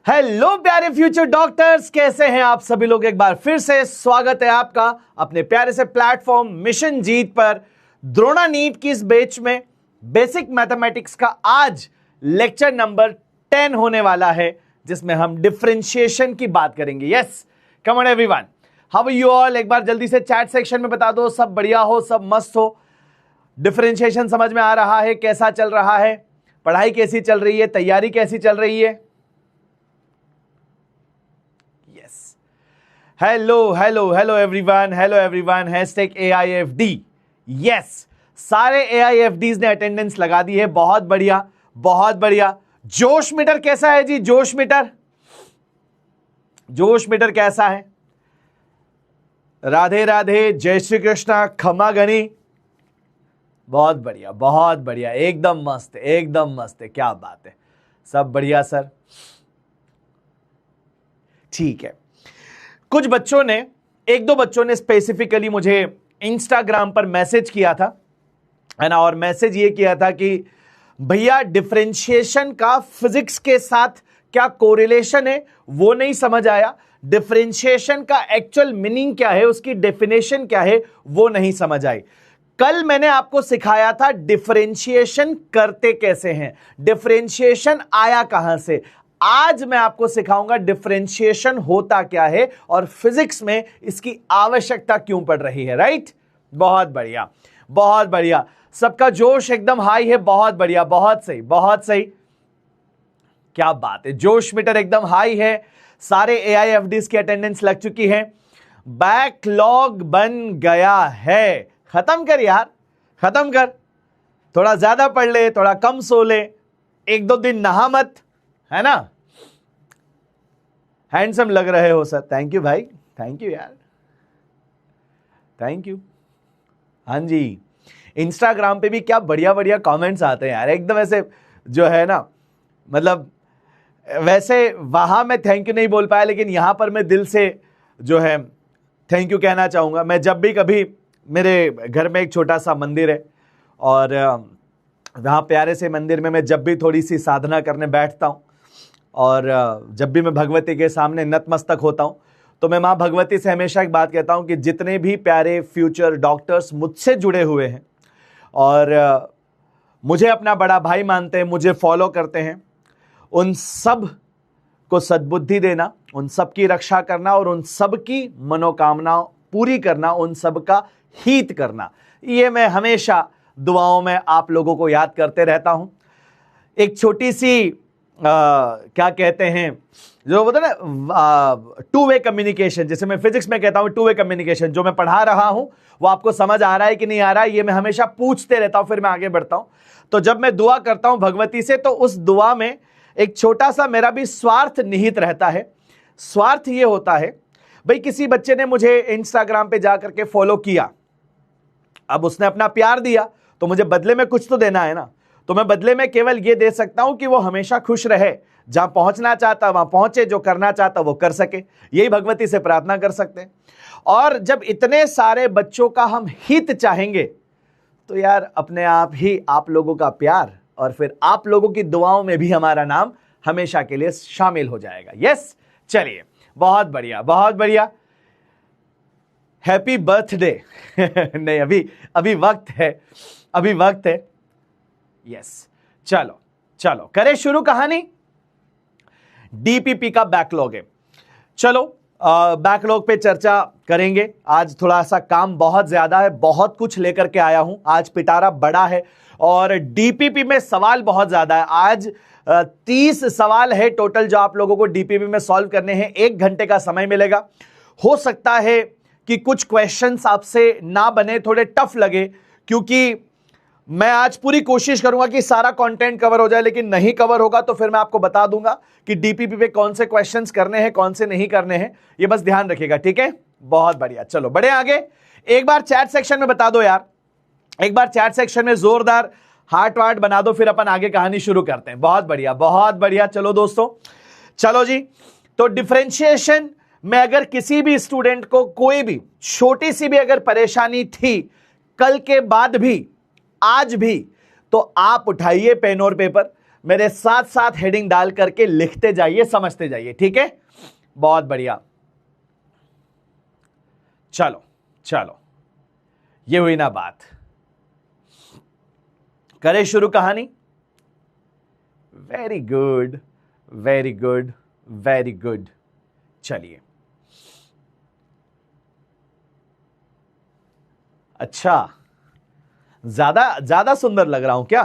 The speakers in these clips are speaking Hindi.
हेलो प्यारे फ्यूचर डॉक्टर्स, कैसे हैं आप सभी लोग। एक बार फिर से स्वागत है आपका अपने प्यारे से प्लेटफॉर्म मिशन जीत पर। द्रोणा नीट की इस बैच में बेसिक मैथमेटिक्स का आज लेक्चर नंबर 10 होने वाला है, जिसमें हम डिफरेंशिएशन की बात करेंगे। Yes, come on everyone, how are you all. एक बार जल्दी से चैट सेक्शन में बता दो सब बढ़िया हो, सब मस्त हो, डिफरेंशिएशन समझ में आ रहा है, कैसा चल रहा है, पढ़ाई कैसी चल रही है, तैयारी कैसी चल रही है। Hello everyone, hashtag AIFD। Yes, सारे AIFDs ने अटेंडेंस लगा दी है। बहुत बढ़िया, बहुत बढ़िया। जोश मीटर कैसा है जी? जोश मीटर कैसा है? राधे राधे, जय श्री कृष्णा, खमा गनी। बहुत बढ़िया, बहुत बढ़िया, एकदम मस्त है, एकदम मस्त है, क्या बात है, सब बढ़िया सर। ठीक है, कुछ बच्चों ने, एक दो बच्चों ने स्पेसिफिकली मुझे इंस्टाग्राम पर मैसेज किया था, है ना, और मैसेज ये किया था कि भैया डिफरेंशिएशन का फिजिक्स के साथ क्या कोरिलेशन है वो नहीं समझ आया, डिफरेंशिएशन का एक्चुअल मीनिंग क्या है, उसकी डेफिनेशन क्या है वो नहीं समझ आई। कल मैंने आपको सिखाया था डिफरेंशिएशन करते कैसे हैं, डिफरेंशिएशन आया कहां से। आज मैं आपको सिखाऊंगा डिफरेंशिएशन होता क्या है और फिजिक्स में इसकी आवश्यकता क्यों पड़ रही है। राइट, बहुत बढ़िया, बहुत बढ़िया, सबका जोश एकदम हाई है। बहुत बढ़िया, बहुत सही, बहुत सही, क्या बात है, जोश मीटर एकदम हाई है। सारे AIFDs की अटेंडेंस लग चुकी है। बैकलॉग बन गया है, खत्म कर यार, खत्म कर। थोड़ा ज्यादा पढ़ ले, थोड़ा कम सो ले, एक दो दिन नहा मत, है ना। हैंडसम लग रहे हो सर, थैंक यू भाई, थैंक यू यार, थैंक यू। हाँ जी, इंस्टाग्राम पे भी क्या बढ़िया बढ़िया कमेंट्स आते हैं यार, एकदम ऐसे जो है ना, मतलब वैसे वहां मैं थैंक यू नहीं बोल पाया, लेकिन यहां पर मैं दिल से जो है थैंक यू कहना चाहूंगा। मैं जब भी कभी, मेरे घर में एक छोटा सा मंदिर है और वहाँ प्यारे से मंदिर में मैं जब भी थोड़ी सी साधना करने बैठता हूँ और जब भी मैं भगवती के सामने नतमस्तक होता हूँ, तो मैं माँ भगवती से हमेशा एक बात कहता हूँ कि जितने भी प्यारे फ्यूचर डॉक्टर्स मुझसे जुड़े हुए हैं और मुझे अपना बड़ा भाई मानते हैं, मुझे फॉलो करते हैं, उन सब को सद्बुद्धि देना, उन सब की रक्षा करना और उन सब की मनोकामना पूरी करना, उन सब का हित करना, ये मैं हमेशा दुआओं में आप लोगों को याद करते रहता हूं। एक छोटी सी क्या कहते हैं, जो बोलते हैं ना, टू वे कम्युनिकेशन, जैसे मैं फिजिक्स में कहता हूं टू वे कम्युनिकेशन, जो मैं पढ़ा रहा हूं वो आपको समझ आ रहा है कि नहीं आ रहा है, ये मैं हमेशा पूछते रहता हूं, फिर मैं आगे बढ़ता हूं। तो जब मैं दुआ करता हूं भगवती से, तो उस दुआ में एक छोटा सा मेरा भी स्वार्थ निहित रहता है। स्वार्थ ये होता है, भाई किसी बच्चे ने मुझे इंस्टाग्राम पे जाकर के फॉलो किया, अब उसने अपना प्यार दिया, तो मुझे बदले में कुछ तो देना है ना। तो मैं बदले में केवल ये दे सकता हूं कि वो हमेशा खुश रहे, जहां पहुंचना चाहता वहां पहुंचे, जो करना चाहता वो कर सके, यही भगवती से प्रार्थना कर सकते हैं। और जब इतने सारे बच्चों का हम हित चाहेंगे, तो यार अपने आप ही आप लोगों का प्यार और फिर आप लोगों की दुआओं में भी हमारा नाम हमेशा के लिए शामिल हो जाएगा। यस, चलिए, बहुत बढ़िया, बहुत बढ़िया, हैप्पी बर्थडे। नहीं, अभी वक्त है, अभी वक्त है। यस, चलो चलो करें शुरू कहानी। DPP का बैकलॉग है, चलो बैकलॉग पे चर्चा करेंगे। आज थोड़ा सा काम बहुत ज्यादा है, बहुत कुछ लेकर के आया हूं, आज पिटारा बड़ा है और DPP में सवाल बहुत ज्यादा है। आज 30 सवाल है टोटल जो आप लोगों को DPP में सॉल्व करने हैं। 1 घंटे का समय मिलेगा। हो सकता है कि कुछ क्वेश्चंस आपसे ना बने, थोड़े टफ लगे, क्योंकि मैं आज पूरी कोशिश करूंगा कि सारा कंटेंट कवर हो जाए, लेकिन नहीं कवर होगा तो फिर मैं आपको बता दूंगा कि DPP पे कौन से क्वेश्चंस करने हैं, कौन से नहीं करने हैं, ये बस ध्यान रखिएगा, ठीक है। बहुत बढ़िया, चलो बढ़े आगे। एक बार चैट सेक्शन में बता दो यार, एक बार चैट सेक्शन में जोरदार हार्ट वार्ट बना दो, फिर अपन आगे कहानी शुरू करते हैं। बहुत बढ़िया, बहुत बढ़िया। चलो दोस्तों, चलो जी, तो डिफरेंशिएशन में अगर किसी भी स्टूडेंट को कोई भी छोटी सी भी अगर परेशानी थी, कल के बाद भी, आज भी, तो आप उठाइए पेन और पेपर, मेरे साथ साथ हेडिंग डाल करके लिखते जाइए, समझते जाइए, ठीक है? बहुत बढ़िया। चलो चलो, ये हुई ना बात। करें शुरू कहानी। Very good, very good, very good. चलिए, अच्छा, ज्यादा सुंदर लग रहा हूं क्या?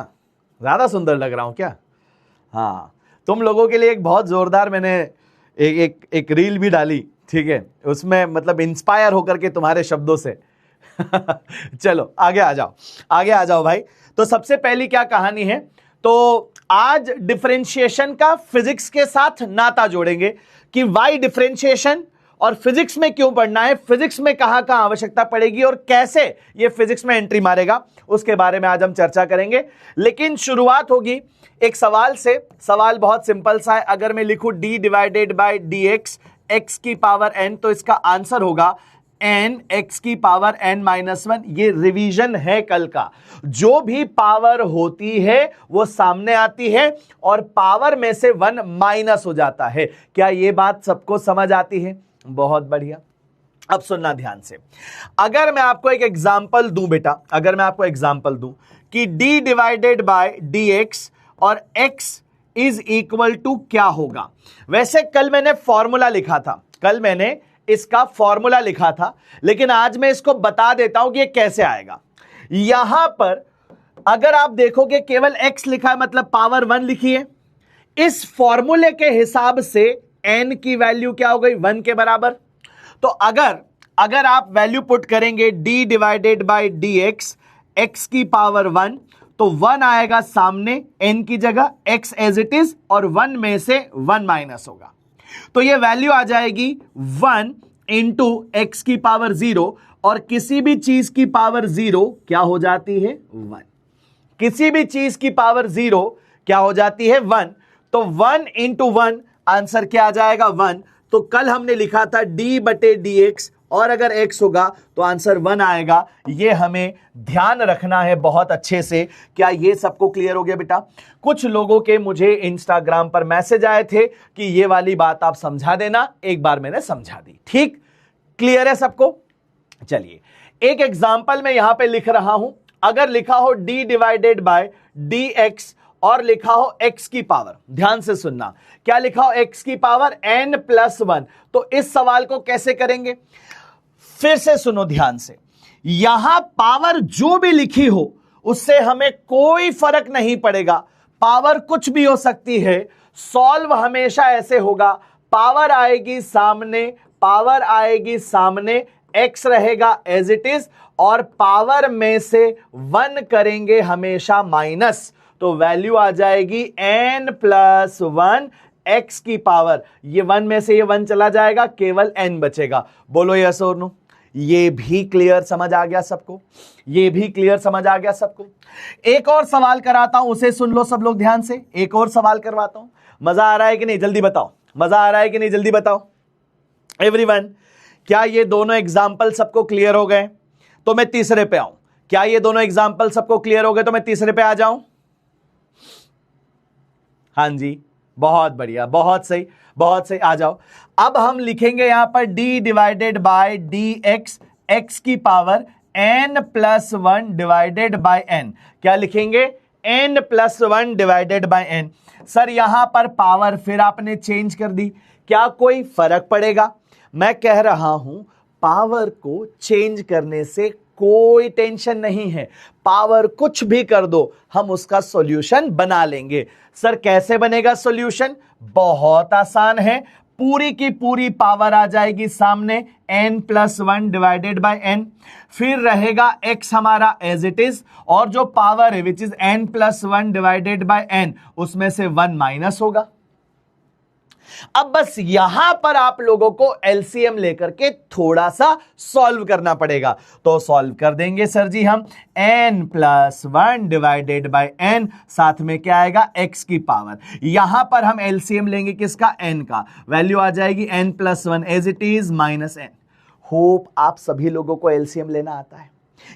ज्यादा सुंदर लग रहा हूं क्या? हाँ, तुम लोगों के लिए एक बहुत जोरदार मैंने एक रील भी डाली, ठीक है? उसमें मतलब इंस्पायर होकर के तुम्हारे शब्दों से चलो आगे आ जाओ, आगे आ जाओ भाई। तो सबसे पहली क्या कहानी है, तो आज डिफरेंशिएशन का फिजिक्स के साथ नाता जोड़ेंगे कि वाई डिफरेंशिएशन और फिजिक्स में क्यों पढ़ना है, फिजिक्स में कहां कहां आवश्यकता पड़ेगी और कैसे ये फिजिक्स में एंट्री मारेगा, उसके बारे में आज हम चर्चा करेंगे। लेकिन शुरुआत होगी एक सवाल से। सवाल बहुत सिंपल सा है। अगर मैं लिखूं d divided by dx x की पावर n, तो इसका आंसर होगा n x की पावर n माइनस 1। ये रिवीजन है कल का। जो भी पावर होती है वो सामने आती है और पावर में से 1 माइनस हो जाता है। क्या ये बात सबको समझ आती है? बहुत बढ़िया। अब सुनना ध्यान से। अगर मैं आपको एक एग्जांपल दूं बेटा, अगर मैं आपको एग्जांपल दूं कि d डिवाइडेड बाय dx और x इज इक्वल टू क्या होगा। वैसे कल मैंने फॉर्मूला लिखा था, कल मैंने इसका फॉर्मूला लिखा था, लेकिन आज मैं इसको बता देता हूं कि ये कैसे आएगा। यहां पर अगर आप देखोगे केवल x लिखा है, मतलब पावर 1 लिखी है। इस फॉर्मूले के हिसाब से n की वैल्यू क्या हो गई? 1 के बराबर। तो अगर आप वैल्यू पुट करेंगे d divided by dx x की पावर 1, तो 1 आएगा सामने n की जगह, x एज इट इज, और 1 में से 1 माइनस होगा। तो ये वैल्यू आ जाएगी 1 इंटू एक्स की पावर 0, और किसी भी चीज की पावर 0 क्या हो जाती है? 1। किसी भी चीज की पावर 0 क्या हो जाती है? 1। तो 1 इंटू 1, आंसर क्या आ जाएगा? 1। तो कल हमने लिखा था d बटे dx, और अगर x होगा तो आंसर 1 आएगा। ये हमें ध्यान रखना है बहुत अच्छे से। क्या ये सबको क्लियर हो गया बेटा? कुछ लोगों के मुझे इंस्टाग्राम पर मैसेज आए थे कि ये वाली बात आप समझा देना, एक बार मैंने समझा दी। ठीक, क्लियर है सबको? चलिए, एक एग्जाम्पल मैं यहां पे लिख रहा हूं। अगर लिखा हो d डिवाइडेड बाय dx और लिखा हो x की पावर, ध्यान से सुनना, क्या लिखा हो? x की पावर n प्लस 1, तो इस सवाल को कैसे करेंगे? फिर से सुनो ध्यान से। यहां पावर जो भी लिखी हो उससे हमें कोई फर्क नहीं पड़ेगा, पावर कुछ भी हो सकती है। सॉल्व हमेशा ऐसे होगा, पावर आएगी सामने, पावर आएगी सामने, x रहेगा एज इट इज, और पावर में से 1 करेंगे हमेशा माइनस, तो वैल्यू आ जाएगी n प्लस 1 x की पावर। ये 1 में से ये 1 चला जाएगा, केवल n बचेगा। बोलो यस और नो। ये भी क्लियर समझ आ गया सबको? ये भी क्लियर समझ आ गया सबको? एक और सवाल कराता हूं, उसे सुन लो सब लोग ध्यान से। एक और सवाल करवाता हूं। मजा आ रहा है कि नहीं? जल्दी बताओ। मजा आ रहा है कि नहीं? जल्दी बताओ एवरीवन। क्या ये दोनों एग्जाम्पल सबको क्लियर हो गए? तो मैं तीसरे पे आऊं। क्या ये दोनों एग्जाम्पल सबको क्लियर हो गए? तो मैं तीसरे पे आ जाऊं। हां जी, बहुत बढ़िया, बहुत सही, बहुत सही, आ जाओ। अब हम लिखेंगे यहां पर d divided by dx x की power n plus 1 divided bye n। क्या लिखेंगे? n plus 1 divided bye n। Sir यहां पर पावर फिर आपने चेंज कर दी, क्या कोई फर्क पड़ेगा? मैं कह रहा हूं पावर को चेंज करने से कोई टेंशन नहीं है, पावर कुछ भी कर दो, हम उसका सॉल्यूशन बना लेंगे। सर कैसे बनेगा सॉल्यूशन? बहुत आसान है, पूरी की पूरी पावर आ जाएगी सामने, n plus 1 divided bye n, फिर रहेगा x हमारा एज इट इज, और जो पावर है which is n plus 1 divided bye n, उसमें से 1 माइनस होगा। अब बस यहां पर आप लोगों को एलसीएम लेकर के थोड़ा सा सॉल्व करना पड़ेगा, तो सॉल्व कर देंगे सर जी हम। n plus 1 divided bye n, साथ में क्या आएगा? x की पावर। यहां पर हम एलसीएम लेंगे किसका? n का। वैल्यू आ जाएगी n plus 1 as it is minus n। Hope आप सभी लोगों को एलसीएम लेना आता है।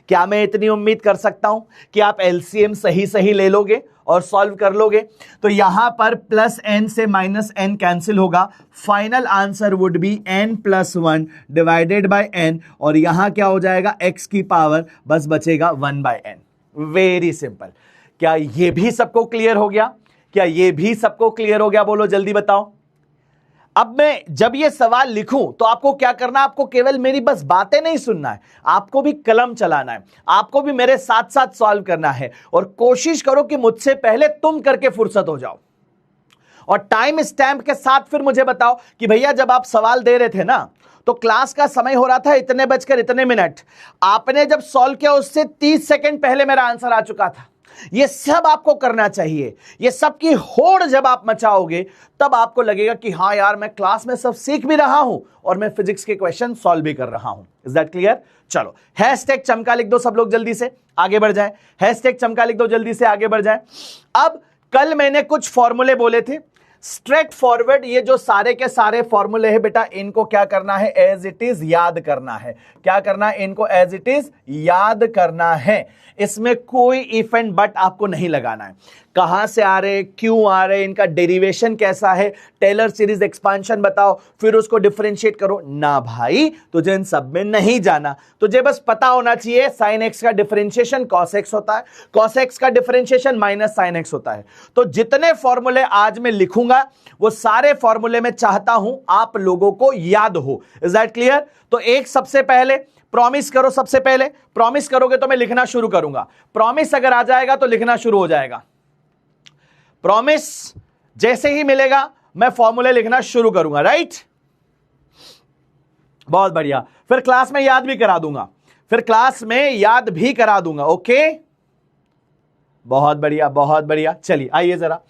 क्या मैं इतनी उम्मीद कर सकता हूं कि आप एलसीएम सही सही ले लोगे और सॉल्व कर लोगे? तो यहां पर प्लस एन से माइनस एन कैंसिल होगा, final answer would be N plus 1 divided by N, और यहां क्या हो जाएगा, एक्स की पावर, बस बचेगा 1 बाय एन। Very simple. क्या ये भी सबको क्लियर हो गया? क्या ये भी सबको क्लियर हो गया? बोलो जल्दी बताओ। अब मैं जब ये सवाल लिखूं तो आपको क्या करना है, आपको केवल मेरी बस बातें नहीं सुनना है, आपको भी कलम चलाना है, आपको भी मेरे साथ साथ सॉल्व करना है, और कोशिश करो कि मुझसे पहले तुम करके फुर्सत हो जाओ। और टाइम स्टैंप के साथ फिर मुझे बताओ कि भैया जब आप सवाल दे रहे थे ना, तो क्लास का समय हो रहा था इतने बजकर इतने मिनट, आपने जब सॉल्व किया उससे 30 सेकंड पहले मेरा आंसर आ चुका था। ये सब आपको करना चाहिए। ये सब की होड़ जब आप मचाओगे तब आपको लगेगा कि हाँ यार, मैं क्लास में सब सीख भी रहा हूं और मैं फिजिक्स के क्वेश्चन सॉल्व भी कर रहा हूं। Is that clear? चलो हैशटैग चमका लिख दो सब लोग, जल्दी से आगे बढ़ जाए। हैशटैग चमका लिख दो, जल्दी से आगे बढ़ जाए। अब कल मैंने कुछ फॉर्मूले बोले थे स्ट्रेट फॉरवर्ड, ये जो सारे के सारे फॉर्मूले हैं बेटा, इनको क्या करना है, एज इट इज याद करना है। क्या करना है, इनको एज इट इज याद करना है। इसमें कोई इफ एंड बट आपको नहीं लगाना है। कहां से आ रहे, क्यों आ रहे, इनका डेरिवेशन कैसा है, टेलर सीरीज एक्सपांशन बताओ, फिर उसको डिफरेंशिएट करो ना भाई, तुझे इन सब में नहीं जाना। तुझे बस पता होना चाहिए साइन एक्स का डिफरेंशिएशन कॉस एक्स होता है, कॉस एक्स का डिफरेंशिएशन माइनस साइन एक्स होता है। तो जितने फॉर्मूले आज मैं लिखूंगा वो सारे फॉर्मूले में चाहता हूं आप लोगों को याद हो। Is that clear? तो एक सबसे पहले प्रॉमिस करो, सबसे पहले प्रॉमिस करोगे तो मैं लिखना शुरू करूंगा। प्रॉमिस अगर आ जाएगा तो लिखना शुरू हो जाएगा। प्रॉमिस जैसे ही मिलेगा मैं फॉर्मूले लिखना शुरू करूंगा। राइट, बहुत बढ़िया। फिर क्लास में याद भी करा दूंगा, फिर क्लास में याद भी करा दूंगा। ओके, बहुत बढ़िया, बहुत बढ़िया। चलिए आइए जरा,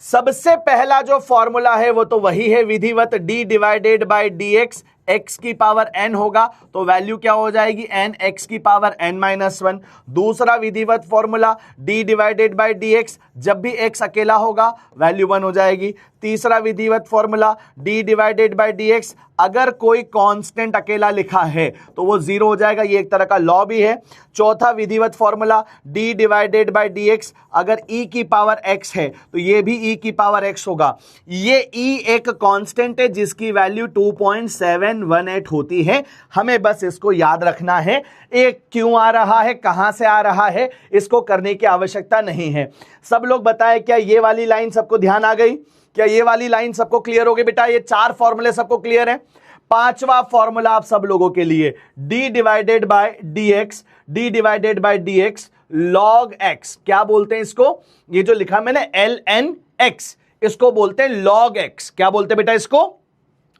सबसे पहला जो फॉर्मूला है वो तो वही है विधिवत, d divided by dx, x की पावर n होगा तो वैल्यू क्या हो जाएगी, n x की पावर n माइनस 1। दूसरा विधिवत formula d divided by dx, जब भी x अकेला होगा वैल्यू 1 हो जाएगी। तीसरा विधिवत formula d divided by dx, अगर कोई कांस्टेंट अकेला लिखा है तो वो 0 हो जाएगा, ये एक तरह का लॉ भी है। चौथा विधिवत formula d divided by dx, अगर e की पावर x है तो ये भी e की पावर x होगा। ये e एक कांस्टेंट है जिसकी वैल्यू 2.718 होती है, हमें बस इसको याद रखना है। एक क्यों आ रहा है, कहां से आ रहा है, इसको करने की आवश्यकता नहीं है। सब लोग बताएं क्या ये वाली लाइन सबको ध्यान आ गई? क्या ये वाली लाइन सबको क्लियर हो गई बेटा? ये 4 फॉर्मूले सबको क्लियर है। पांचवा फॉर्मूला आप सब लोगों के लिए, d divided by dx, d divided by dx log x, क्या बोलते हैं इसको, ये जो लिखा मैंने ln x, इसको बोलते हैं log x। क्या बोलते हैं बेटा इसको?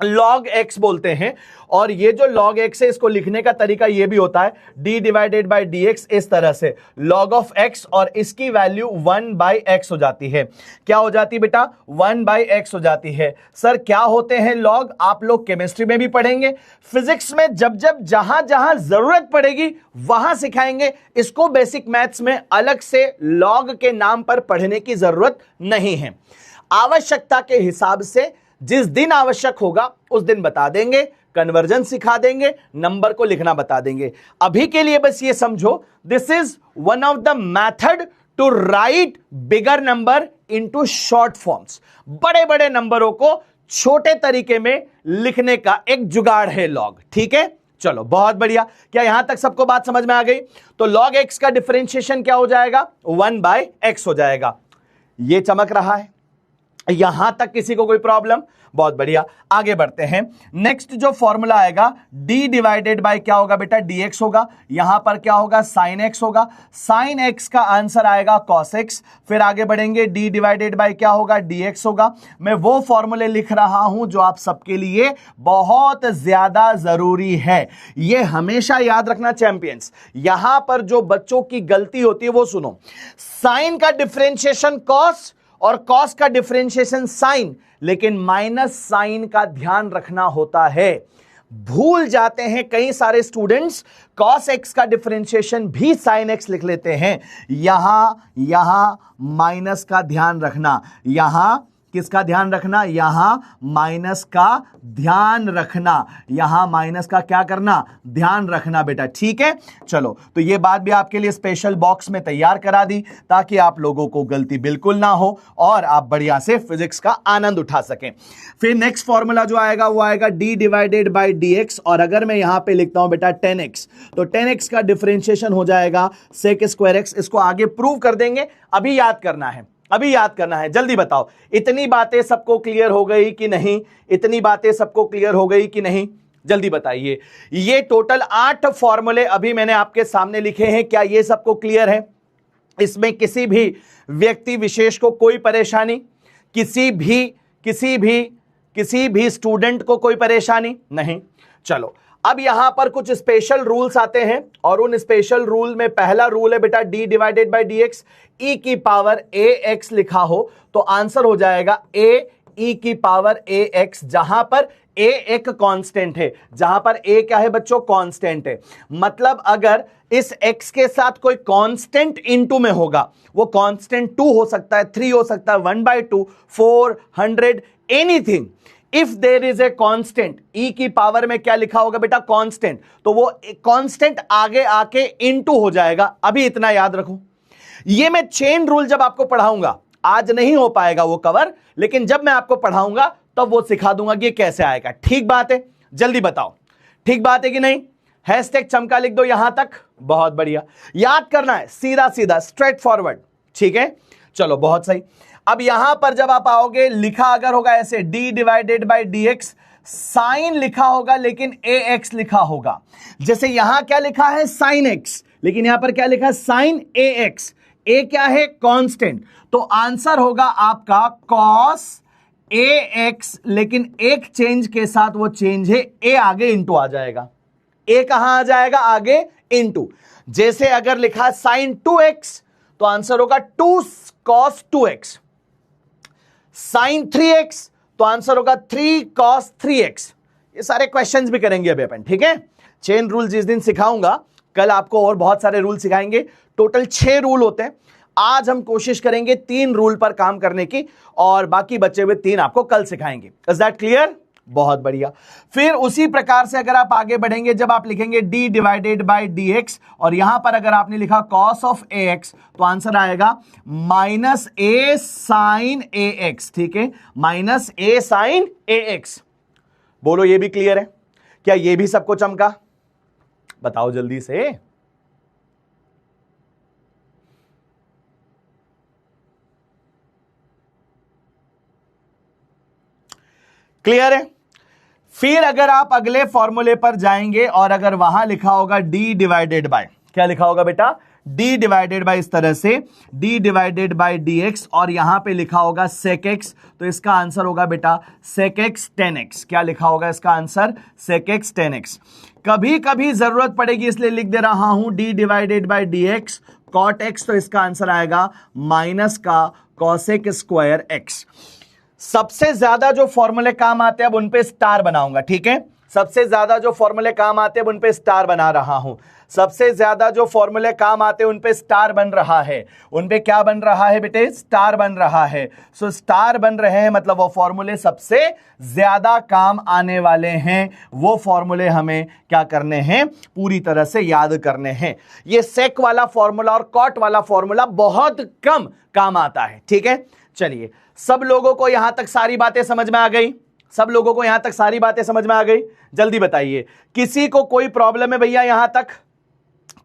log x बोलते हैं। और ये जो log x है इसको लिखने का तरीका ये भी होता है d डिवाइडेड बाय dx, इस तरह से log ऑफ x, और इसकी वैल्यू 1 बाय x हो जाती है। क्या हो जाती है बेटा? 1 बाय x हो जाती है। सर क्या होते हैं log? आप लोग केमिस्ट्री में भी पढ़ेंगे, फिजिक्स में जब जब जहां जहां जरूरत पड़ेगी वहां सिखाएंगे। इसको बेसिक मैथ्स में अलग से log के नाम पर पढ़ने की जरूरत नहीं है। आवश्यकता के हिसाब से जिस दिन आवश्यक होगा उस दिन बता देंगे, कन्वर्जन सिखा देंगे, नंबर को लिखना बता देंगे। अभी के लिए बस ये समझो, this is one of the method to write bigger number into short forms. बड़े बड़े नंबरों को छोटे तरीके में लिखने का एक जुगाड़ है लॉग। ठीक है, चलो बहुत बढ़िया। क्या यहां तक सबको बात समझ में आ गई? तो log x का डिफरेंशिएशन क्या हो जाएगा? 1 बाय x हो जाएगा। ये चमक रहा है, यहां तक किसी को कोई प्रॉब्लम? बहुत बढ़िया, आगे बढ़ते हैं। नेक्स्ट जो फॉर्मूला आएगा d डिवाइडेड बाय क्या होगा बेटा? dx होगा। यहां पर क्या होगा? sin x होगा। sin x का आंसर आएगा cos x। फिर आगे बढ़ेंगे, d डिवाइडेड बाय क्या होगा? dx होगा। मैं वो फॉर्मूले लिख रहा हूं जो आप सबके लिए बहुत ज्यादा जरूरी है, ये हमेशा याद रखना चैंपियंस। यहां पर जो बच्चों की गलती होती है वो सुनो, sin का डिफरेंशिएशन cos और cos का डिफरेंशिएशन sin, लेकिन माइनस साइन का ध्यान रखना होता है। भूल जाते हैं कई सारे स्टूडेंट्स, cos x का डिफरेंशिएशन भी sin x लिख लेते हैं। यहां माइनस का ध्यान रखना, यहां किसका ध्यान रखना, यहां माइनस का ध्यान रखना, यहां माइनस का क्या करना, ध्यान रखना बेटा, ठीक है। चलो, तो ये बात भी आपके लिए स्पेशल बॉक्स में तैयार करा दी ताकि आप लोगों को गलती बिल्कुल ना हो और आप बढ़िया से फिजिक्स का आनंद उठा सकें। फिर नेक्स्ट फॉर्मूला जो आएगा वो आएगा d डिवाइडेड बाई dx, और अगर मैं यहां पे लिखता हूं बेटा 10x, तो 10x का डिफरेंशिएशन हो जाएगा sec स्क्वायर x। इसको आगे प्रूव कर देंगे, अभी याद करना है, अभी याद करना है, जल्दी बताओ। इतनी बातें सबको क्लियर हो गई कि नहीं, इतनी बातें सबको क्लियर हो गई कि नहीं, जल्दी बताइए। ये टोटल 8 फॉर्मूले अभी मैंने आपके सामने लिखे हैं, क्या ये सबको क्लियर है? इसमें किसी भी व्यक्ति विशेष को कोई परेशानी, किसी भी स्टूडेंट को कोई परेशानी नहीं? चलो, अब यहां पर कुछ स्पेशल रूल्स आते हैं और उन स्पेशल रूल में पहला रूल है बेटा d divided by dx। e की पावर ax लिखा हो तो आंसर हो जाएगा a e की पावर ax, जहां पर a एक कांस्टेंट है, जहां पर a क्या है बच्चों, कांस्टेंट है। मतलब अगर इस x के साथ कोई कांस्टेंट इनटू में होगा, वो कांस्टेंट 2 हो सकता है, 3 हो सकता है, 1/2, 4, 100, anything. If there is a constant, e की पावर में क्या लिखा होगा बेटा, कांस्टेंट, तो वो कांस्टेंट आगे आके इनटू हो जाएगा। अभी इतना याद रखो, ये मैं चेन रूल जब आपको पढ़ाऊंगा, आज नहीं हो पाएगा वो कवर, लेकिन जब मैं आपको पढ़ाऊंगा तब वो सिखा दूंगा कि ये कैसे आएगा। ठीक बात है, जल्दी बताओ, ठीक बात है कि नहीं? हैशटैग चमका लिख दो यहां तक, बहुत बढ़िया। याद करना है सीधा सीधा, स्ट्रेट फॉरवर्ड, ठीक है। चलो, बहुत सही। अब यहां पर जब आप आओगे, लिखा अगर होगा ऐसे d divided by dx, sine लिखा होगा लेकिन ax लिखा होगा। जैसे यहां क्या लिखा है, साइन x, लेकिन यहां पर क्या लिखा है, साइन ax। a क्या है, कांस्टेंट, तो आंसर होगा आपका cos ax, लेकिन एक चेंज के साथ वो चेंज है a आगे इंटू आ जाएगा। a कहां आ जाएगा, आगे इंटू। जैसे अगर लिखा है साइन 2x तो आंसर होगा 2 cos 2x। साइन 3x तो आंसर होगा 3 cos 3x। ये सारे क्वेश्चंस भी करेंगे अभी अपन, ठीक है। चेन रूल जिस दिन सिखाऊंगा, कल आपको और बहुत सारे रूल सिखाएंगे। टोटल 6 रूल होते हैं। आज हम कोशिश करेंगे 3 रूल पर काम करने की, और बाकी बचे हुए 3 आपको कल सिखाएंगे। Is that clear? बहुत बढ़िया। फिर उसी प्रकार से अगर आप आगे बढ़ेंगे, जब आप लिखेंगे d डिवाइडेड बाई dx, और यहां पर अगर आपने लिखा cos ऑफ ax, तो आंसर आएगा माइनस a साइन ax, ठीक है, माइनस a साइन ax। बोलो, ये भी क्लियर है? क्या ये भी सबको चमका? बताओ जल्दी से। क्लियर है? फिर अगर आप अगले फॉर्मूले पर जाएंगे और अगर वहां लिखा होगा d डिवाइडेड बाय, क्या लिखा होगा बेटा, d डिवाइडेड बाय, इस तरह से d डिवाइडेड बाय dx, और यहां पे लिखा होगा sec x, तो इसका आंसर होगा बेटा sec x 10x। क्या लिखा होगा इसका आंसर, sec x 10x। कभी कभी जरूरत पड़ेगी इसलिए लिख दे रहा हूं d divided by dx cot x, तो इसका आंसर आएगा माइनस का cosec स्क्वायर x। सबसे ज्यादा जो फॉर्मूले काम आते हैं अब उन पे स्टार बनाऊंगा, ठीक है। सबसे ज्यादा जो फॉर्मूले काम आते हैं उन पे स्टार बना रहा हूं। सबसे ज्यादा जो फॉर्मूले काम आते हैं उन पे स्टार बन रहा है। उन पे क्या बन रहा है बेटे, स्टार बन रहा है। सो स्टार बन रहे हैं मतलब वो फॉर्मूले सबसे ज्यादा काम आने वाले हैं। वो फॉर्मूले हमें क्या करने हैं, पूरी तरह से याद करने हैं। ये सेक वाला फॉर्मूला और कॉट वाला फॉर्मूला बहुत कम काम आता है, ठीक है। चलिए, सब लोगों को यहां तक सारी बातें समझ में आ गई? सब लोगों को यहां तक सारी बातें समझ में आ गई? जल्दी बताइए, किसी को कोई प्रॉब्लम है भैया यहां तक?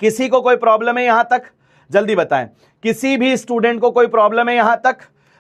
किसी को कोई प्रॉब्लम है यहां तक? जल्दी बताएं। किसी भी स्टूडेंट को कोई प्रॉब्लम है यहां तक?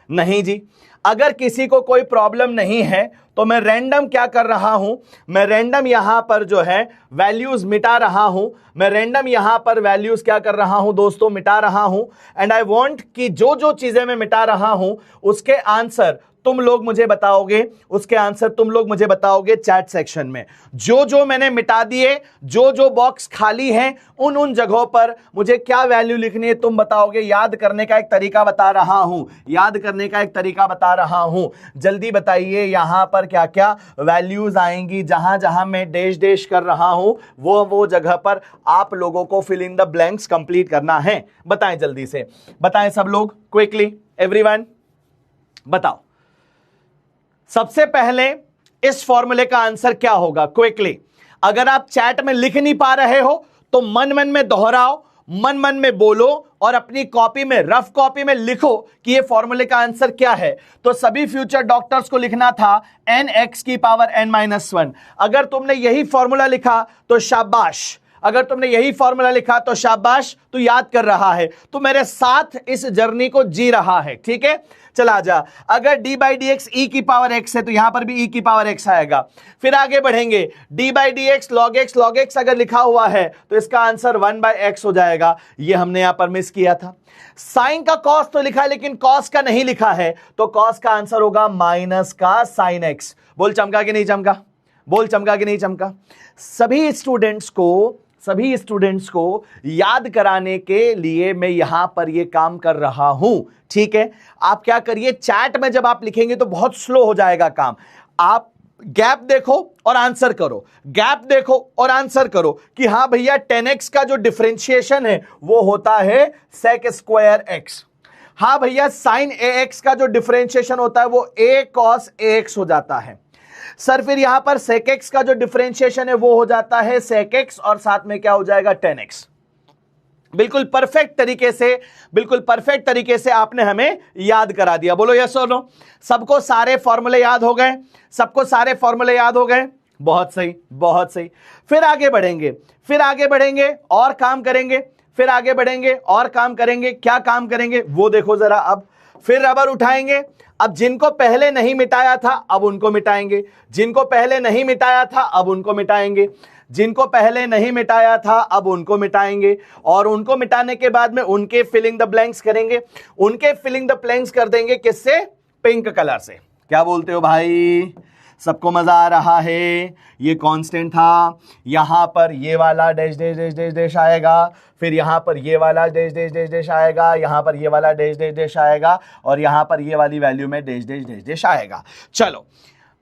नहीं जी। अगर किसी को कोई प्रॉब्लम नहीं है तो मैं रैंडम क्या कर रहा हूं, मैं रैंडम यहां पर जो है वैल्यूज मिटा रहा हूं। मैं रैंडम यहां पर वैल्यूज क्या कर रहा हूं दोस्तों, मिटा रहा हूं। एंड आई वांट कि जो जो चीजें मैं मिटा रहा हूं उसके आंसर तुम लोग मुझे बताओगे, उसके आंसर तुम लोग मुझे बताओगे चैट सेक्शन में। जो जो मैंने मिटा दिए, जो जो बॉक्स खाली हैं, उन उन जगहों पर मुझे क्या वैल्यू लिखनी है तुम बताओगे। याद करने का एक तरीका बता रहा हूं, याद करने का एक तरीका बता रहा हूं। जल्दी बताइए यहां पर क्या क्या वैल्यूज आएंगी। जहां जहां मैं डैश डैश कर रहा हूं वो जगह पर आप लोगों को fill in the blanks complete करना है। बताएं जल्दी से, बताएं सब लोग, क्विकली एवरीवन बताओ। सबसे पहले इस फॉर्मूले का आंसर क्या होगा क्विकली। अगर आप चैट में लिख नहीं पा रहे हो तो मन मन में दोहराओ, मन मन में बोलो और अपनी कॉपी में, रफ कॉपी में लिखो कि ये फॉर्मूले का आंसर क्या है। तो सभी फ्यूचर डॉक्टर्स को लिखना था n(x⁻n-1). अगर तुमने यही फॉर्मूला लिखा तो शाबाश, अगर तुमने यही फॉर्मूला लिखा तो शाबाश, तू याद कर रहा है, तू मेरे साथ इस जर्नी को जी रहा है। ठीक है, चला जा। अगर d/dx e⁻x है तो यहां पर भी e⁻x आएगा। फिर आगे बढ़ेंगे, d/dx log x अगर लिखा हुआ है तो इसका आंसर 1/x हो जाएगा। ये हमने यहां पर मिस किया था। साइन का कॉस तो लिखा है लेकिन कॉस का नहीं लिखा है, तो कॉस का आंसर होगा माइनस का साइन x। बोल चमका कि नहीं चमका, बोल चमका कि नहीं चमका। सभी स्टूडेंट्स को याद कराने के लिए मैं यहां पर यह काम कर रहा हूं। ठीक है, आप क्या करिए, चैट में जब आप लिखेंगे तो बहुत स्लो हो जाएगा काम। आप गैप देखो और आंसर करो, गैप देखो और आंसर करो कि हां भैया 10x का जो डिफरेंशिएशन है वो होता है sec²x। हां भैया sin ax का जो डिफरेंशिएशन होता है वो a cos ax हो जाता है। सर फिर यहां पर sec x का जो डिफरेंशिएशन है वो हो जाता है sec x और साथ में क्या हो जाएगा 10x। बिल्कुल परफेक्ट तरीके से आपने हमें याद करा दिया। बोलो यस और नो। सबको सारे फॉर्मूले याद हो गए, सबको सारे फॉर्मूले याद हो गए। बहुत सही, बहुत सही। फिर आगे बढ़ेंगे और काम करेंगे, फिर आगे बढ़ेंगे और काम करेंगे। क्या काम करेंगे वो देखो जरा। अब फिर रबर उठाएंगे। अब जिनको पहले नहीं मिटाया था अब उनको मिटाएंगे, जिनको पहले नहीं मिटाया था अब उनको मिटाएंगे, जिनको पहले नहीं मिटाया था अब उनको मिटाएंगे। और उनको मिटाने के बाद में उनके फिलिंग द ब्लैंक्स करेंगे। उनके फिलिंग द ब्लैंक्स कर देंगे किससे? पिंक कलर से। क्या बोलते हो भाई? सबको मजा आ रहा है? ये कांस्टेंट था, यहां पर ये वाला dash dash dash dash dash आएगा, फिर यहां पर ये वाला डैश डैश डैश डैश आएगा, यहां पर ये वाला डैश डैश डैश आएगा और यहां पर ये वाली वैल्यू में डैश डैश डैश डैश आएगा। चलो,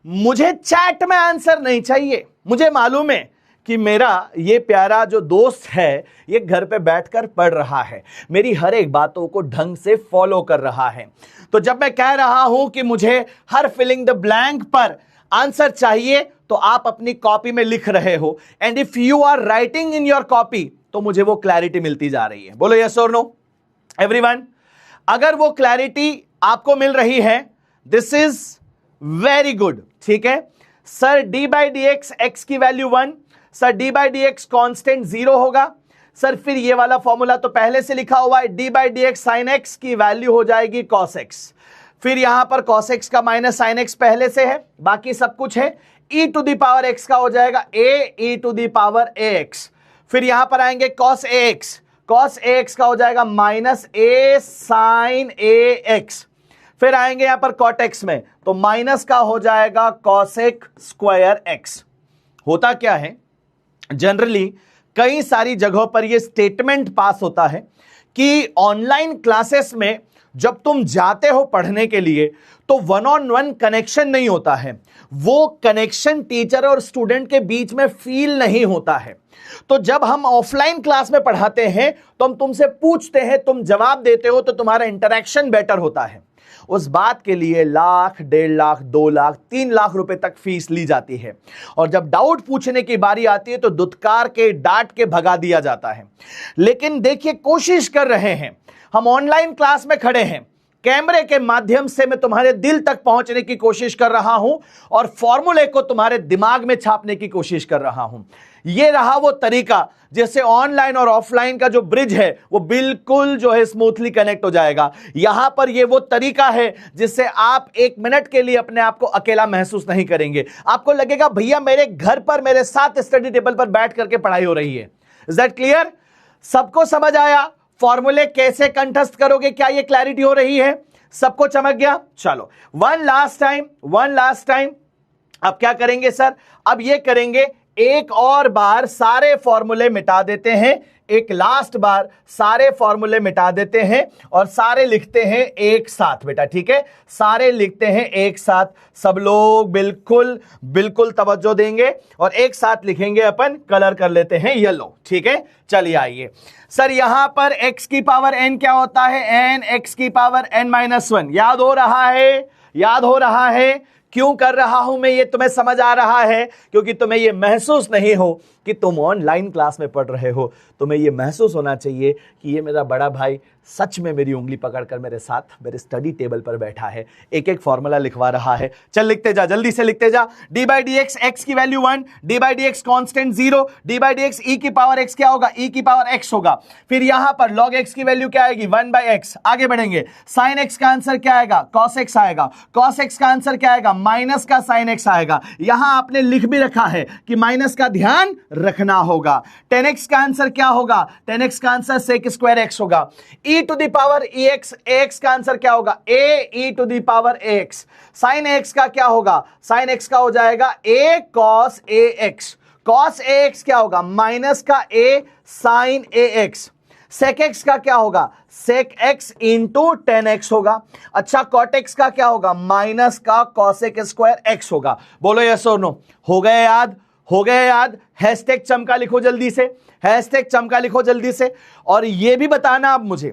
मुझे चैट में आंसर नहीं चाहिए। मुझे मालूम है कि मेरा ये प्यारा जो दोस्त है ये घर पे बैठकर पढ़ रहा है, मेरी हर एक बातों को ढंग से फॉलो कर रहा है। तो जब मैं कह रहा हूं कि मुझे हर फिलिंग द ब्लैंक पर आंसर चाहिए तो आप अपनी कॉपी में लिख रहे हो, and if you are writing in your copy तो मुझे वो क्लैरिटी मिलती जा रही है। बोलो यस और नो एवरीवन। अगर वो क्लैरिटी आपको मिल रही है, दिस इज वेरी गुड। ठीक है सर, d/dx x की वैल्यू 1, सर d/dx कांस्टेंट 0 होगा। सर फिर ये वाला फॉर्मूला तो पहले से लिखा हुआ है, d/dx sin x की वैल्यू हो जाएगी cos x। फिर यहां पर cos x का माइनस sin x पहले से है, बाकी सब कुछ है। e⁻x का हो जाएगा ae⁻ax। फिर यहां पर आएंगे cos ax का हो जाएगा माइनस a sin ax। फिर आएंगे यहां पर cot x में तो माइनस का हो जाएगा cosec²x। होता क्या है, जनरली कई सारी जगहों पर यह स्टेटमेंट पास होता है कि ऑनलाइन क्लासेस में जब तुम जाते हो पढ़ने के लिए तो 1-on-1 कनेक्शन नहीं होता है, वो कनेक्शन टीचर और स्टूडेंट के बीच में फील नहीं होता है। तो जब हम ऑफलाइन क्लास में पढ़ाते हैं तो हम तुमसे पूछते हैं, तुम जवाब देते हो, तो तुम्हारा इंटरेक्शन बेटर होता है। उस बात के लिए 1 लाख, 1.5 लाख, 2 लाख, 3 लाख रुपए तक फीस ली जाती है। और जब डाउट पूछने की बारी आती है तो दुत्कार के, डांट के भगा दिया जाता है। लेकिन देखिए, कोशिश कर रहे हैं, हम ऑनलाइन क्लास में खड़े हैं, कैमरे के माध्यम से मैं तुम्हारे दिल तक पहुंचने की कोशिश कर रहा हूं और फॉर्मूले को तुम्हारे दिमाग में छापने की कोशिश कर रहा हूं। यह रहा वो तरीका जिससे ऑनलाइन और ऑफलाइन का जो ब्रिज है वो बिल्कुल जो है स्मूथली कनेक्ट हो जाएगा। यहां पर ये वो तरीका है जिससे आप 1 मिनट के लिए अपने आप को अकेला महसूस नहीं करेंगे। आपको लगेगा भैया मेरे घर पर मेरे साथ स्टडी टेबल पर बैठ करके पढ़ाई हो रही है। Is that clear? सबको समझ आया? फॉर्मूले कैसे कंठस्थ करोगे, क्या ये क्लैरिटी हो रही है? सबको चमक गया? चलो वन लास्ट टाइम। अब क्या करेंगे सर? अब ये करेंगे, एक और बार सारे फॉर्मूले मिटा देते हैं, एक लास्ट बार सारे फॉर्मूले मिटा देते हैं और सारे लिखते हैं एक साथ। बेटा ठीक है, सारे लिखते हैं एक साथ। सब लोग बिल्कुल बिल्कुल तवज्जो देंगे और एक साथ लिखेंगे। अपन कलर कर लेते हैं येलो। ठीक है, चलिए आइए सर। यहां पर x की पावर n क्या होता है? n x की पावर n-1। याद हो रहा है क्यों कर रहा हूं मैं, ये तुम्हें समझ आ रहा है? क्योंकि तुम्हें ये महसूस नहीं हो कि तुम ऑनलाइन क्लास में पढ़ रहे हो। तुम्हें ये महसूस होना चाहिए कि ये मेरा बड़ा भाई सच में मेरी उंगली पकड़कर मेरे साथ मेरे स्टडी टेबल पर बैठा है, एक एक फॉर्मूला लिखवा रहा है। चल लिखते जा, जल्दी से लिखते जा। D by d x, x की value 1, d by d x constant 0, d by d x e की पावर एक्स क्या होगा, ई की पावर एक्स होगा। फिर यहां पर लॉग एक्स की वैल्यू क्या आएगी, 1 बाई एक्स। आगे बढ़ेंगे, साइन एक्स का आंसर क्या आएगा, कॉस एक्स आएगा। कॉस एक्स का आंसर क्या आएगा, माइनस का साइन एक्स आएगा। यहां आपने लिख भी रखा है कि माइनस का ध्यान रखना होगा। 10x का आंसर क्या होगा, 10x का आंसर sec स्क्वायर x होगा। e to the power ex, ax का आंसर क्या होगा, a e to the power ax। sin x का क्या होगा, sin x का हो जाएगा a cos ax। cos ax क्या होगा, माइनस का a sin ax। sec x का क्या होगा, sec x इंटू 10x होगा। अच्छा, cot x का क्या होगा, माइनस का cosec स्क्वायर x होगा। बोलो यस और नो, हो गए याद, हो गए याद। हैशटैग चमका लिखो जल्दी से, हैशटैग चमका लिखो जल्दी से। और ये भी बताना आप मुझे,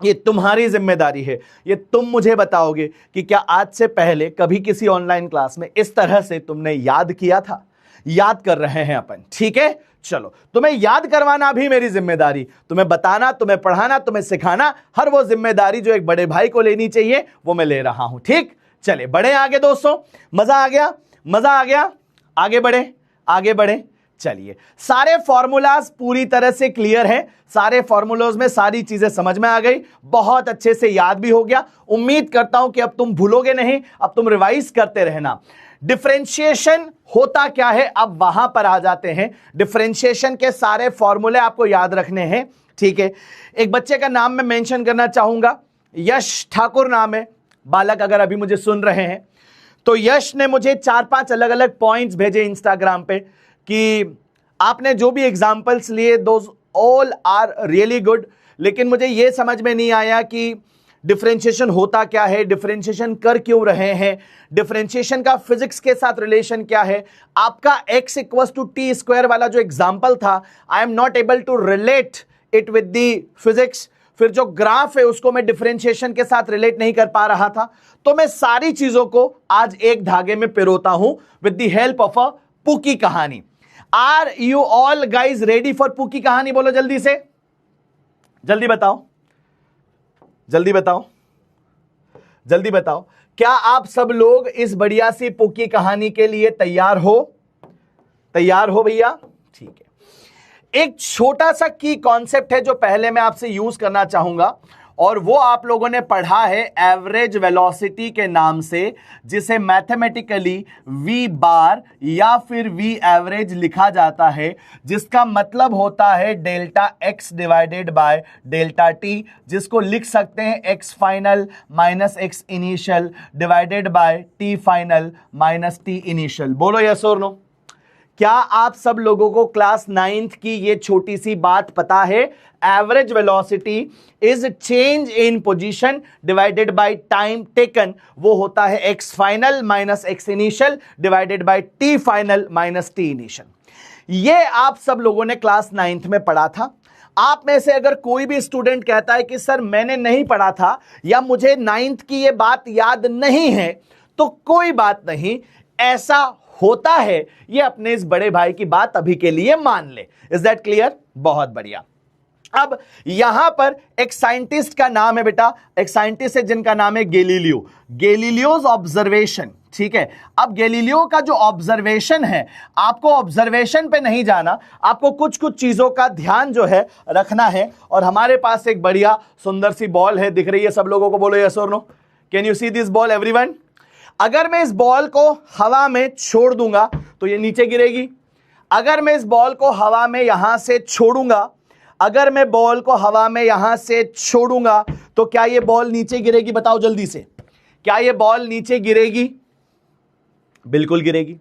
ये तुम्हारी जिम्मेदारी है, ये तुम मुझे बताओगे कि क्या आज से पहले कभी किसी ऑनलाइन क्लास में इस तरह से तुमने याद किया था। याद कर रहे हैं अपन, ठीक है। चलो, तुम्हें याद करवाना भी मेरी जिम्मेदारी, तुम्हें बताना, तुम्हें पढ़ाना, तुम्हें सिखाना, हर वो जिम्मेदारी जो एक बड़े भाई को लेनी चाहिए वो मैं ले रहा हूं, ठीक। चले बढ़े आगे दोस्तों, मजा आ गया, मजा आ गया। आगे बढ़े, आगे बढ़े। चलिए, सारे फॉर्मूलाज पूरी तरह से क्लियर है, सारे फॉर्मूलाज में सारी चीजें समझ में आ गई, बहुत अच्छे से याद भी हो गया। उम्मीद करता हूं कि अब तुम भूलोगे नहीं, अब तुम रिवाइज करते रहना। डिफरेंशिएशन होता क्या है, अब वहां पर आ जाते हैं। डिफरेंशिएशन के सारे फॉर्मूले आपको याद रखने हैं, ठीक है। एक बच्चे का नाम मैं मेंशन करना चाहूंगा, यश ठाकुर नाम है बालक, अगर अभी मुझे सुन रहे हैं तो यश ने मुझे 4-5 अलग अलग पॉइंट्स भेजे इंस्टाग्राम पे कि आपने जो भी एग्जांपल्स लिए those all are really good, लेकिन मुझे ये समझ में नहीं आया कि डिफरेंशिएशन होता क्या है, डिफरेंशिएशन कर क्यों रहे हैं, डिफरेंशिएशन का फिजिक्स के साथ रिलेशन क्या है। आपका x equals to T square वाला जो एग्जांपल था, I am not able to relate it with the physics. फिर जो ग्राफ है उसको मैं डिफरेंशिएशन के साथ रिलेट नहीं कर पा रहा था, तो मैं सारी चीजों को आज एक धागे में पिरोता हूं with the help of a pookie कहानी। Are you all guys ready for pookie कहानी? बोलो जल्दी से, जल्दी बताओ, जल्दी बताओ, जल्दी बताओ। क्या आप सब लोग इस बढ़िया सी पुकी कहानी के लिए तैयार हो? तैयार हो भैया? ठीक है। एक छोटा सा की कॉन्सेप्ट है जो पहले मैं आपसे यूज करना चाहूंगा, और वो आप लोगों ने पढ़ा है एवरेज वेलोसिटी के नाम से, जिसे मैथमेटिकली वी बार या फिर वी एवरेज लिखा जाता है, जिसका मतलब होता है delta x divided by delta T, जिसको लिख सकते हैं x final minus x initial divided by T final minus T initial. बोलो यस और नो। क्या आप सब लोगों को क्लास 9th की ये छोटी सी बात पता है? Average velocity is change in position divided by time taken, वो होता है x final minus x initial divided by T final minus T initial. ये आप सब लोगों ने क्लास 9th में पढ़ा था। आप में से अगर कोई भी स्टूडेंट कहता है कि सर मैंने नहीं पढ़ा था या मुझे 9th की ये बात याद नहीं है, तो कोई बात नहीं, ऐसा होता है, ये अपने इस बड़े भाई की बात अभी के लिए मान ले। Is that clear? बहुत बढ़िया। अब यहां पर एक साइंटिस्ट का नाम है बेटा, एक साइंटिस्ट है जिनका नाम है गैलीलियो, गैलीलियोज ऑब्जर्वेशन, ठीक है। अब गैलीलियो का जो ऑब्जर्वेशन है, आपको ऑब्जर्वेशन पे नहीं जाना, आपको कुछ कुछ चीजों का ध्यान जो है रखना है। और हमारे पास एक बढ़िया सुंदर सी बॉल है, दिख रही है सब लोगों को? बोलो यस और no. Can you see this ball everyone? अगर मैं इस बॉल को हवा में छोड़ दूंगा तो ये नीचे गिरेगी। अगर मैं इस बॉल को हवा में यहां से छोड़ूंगा, अगर मैं बॉल को हवा में यहां से छोड़ूंगा तो क्या ये बॉल नीचे गिरेगी? बताओ जल्दी से, क्या ये बॉल नीचे गिरेगी? बिल्कुल गिरेगी।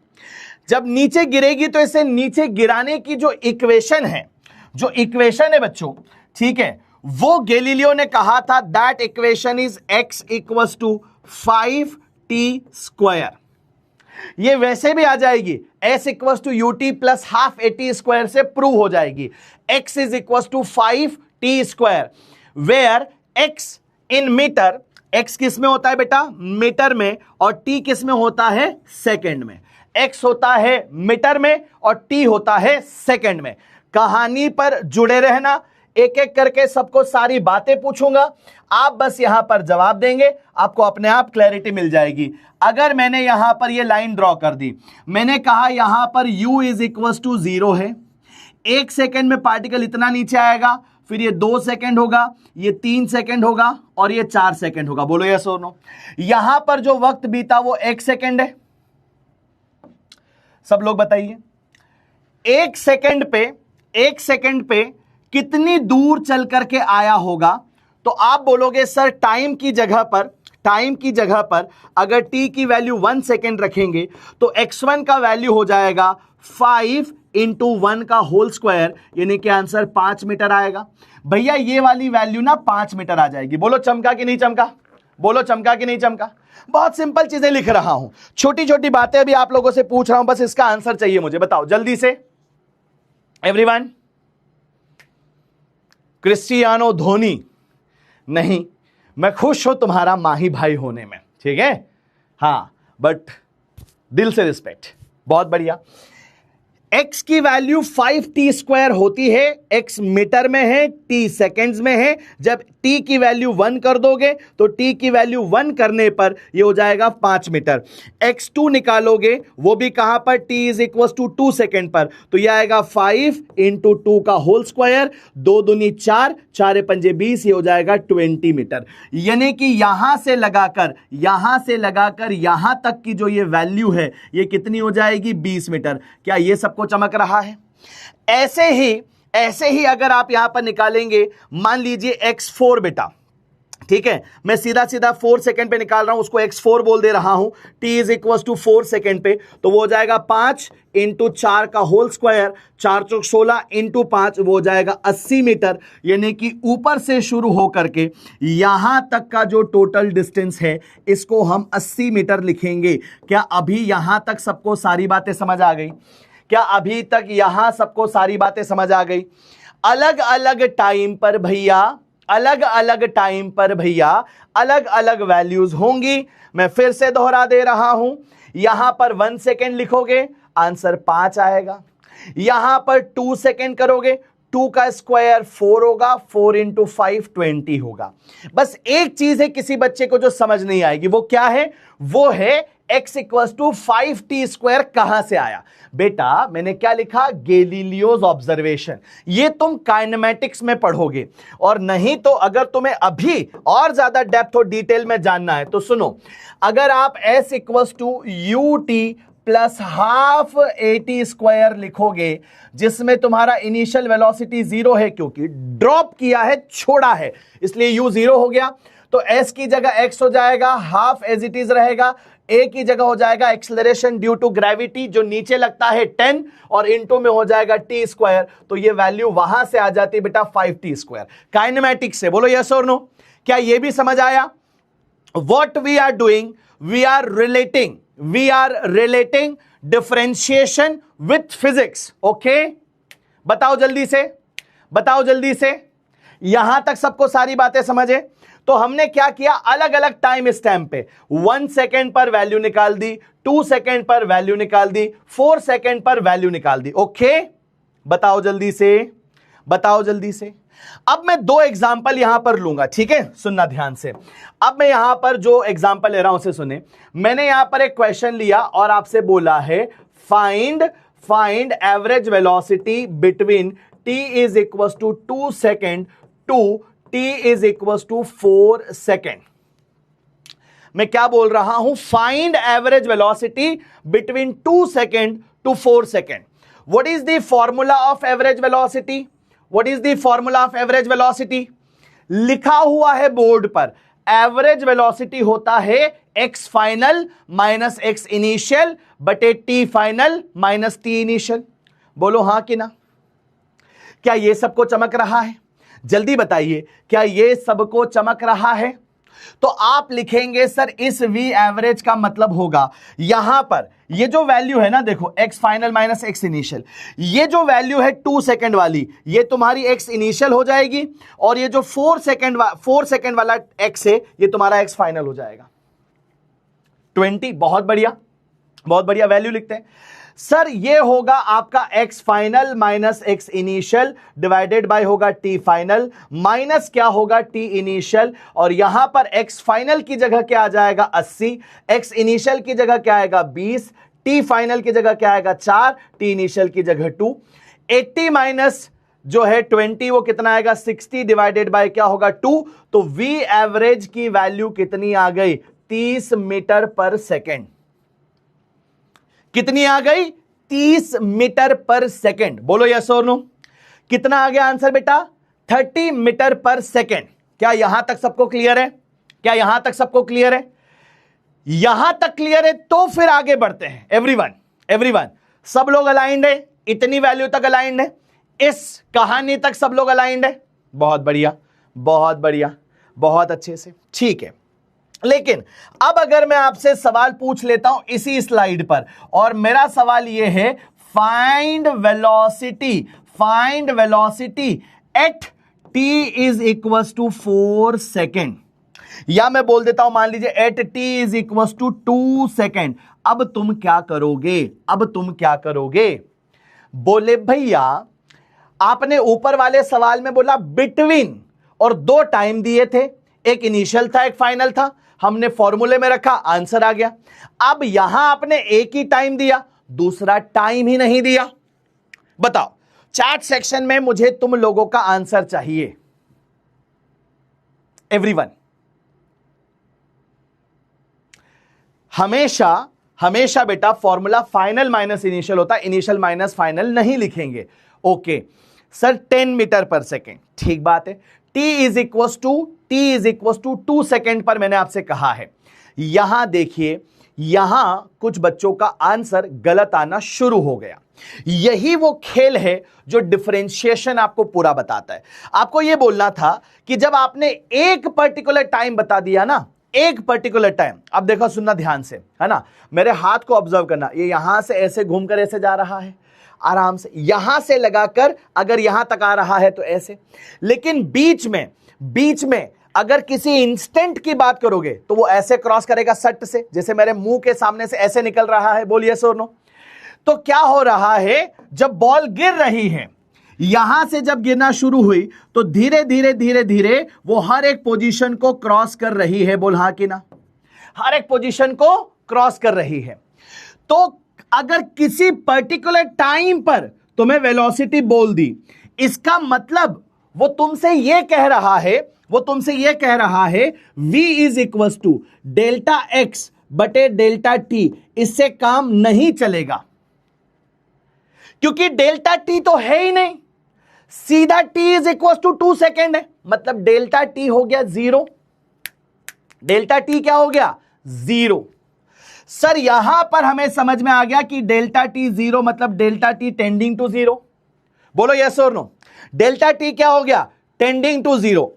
जब नीचे गिरेगी तो इसे नीचे गिराने की जो इक्वेशन है, जो इक्वेशन है बच्चों, ठीक है, वो गैलीलियो ने कहा था that equation is x equals to 5t square. ये वैसे भी आ जाएगी, s equals to ut plus half at square से प्रूव हो जाएगी। x is equals to 5t square, where x in metre x किस में होता है बेटा? मीटर में, और t किस में होता है? सेकंड में। x होता है मीटर में और t होता है सेकंड में। कहानी पर जुड़े रहना, एक एक करके सबको सारी बातें पूछूंगा, आप बस यहां पर जवाब देंगे, आपको अपने आप क्लैरिटी मिल जाएगी। अगर मैंने यहां पर ये लाइन ड्रॉ कर दी, मैंने कहा यहां पर u इज इक्वल टू 0 है, 1 सेकेंड में पार्टिकल इतना नीचे आएगा, फिर ये 2 सेकेंड होगा, ये 3 सेकेंड होगा और ये 4 सेकेंड होगा। बोलो यस और नो। यहां पर जो वक्त बीता वो 1 सेकेंड है। सब लोग बताइए 1 सेकेंड पे कितनी दूर चल करके आया होगा? तो आप बोलोगे सर टाइम की जगह पर अगर t की वैल्यू 1 सेकेंड रखेंगे तो x1 का वैल्यू हो जाएगा 5 इंटू 1 का होल स्क्वायर, यानी कि आंसर 5 मीटर आएगा। भैया ये वाली वैल्यू ना 5 मीटर आ जाएगी। बोलो चमका कि नहीं चमका? बोलो चमका कि नहीं चमका? बहुत सिंपल चीजें लिख रहा हूं, छोटी छोटी बातें अभी आप लोगों से पूछ रहा हूं, बस इसका आंसर चाहिए मुझे। बताओ जल्दी से एवरीवन। क्रिस्टियानो धोनी नहीं, मैं खुश हूं तुम्हारा माही भाई होने में, ठीक है? हां, बट दिल से रिस्पेक्ट। बहुत बढ़िया। x की वैल्यू 5t² होती है, x मीटर में है, t सेकेंड्स में है। जब t की वैल्यू 1 कर दोगे तो t की वैल्यू 1 करने पर ये हो जाएगा 5 मीटर। x2 निकालोगे, वो भी कहां पर? t is equal to 2 second पर, तो यह आएगा 5 इंटू 2 का होल स्क्वायर, 2 दूनी 4, 4 पंजे 20, ये हो जाएगा 20 मीटर। यानी कि यहां से लगाकर यहां तक की जो ये वैल्यू है ये कितनी हो जाएगी? 20 मीटर। क्या ये सबको चमक रहा है? ऐसे ही अगर आप यहां पर निकालेंगे, मान लीजिए x4 बेटा, ठीक है, मैं सीधा 4 सेकंड पे निकाल रहा हूं, उसको x4 बोल दे रहा हूं, t is equal to 4 second पे, तो वो हो जाएगा 5 इंटू 4 का होल स्क्वायर, 4 चौक 16 इंटू 5, वो हो जाएगा 80 मीटर। यानी कि ऊपर से शुरू होकर के यहां तक का जो टोटल डिस्टेंस है इसको हम 80 मीटर लिखेंगे। क्या अभी यहां तक सबको सारी बातें समझ आ गई? क्या अभी तक यहां सबको सारी बातें समझ आ गई? अलग अलग टाइम पर भैया अलग अलग वैल्यूज होंगी। मैं फिर से दोहरा दे रहा हूं, यहां पर 1 सेकेंड लिखोगे आंसर 5 आएगा, यहां पर 2 सेकेंड करोगे 2 का स्क्वायर 4 होगा, 4 इंटू 5 20 होगा। बस एक चीज है किसी बच्चे को जो समझ नहीं आएगी, वो क्या है? वो है x इक्वल्स टू 5t² कहां से आया? बेटा मैंने क्या लिखा? Galileo's observation. ये तुम काइनेमेटिक्स में पढ़ोगे, और नहीं तो अगर तुम्हें अभी और ज्यादा डेप्थ और डिटेल में जानना है तो सुनो, अगर आप s equals to ut plus half at² लिखोगे, जिसमें तुम्हारा इनिशियल वेलोसिटी 0 है, क्योंकि ड्रॉप किया है, छोड़ा है, इसलिए u 0 हो गया, तो s की जगह x हो जाएगा, हाफ एज इट इज रहेगा, a की जगह हो जाएगा एक्सेलरेशन ड्यू टू ग्रेविटी जो नीचे लगता है 10, और इनटू में हो जाएगा t², तो ये वैल्यू वहां से आ जाती है बेटा 5t²। काइनेमेटिक्स से बोलो यस और नो। क्या ये भी समझ आया? What we are doing, we are relating differentiation with physics. Okay, बताओ जल्दी से यहां तक सबको सारी बातें समझे? तो हमने क्या किया, अलग अलग टाइम स्टैम्प पे 1 सेकेंड पर वैल्यू निकाल दी, 2 सेकेंड पर वैल्यू निकाल दी, 4 सेकेंड पर वैल्यू निकाल दी। ओके, बताओ जल्दी से। अब मैं 2 एग्जांपल यहां पर लूंगा, ठीक है, सुनना ध्यान से। अब मैं यहां पर जो एग्जांपल ले रहा हूं उसे सुने। मैंने यहां पर एक क्वेश्चन लिया और आपसे बोला है find average velocity between t is equal to 2 second to t is equal to 4 second. मैं क्या बोल रहा हूं? Find average velocity between 2 second to 4 second. What is the formula of average velocity? लिखा हुआ है बोर्ड पर, एवरेज वेलोसिटी होता है x final minus x initial बटे t final minus t initial. बोलो हां कि ना? क्या ये सबको चमक रहा है? जल्दी बताइए, क्या ये सबको चमक रहा है? तो आप लिखेंगे सर इस V एवरेज का मतलब होगा यहां पर ये जो वैल्यू है ना, देखो x final minus x initial, ये जो वैल्यू है 2 सेकंड वाली, ये तुम्हारी x इनिशियल हो जाएगी, और ये जो 4 सेकंड वाला x है ये तुम्हारा x फाइनल हो जाएगा 20। बहुत बढ़िया वैल्यू लिखते हैं सर। ये होगा आपका x final minus x initial divided by होगा t फाइनल माइनस क्या होगा t इनिशियल, और यहां पर x फाइनल की जगह क्या आ जाएगा 80, x इनिशियल की जगह क्या आएगा 20, t फाइनल की जगह क्या आएगा 4, t इनिशियल की जगह 2। 80 माइनस जो है 20 वो कितना आएगा 60 डिवाइडेड बाय क्या होगा 2। तो v एवरेज की वैल्यू कितनी आ गई 30 मीटर पर सेकेंड। कितनी आ गई 30 मीटर पर सेकेंड। बोलो यस और नो। कितना आ गया आंसर बेटा 30 मीटर पर सेकेंड। क्या यहां तक सबको क्लियर है? क्या यहां तक सबको क्लियर है? यहां तक क्लियर है तो फिर आगे बढ़ते हैं। एवरीवन सब लोग अलाइंड है, इतनी वैल्यू तक अलाइंड है, इस कहानी तक सब लोग अलाइंड है। बहुत बढ़िया, बहुत अच्छे से, ठीक है। लेकिन अब अगर मैं आपसे सवाल पूछ लेता हूं इसी स्लाइड पर, और मेरा सवाल यह है find velocity at t is equal to 4 second, या मैं बोल देता हूं मान लीजिए at t is equal to 2 second. अब तुम क्या करोगे? बोले भैया आपने ऊपर वाले सवाल में बोला बिटवीन, और 2 टाइम दिए थे, एक इनिशियल था एक फाइनल था, हमने फॉर्मूले में रखा, आंसर आ गया। अब यहां आपने एक ही टाइम दिया, दूसरा टाइम ही नहीं दिया। बताओ चैट सेक्शन में मुझे तुम लोगों का आंसर चाहिए। एवरीवन हमेशा बेटा फॉर्मूला फाइनल माइनस इनिशियल होता है, इनिशियल माइनस फाइनल नहीं लिखेंगे। Okay sir 10 metre per second, ठीक बात है। t is equal to 2 second पर मैंने आपसे कहा है। यहां देखिए, यहां कुछ बच्चों का आंसर गलत आना शुरू हो गया। यही वो खेल है जो डिफरेंशिएशन आपको पूरा बताता है। आपको यह बोलना था कि जब आपने एक पर्टिकुलर टाइम बता दिया ना, एक पर्टिकुलर टाइम, अब देखो सुनना ध्यान से, है ना, मेरे हाथ को ऑब्जर्व करना, ये यहां से ऐसे घूमकर ऐसे जा रहा है, आराम से यहां से लगाकर अगर यहां तक आ रहा है तो ऐसे, लेकिन बीच में अगर किसी इंस्टेंट की बात करोगे तो वो ऐसे क्रॉस करेगा सट से, जैसे मेरे मुंह के सामने से ऐसे निकल रहा है। बोलिए सर नो। तो क्या हो रहा है, जब बॉल गिर रही है, यहां से जब गिरना शुरू हुई तो धीरे धीरे वो हर एक पोजीशन को क्रॉस कर रही है। बोल हां कि ना? हर एक पोजीशन को क्रॉस कर रही है। तो अगर किसी पर्टिकुलर टाइम पर तुम्हें वेलोसिटी बोल दी, इसका मतलब वो तुमसे यह कह रहा है v is equal to delta x बटे डेल्टा टी। इससे काम नहीं चलेगा क्योंकि डेल्टा टी तो है ही नहीं, सीधा t is equal to 2 second है, मतलब डेल्टा टी हो गया 0। डेल्टा टी क्या हो गया 0। सर यहां पर हमें समझ में आ गया कि डेल्टा टी 0 मतलब डेल्टा टी टेंडिंग टू 0। बोलो यस और नो। डेल्टा टी क्या हो गया टेंडिंग टू 0।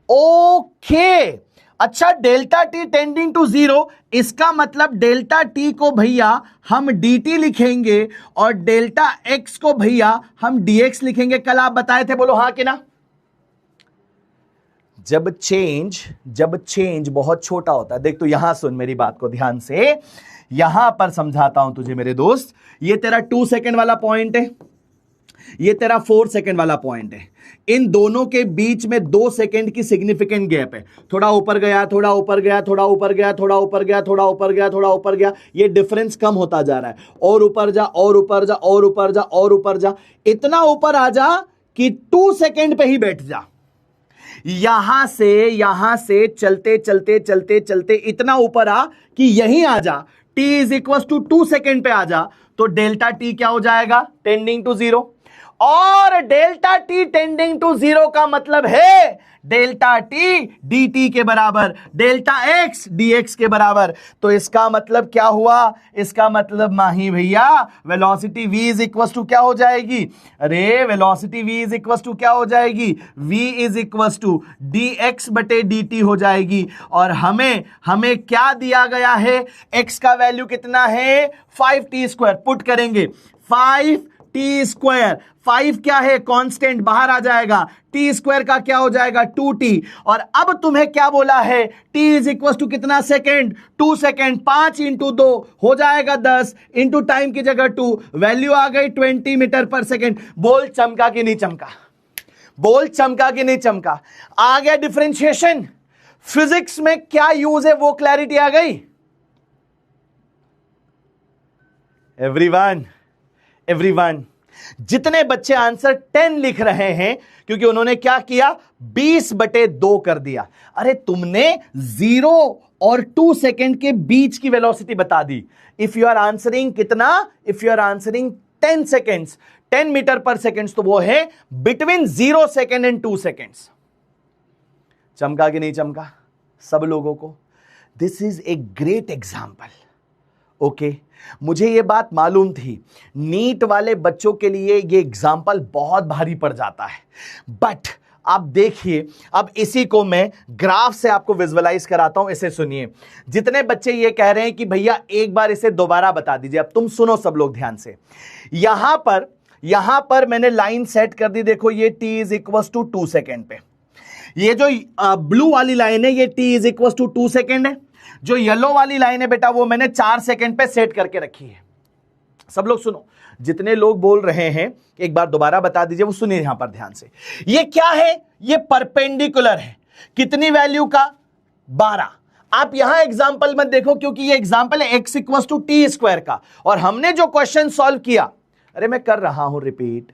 ओके, अच्छा डेल्टा टी टेंडिंग टू 0, इसका मतलब डेल्टा टी को भैया हम dt लिखेंगे और डेल्टा x को भैया हम dx लिखेंगे। कल आप बताए थे, बोलो हां कि ना? जब चेंज बहुत छोटा होता है, देख तो यहां सुन मेरी बात को ध्यान से, यहां पर समझाता हूं तुझे मेरे दोस्त। ये तेरा 2 सेकेंड वाला पॉइंट है, ये तेरा 4 सेकेंड वाला पॉइंट है। इन दोनों के बीच में 2 सेकेंड की सिग्निफिकेंट गैप है। थोड़ा ऊपर गया, थोड़ा ऊपर गया, थोड़ा ऊपर गया, थोड़ा ऊपर गया, थोड़ा ऊपर गया, थोड़ा ऊपर गया, ये डिफरेंस कम होता जा रहा है। और ऊपर जा, और ऊपर जा, और ऊपर जा, और ऊपर जा, इतना ऊपर आ जा कि 2 सेकेंड पे ही बैठ जा। यहां से चलते इतना ऊपर आ कि यहीं आ जा, t is equal to 2 second पे आ जा, तो डेल्टा t क्या हो जाएगा टेंडिंग टू 0। और डेल्टा t टेंडिंग टू 0 का मतलब है डेल्टा टी dt के बराबर, डेल्टा x dx के बराबर। तो इसका मतलब क्या हुआ? इसका मतलब माही भैया velocity v is equal to क्या हो जाएगी? अरे velocity v is equal to क्या हो जाएगी? v is equal to dx बटे dt हो जाएगी। और हमें क्या दिया गया है? x का वैल्यू कितना है? 5t²। पुट करेंगे 5t²। 5 क्या है? कांस्टेंट, बाहर आ जाएगा। t² का क्या हो जाएगा? 2t। और अब तुम्हें क्या बोला है? t इज इक्वल टू कितना सेकेंड? 2 सेकेंड। 5 इंटू 2 हो जाएगा 10, इंटू टाइम की जगह 2, वैल्यू आ गई 20 मीटर पर सेकेंड। बोल चमका कि नहीं चमका? बोल चमका कि नहीं चमका? आ गया डिफरेंशिएशन। फिजिक्स में क्या यूज है वो क्लैरिटी आ गई। एवरीवन जितने बच्चे आंसर 10 लिख रहे हैं, क्योंकि उन्होंने क्या किया? 20/2 कर दिया। अरे तुमने 0 और 2 सेकेंड के बीच की वेलोसिटी बता दी। इफ यू आर आंसरिंग कितना? If you are answering 10 seconds, 10 metre per second, तो वो है बिटवीन 0 सेकेंड एंड 2 सेकेंड्स। चमका कि नहीं चमका सब लोगों को? This is a great example. Okay, मुझे ये बात मालूम थी नीट वाले बच्चों के लिए ये एग्जाम्पल बहुत भारी पड़ जाता है, बट आप देखिए, अब इसी को मैं ग्राफ से आपको विजुअलाइज कराता हूं। इसे सुनिए। जितने बच्चे ये कह रहे हैं कि भैया एक बार इसे दोबारा बता दीजिए, अब तुम सुनो सब लोग ध्यान से। यहां पर मैंने लाइन सेट कर दी। देखो ये t is equal to 2 second पे, ये जो ब्लू वाली लाइन है ये t is equal to 2 second है। जो येलो वाली लाइन है बेटा वो मैंने 4 सेकेंड पे सेट करके रखी है। सब लोग सुनो, जितने लोग बोल रहे हैं एक बार दोबारा बता दीजिए, वो सुनिए यहां पर ध्यान से। ये क्या है? ये परपेंडिकुलर है। कितनी वैल्यू का? 12। आप यहां एग्जाम्पल मत देखो, क्योंकि ये एग्जाम्पल है x इक्वल टू t² का, और हमने जो क्वेश्चन सॉल्व किया, अरे मैं कर रहा हूं रिपीट,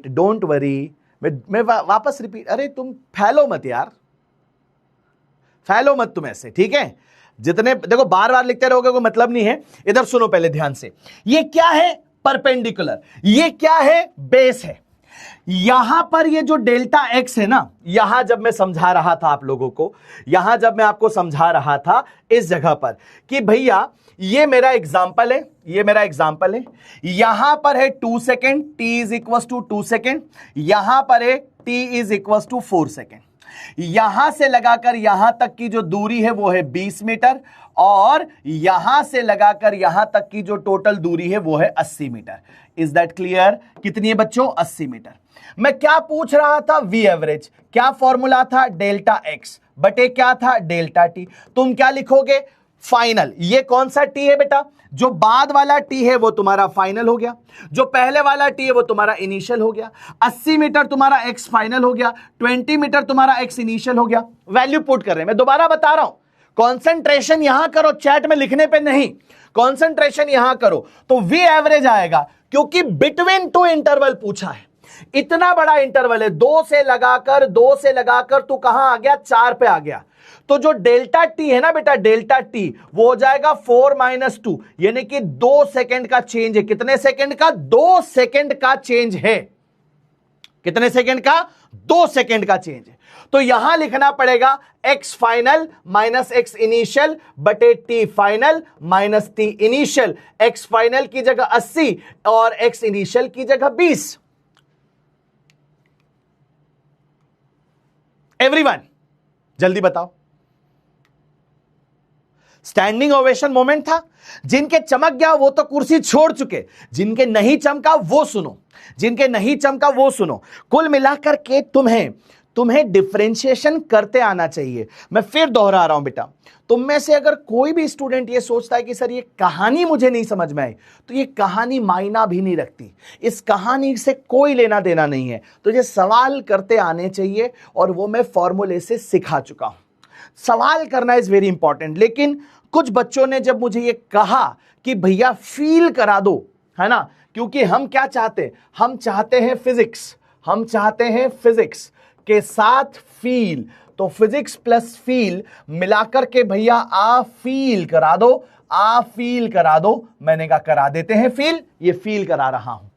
डोंट वरी, मैं वापस रिपीट। अरे तुम फैलो मत यार, फैलो मत तुम ऐसे, ठीक है? जितने देखो बार बार लिखते रहोगे कोई मतलब नहीं है। इधर सुनो पहले ध्यान से। ये क्या है? परपेंडिकुलर। ये क्या है? बेस है। यहां पर ये जो डेल्टा x है ना, यहां जब मैं समझा रहा था आप लोगों को, यहां जब मैं आपको समझा रहा था इस जगह पर कि भैया ये मेरा एग्जाम्पल है, यहां पर है 2 second, t is equal to 2 second. यहां पर है t is equal to 4 second. यहां से लगाकर यहां तक की जो दूरी है वो है 20 मीटर, और यहां से लगाकर यहां तक की जो टोटल दूरी है वो है 80 मीटर। Is that clear? कितनी है बच्चों? 80 मीटर। मैं क्या पूछ रहा था? V average. क्या फॉर्मूला था? डेल्टा एक्स बटे क्या था? Delta t. तुम क्या लिखोगे? फाइनल। ये कौन सा टी है बेटा? जो बाद वाला टी है वो तुम्हारा फाइनल हो गया, जो पहले वाला टी है वो तुम्हारा इनिशियल हो गया। 80 मीटर तुम्हारा एक्स फाइनल हो गया, 20 मीटर तुम्हारा एक्स इनिशियल हो गया। वैल्यू पुट कर रहे हैं, मैं दोबारा बता रहा हूं, कॉन्सेंट्रेशन यहां करो, चैट में लिखने पे नहीं, कॉन्सेंट्रेशन यहां करो। तो वी एवरेज आएगा, क्योंकि बिटवीन 2 इंटरवल पूछा है। इतना बड़ा इंटरवल है, 2 से लगाकर तू कहां आ गया? 4 पे आ गया। तो जो डेल्टा टी है ना बेटा, डेल्टा टी वो हो जाएगा 4 - 2, यानी कि 2 सेकेंड का चेंज है। कितने सेकेंड का? 2 सेकेंड का चेंज है। कितने सेकेंड का? 2 सेकेंड का चेंज है। तो यहां लिखना पड़ेगा x final minus x initial बटे t final minus t initial. x final की जगह 80 और x इनिशियल की जगह 20। एवरीवन जल्दी बताओ। स्टैंडिंग ओवेशन मोमेंट था। जिनके चमक गया वो तो कुर्सी छोड़ चुके, जिनके नहीं चमका वो सुनो। कुल मिलाकर के तुम्हें डिफरेंशिएशन करते आना चाहिए। मैं फिर दोहरा रहा हूं बेटा, तुम में से अगर कोई भी स्टूडेंट ये सोचता है कि सर ये कहानी मुझे नहीं समझ में आई, तो ये कहानी मायना भी नहीं रखती, इस कहानी से कोई लेना देना नहीं है। तो ये सवाल करते आने चाहिए, और वो मैं फॉर्मूले से सिखा चुका हूं। सवाल करना इज वेरी इंपॉर्टेंट। लेकिन कुछ बच्चों ने जब मुझे ये कहा कि भैया फील करा दो, है ना, क्योंकि हम क्या चाहते, हम चाहते हैं फिजिक्स के साथ फील, तो फिजिक्स प्लस फील मिलाकर के भैया आ फील करा दो। मैंने कहा करा देते हैं फील, ये फील करा रहा हूं।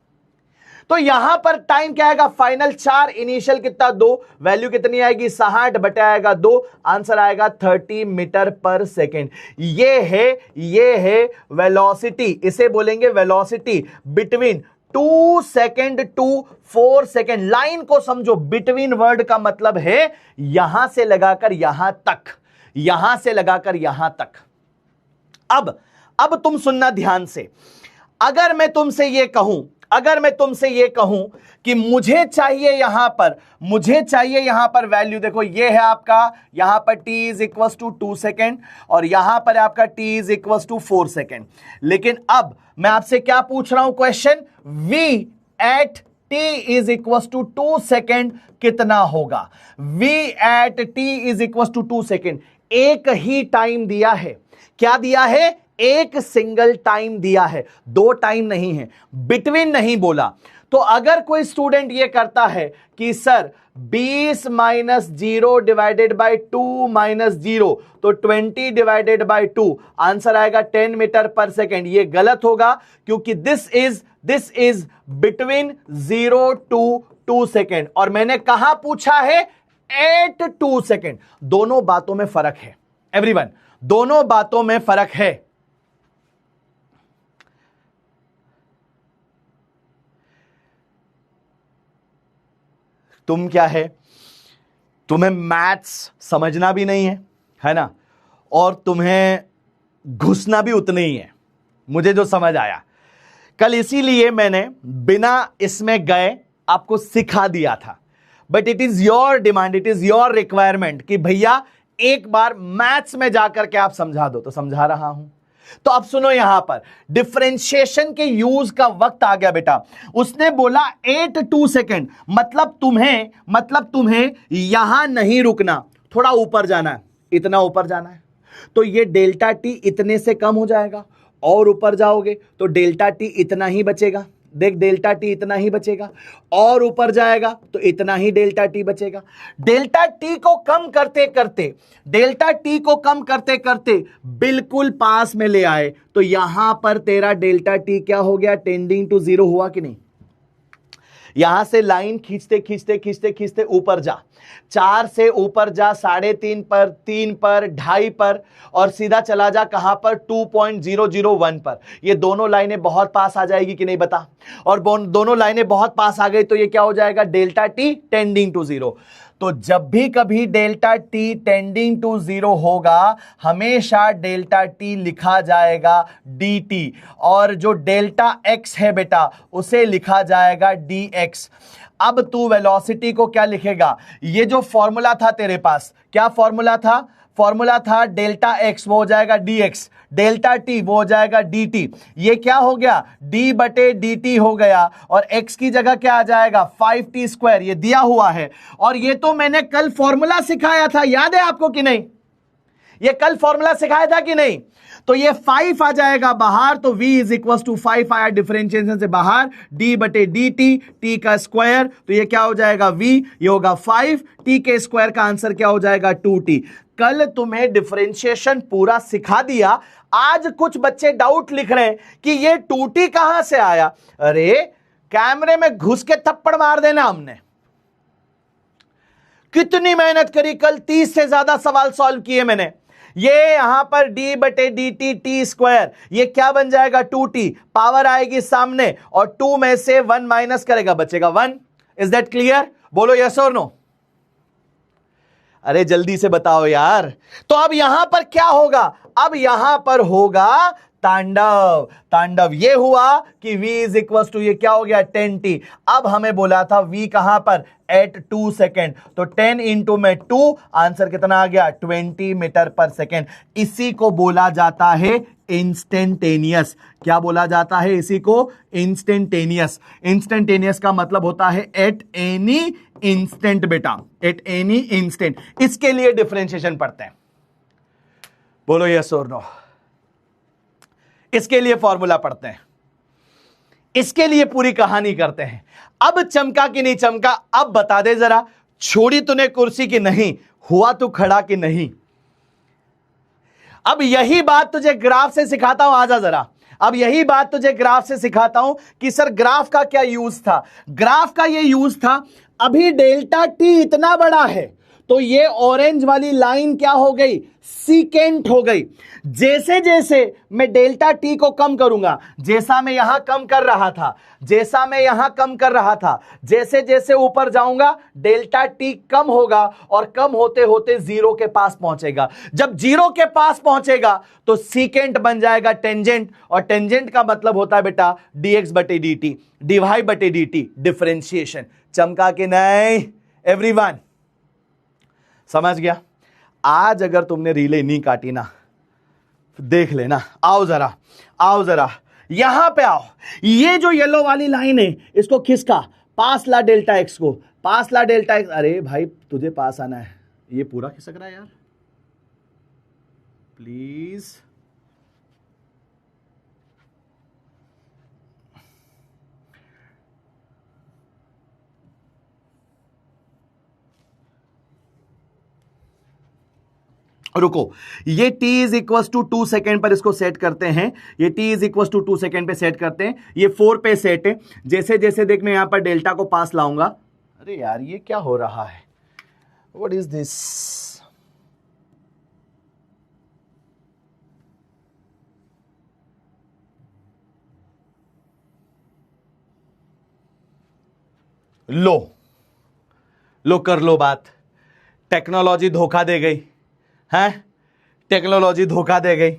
तो यहां पर टाइम क्या आएगा, फाइनल 4, इनिशियल कितना 2, वैल्यू कितनी आएगी 60 बटे आएगा 2, आंसर आएगा 30 मीटर पर सेकेंड। ये है वेलोसिटी, इसे बोलेंगे velocity between 2 second to 4 second. Line को समझो, बिटवीन वर्ड का मतलब है यहां से लगाकर यहां तक, यहां से लगाकर यहां तक। अब तुम सुनना ध्यान से, अगर मैं तुमसे यह कहूं कि मुझे चाहिए यहां पर वैल्यू, देखो ये है आपका यहां पर t is equal to 2 second और यहां पर आपका t is equal to 4 second. लेकिन अब मैं आपसे क्या पूछ रहा हूं question, v at t is equal to 2 second कितना होगा। v at t is equal to 2 second, एक ही टाइम दिया है। क्या दिया है, एक सिंगल टाइम दिया है, 2 टाइम नहीं है, बिटवीन नहीं बोला। तो अगर कोई स्टूडेंट ये करता है कि sir 20 minus 0 divided by 2 minus 0, तो 20 डिवाइडेड बाई 2, आंसर आएगा 10 मीटर पर सेकेंड, ये गलत होगा, क्योंकि this is between 0 to 2 second, और मैंने कहां पूछा है, एट 2 सेकेंड। दोनों बातों में फर्क है एवरीवन, दोनों बातों में फर्क है। तुम क्या है, तुम्हें मैथ्स समझना भी नहीं है ना, और तुम्हें घुसना भी उतना ही है, मुझे जो समझ आया कल, इसीलिए मैंने बिना इसमें गए आपको सिखा दिया था। But it is your demand, it is your requirement कि भैया एक बार मैथ्स में जाकर के आप समझा दो, तो समझा रहा हूं। तो अब सुनो, यहां पर डिफरेंशिएशन के यूज का वक्त आ गया बेटा। उसने बोला 8 2 सेकेंड, मतलब तुम्हें यहां नहीं रुकना, थोड़ा ऊपर जाना है, इतना ऊपर जाना है, तो ये डेल्टा टी इतने से कम हो जाएगा, और ऊपर जाओगे तो डेल्टा टी इतना ही बचेगा। देख, डेल्टा टी इतना ही बचेगा, और ऊपर जाएगा तो इतना ही डेल्टा टी बचेगा। डेल्टा टी को कम करते करते बिल्कुल पास में ले आए, तो यहां पर तेरा डेल्टा टी क्या हो गया, टेंडिंग टू 0 हुआ कि नहीं। यहां से लाइन खींचते ऊपर जा, 4 से ऊपर जा 3.5 पर, 3 पर, 2.5 पर, और सीधा चला जा कहां पर, 2.001 पर। ये दोनों लाइनें बहुत पास आ जाएगी कि नहीं बता, और दोनों लाइनें बहुत पास आ गई तो ये क्या हो जाएगा, डेल्टा टी टेंडिंग टू 0। तो जब भी कभी डेल्टा टी टेंडिंग टू 0 होगा, हमेशा डेल्टा टी लिखा जाएगा dt, और जो डेल्टा x है बेटा उसे लिखा जाएगा dx। अब तू वेलोसिटी को क्या लिखेगा, ये जो फॉर्मूला था तेरे पास, क्या फॉर्मूला था डेल्टा x, वो हो जाएगा dx, डेल्टा t वो हो जाएगा dt। ये क्या हो गया, d बटे dt हो गया, और x की जगह क्या आ जाएगा 5t स्क्वायर, ये दिया हुआ है। और ये तो मैंने कल फॉर्मूला सिखाया था, याद है आपको कि नहीं, ये कल फॉर्मूला सिखाया था कि नहीं। तो ये 5 आ जाएगा बाहर, तो v इज इक्वल टू 5 आया डिफरेंशिएशन से बाहर, d बटे dt, t का स्क्वायर, तो ये क्या हो जाएगा v, ये होगा 5, t के स्क्वायर का आंसर क्या हो जाएगा 2t। कल तुम्हें डिफरेंशिएशन पूरा सिखा दिया, आज कुछ बच्चे डाउट लिख रहे हैं कि ये 2t कहां से आया। अरे कैमरे में घुस के थप्पड़ मार देना, हमने कितनी मेहनत करी, कल 30 से ज्यादा सवाल सॉल्व किए मैंने। ये यहां पर d बटे dt t स्क्वायर, ये क्या बन जाएगा 2t, पावर आएगी सामने और 2 में से 1 माइनस करेगा, बचेगा 1। इज दैट क्लियर, बोलो यस और नो। अरे जल्दी से बताओ यार। तो अब यहां पर क्या होगा, अब यहां पर होगा तांडव। ये हुआ कि v इज इक्वल टू, ये क्या हो गया 10t। अब हमें बोला था v कहां पर, एट 2 सेकेंड, तो 10 इंटू में 2, आंसर कितना आ गया 20 मीटर पर सेकेंड। इसी को बोला जाता है इंस्टेंटेनियस। क्या बोला जाता है इसी को, इंस्टेंटेनियस। इंस्टेंटेनियस का मतलब होता है एट एनी इंस्टेंट बेटा, एट एनी इंस्टेंट। इसके लिए डिफरेंशिएशन पढ़ते हैं, बोलो यस और नो। इसके लिए फॉर्मूला पढ़ते हैं, इसके लिए पूरी कहानी करते हैं। अब चमका कि नहीं चमका, अब बता दे जरा, छोड़ी तूने कुर्सी की नहीं, हुआ तू खड़ा कि नहीं। अब यही बात तुझे ग्राफ से सिखाता हूं, आजा जरा, अब यही बात तुझे ग्राफ से सिखाता हूं कि सर ग्राफ का क्या यूज था। ग्राफ का ये यूज था, अभी डेल्टा टी इतना बड़ा है तो ये ऑरेंज वाली लाइन क्या हो गई, सीकेंट हो गई। जैसे जैसे मैं डेल्टा टी को कम करूंगा, जैसा मैं यहां कम कर रहा था, जैसा मैं यहां कम कर रहा था, जैसे जैसे ऊपर जाऊंगा डेल्टा टी कम होगा और कम होते होते जीरो के पास पहुंचेगा। जब जीरो के पास पहुंचेगा तो सीकेंट बन जाएगा टेंजेंट, और टेंजेंट का मतलब होता है बेटा dx बटे dt, dy बटे dt, डिफरेंशिएशन। चमका के नहीं एवरीवन, समझ गया। आज अगर तुमने रीले नहीं काटी ना, देख लेना। आओ जरा, आओ जरा यहां पे आओ। ये जो येलो वाली लाइन है इसको खिसका, पास ला डेल्टा एक्स को, पास ला डेल्टा एक्स। अरे भाई तुझे पास आना है, ये पूरा खिसक रहा है यार, प्लीज। रुको, ये t is equal to 2 second पर इसको सेट करते हैं, ये t is equal to 2 second पे सेट करते हैं, ये 4 पे सेट है। जैसे जैसे देख मैं यहां पर डेल्टा को पास लाऊंगा, अरे यार ये क्या हो रहा है, व्हाट इज दिस। लो कर लो बात, टेक्नोलॉजी धोखा दे गई है, टेक्नोलॉजी धोखा दे गई।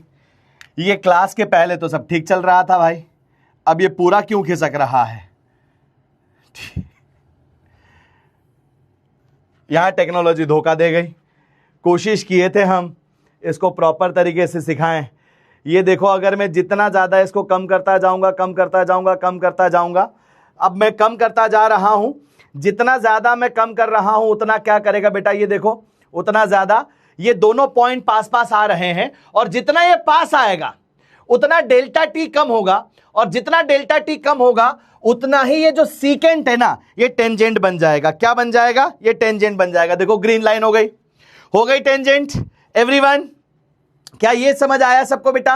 ये क्लास के पहले तो सब ठीक चल रहा था भाई, अब ये पूरा क्यों खिसक रहा है। यहां टेक्नोलॉजी धोखा दे गई। कोशिश किए थे हम इसको प्रॉपर तरीके से सिखाएं। ये देखो, अगर मैं जितना ज्यादा इसको कम करता जाऊंगा, कम करता जाऊंगा, कम करता जाऊंगा, अब मैं कम करता जा रहा हूं, जितना ज्यादा मैं कम कर रहा हूं उतना क्या करेगा बेटा, ये देखो उतना ज्यादा ये दोनों पॉइंट पास पास आ रहे हैं, और जितना ये पास आएगा उतना डेल्टा टी कम होगा, और जितना डेल्टा टी कम होगा उतना ही ये जो सीकेंट है ना ये टेंजेंट बन जाएगा। क्या बन जाएगा, ये टेंजेंट बन जाएगा। देखो ग्रीन लाइन हो गई टेंजेंट। एवरीवन, क्या ये समझ आया सबको बेटा,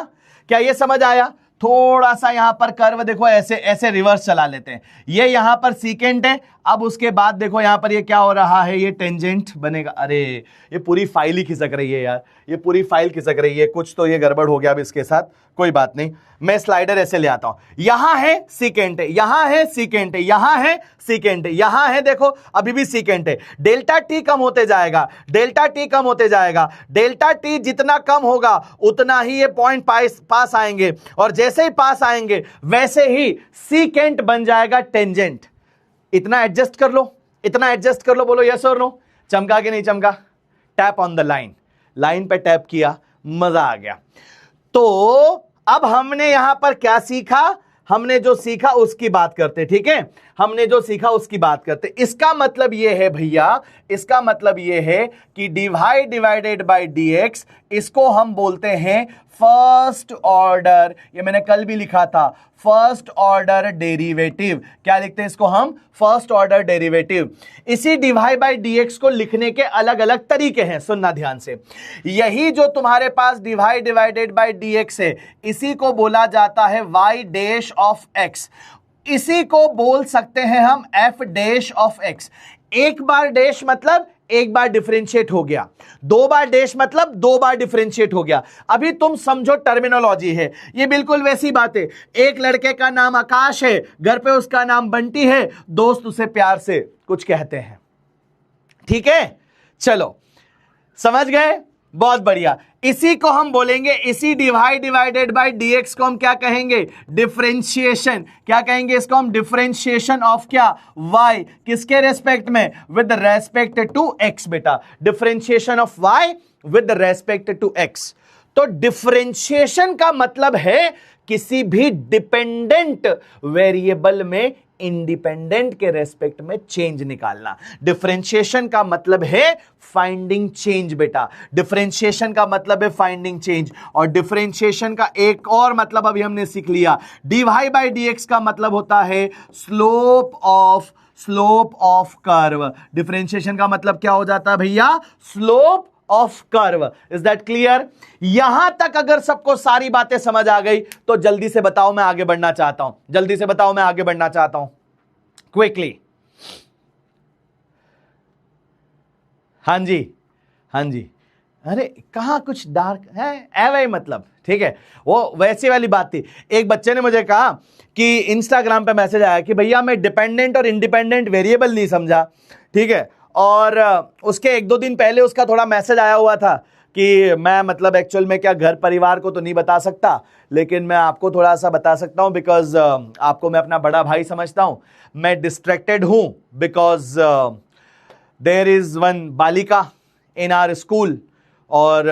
क्या ये समझ आया। थोड़ा सा यहां पर कर्व देखो, ऐसे ऐसे रिवर्स चला लेते हैं। ये यहां पर सीकेंट है, अब उसके बाद देखो यहां पर ये क्या हो रहा है, ये टेंजेंट बनेगा। अरे ये पूरी फाइल ही खिसक रही है यार, ये पूरी फाइल खिसक रही है, कुछ तो ये गड़बड़ हो गया अब इसके साथ, कोई बात नहीं। मैं स्लाइडर ऐसे ले आता हूं, यहां है सीकेंट है, यहां है सीकेंट है, यहां है सीकेंट है, यहां है देखो अभी भी सीकेंट है। डेल्टा टी कम होते जाएगा, डेल्टा टी कम होते जाएगा, डेल्टा टी जितना कम होगा उतना ही ये पॉइंट पास आएंगे, और जैसे ही पास आएंगे वैसे ही सीकेंट बन जाएगा टेंजेंट। इतना एडजस्ट कर लो, इतना एडजस्ट कर लो, बोलो यस और नो। चमका कि नहीं चमका। Tap on the line, line पे टैप किया, मजा आ गया। तो अब हमने यहां पर क्या सीखा, हमने जो सीखा उसकी बात करते, ठीक है, हमने जो सीखा उसकी बात करते। इसका मतलब यह है भैया, इसका मतलब यह है कि dy डिवाइडेड बाय dx, इसको हम बोलते हैं फर्स्ट ऑर्डर, ये मैंने कल भी लिखा था, फर्स्ट ऑर्डर डेरिवेटिव। क्या लिखते हैं इसको हम, फर्स्ट ऑर्डर डेरिवेटिव। इसी dy बाय dx को लिखने के अलग अलग तरीके हैं, सुनना ध्यान से। यही जो तुम्हारे पास dy डिवाइडेड बाय dx है, इसी को बोला जाता है y डैश ऑफ x, इसी को बोल सकते हैं हम f डैश ऑफ x। एक बार डैश मतलब एक बार डिफरेंशिएट हो गया, दो बार डैश मतलब दो बार डिफरेंशिएट हो गया। अभी तुम समझो टर्मिनोलॉजी है, ये बिल्कुल वैसी बात है। एक लड़के का नाम आकाश है, घर पे उसका नाम बंटी है, दोस्त उसे प्यार से कुछ कहते हैं, ठीक है। चलो समझ गए, बहुत बढ़िया। इसी को हम बोलेंगे, इसी dy डिवाइडेड बाय dx को हम क्या कहेंगे, डिफरेंशिएशन। क्या कहेंगे इसको हम, डिफरेंशिएशन ऑफ क्या, y, किसके रेस्पेक्ट में, विद रेस्पेक्ट टू x बेटा, differentiation of y with respect to x। तो डिफरेंशिएशन का मतलब है किसी भी डिपेंडेंट वेरिएबल में इंडिपेंडेंट के रेस्पेक्ट में चेंज निकालना। डिफरेंशिएशन का मतलब है फाइंडिंग चेंज बेटा, डिफरेंशिएशन का मतलब है फाइंडिंग चेंज। और डिफरेंशिएशन का एक और मतलब अभी हमने सीख लिया, dy बाय dx का मतलब होता है स्लोप ऑफ कर्व। डिफरेंशिएशन का मतलब क्या हो जाता है भैया, slope of curve. Is that clear? यहां तक अगर सबको सारी बातें समझ आ गई तो जल्दी से बताओ, मैं आगे बढ़ना चाहता हूं। जल्दी से बताओ, मैं आगे बढ़ना चाहता हूं क्विकली। हाँ जी, हाँ जी। अरे कहां कुछ डार्क है वही मतलब, ठीक है, वो वैसी वाली बात थी। एक बच्चे ने मुझे कहा कि इंस्टाग्राम पे मैसेज आया कि भैया मैं डिपेंडेंट और इंडिपेंडेंट वेरिएबल नहीं समझा, ठीक है, और उसके एक दो दिन पहले उसका थोड़ा मैसेज आया हुआ था कि मैं मतलब एक्चुअल में क्या घर परिवार को तो नहीं बता सकता, लेकिन मैं आपको थोड़ा सा बता सकता हूं बिकॉज आपको मैं अपना बड़ा भाई समझता हूं। मैं डिस्ट्रैक्टेड हूं बिकॉज देयर इज वन बालिका इन आवर स्कूल और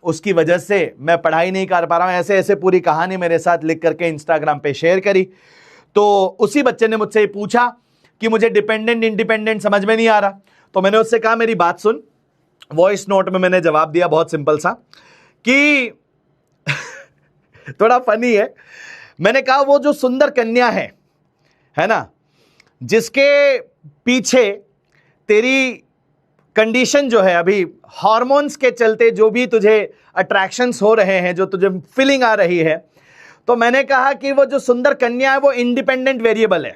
उसकी वजह से मैं पढ़ाई नहीं कर पा रहा हूं। ऐसे ऐसे पूरी कहानी मेरे साथ लिख करके इंस्टाग्राम पे शेयर करी। तो उसी बच्चे ने मुझसे पूछा कि मुझे डिपेंडेंट इंडिपेंडेंट समझ में नहीं आ रहा। तो मैंने उससे कहा मेरी बात सुन। वॉइस नोट में मैंने जवाब दिया बहुत सिंपल सा कि थोड़ा फनी है। मैंने कहा वो जो सुंदर कन्या है ना, जिसके पीछे तेरी कंडीशन जो है अभी हार्मोन्स के चलते जो भी तुझे अट्रैक्शंस हो रहे हैं, जो तुझे फीलिंग आ रही है, तो मैंने कहा कि वो जो सुंदर कन्या है वो इंडिपेंडेंट वेरिएबल है।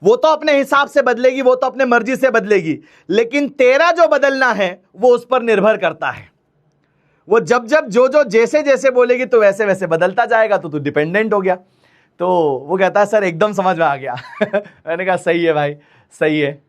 वो तो अपने हिसाब से बदलेगी, वो तो अपने मर्जी से बदलेगी, लेकिन तेरा जो बदलना है वो उस पर निर्भर करता है। वो जब जब जो जो जैसे जैसे बोलेगी तो वैसे वैसे बदलता जाएगा, तो तू डिपेंडेंट हो गया। तो वो कहता है सर एकदम समझ में आ गया। मैंने कहा सही है भाई, सही है,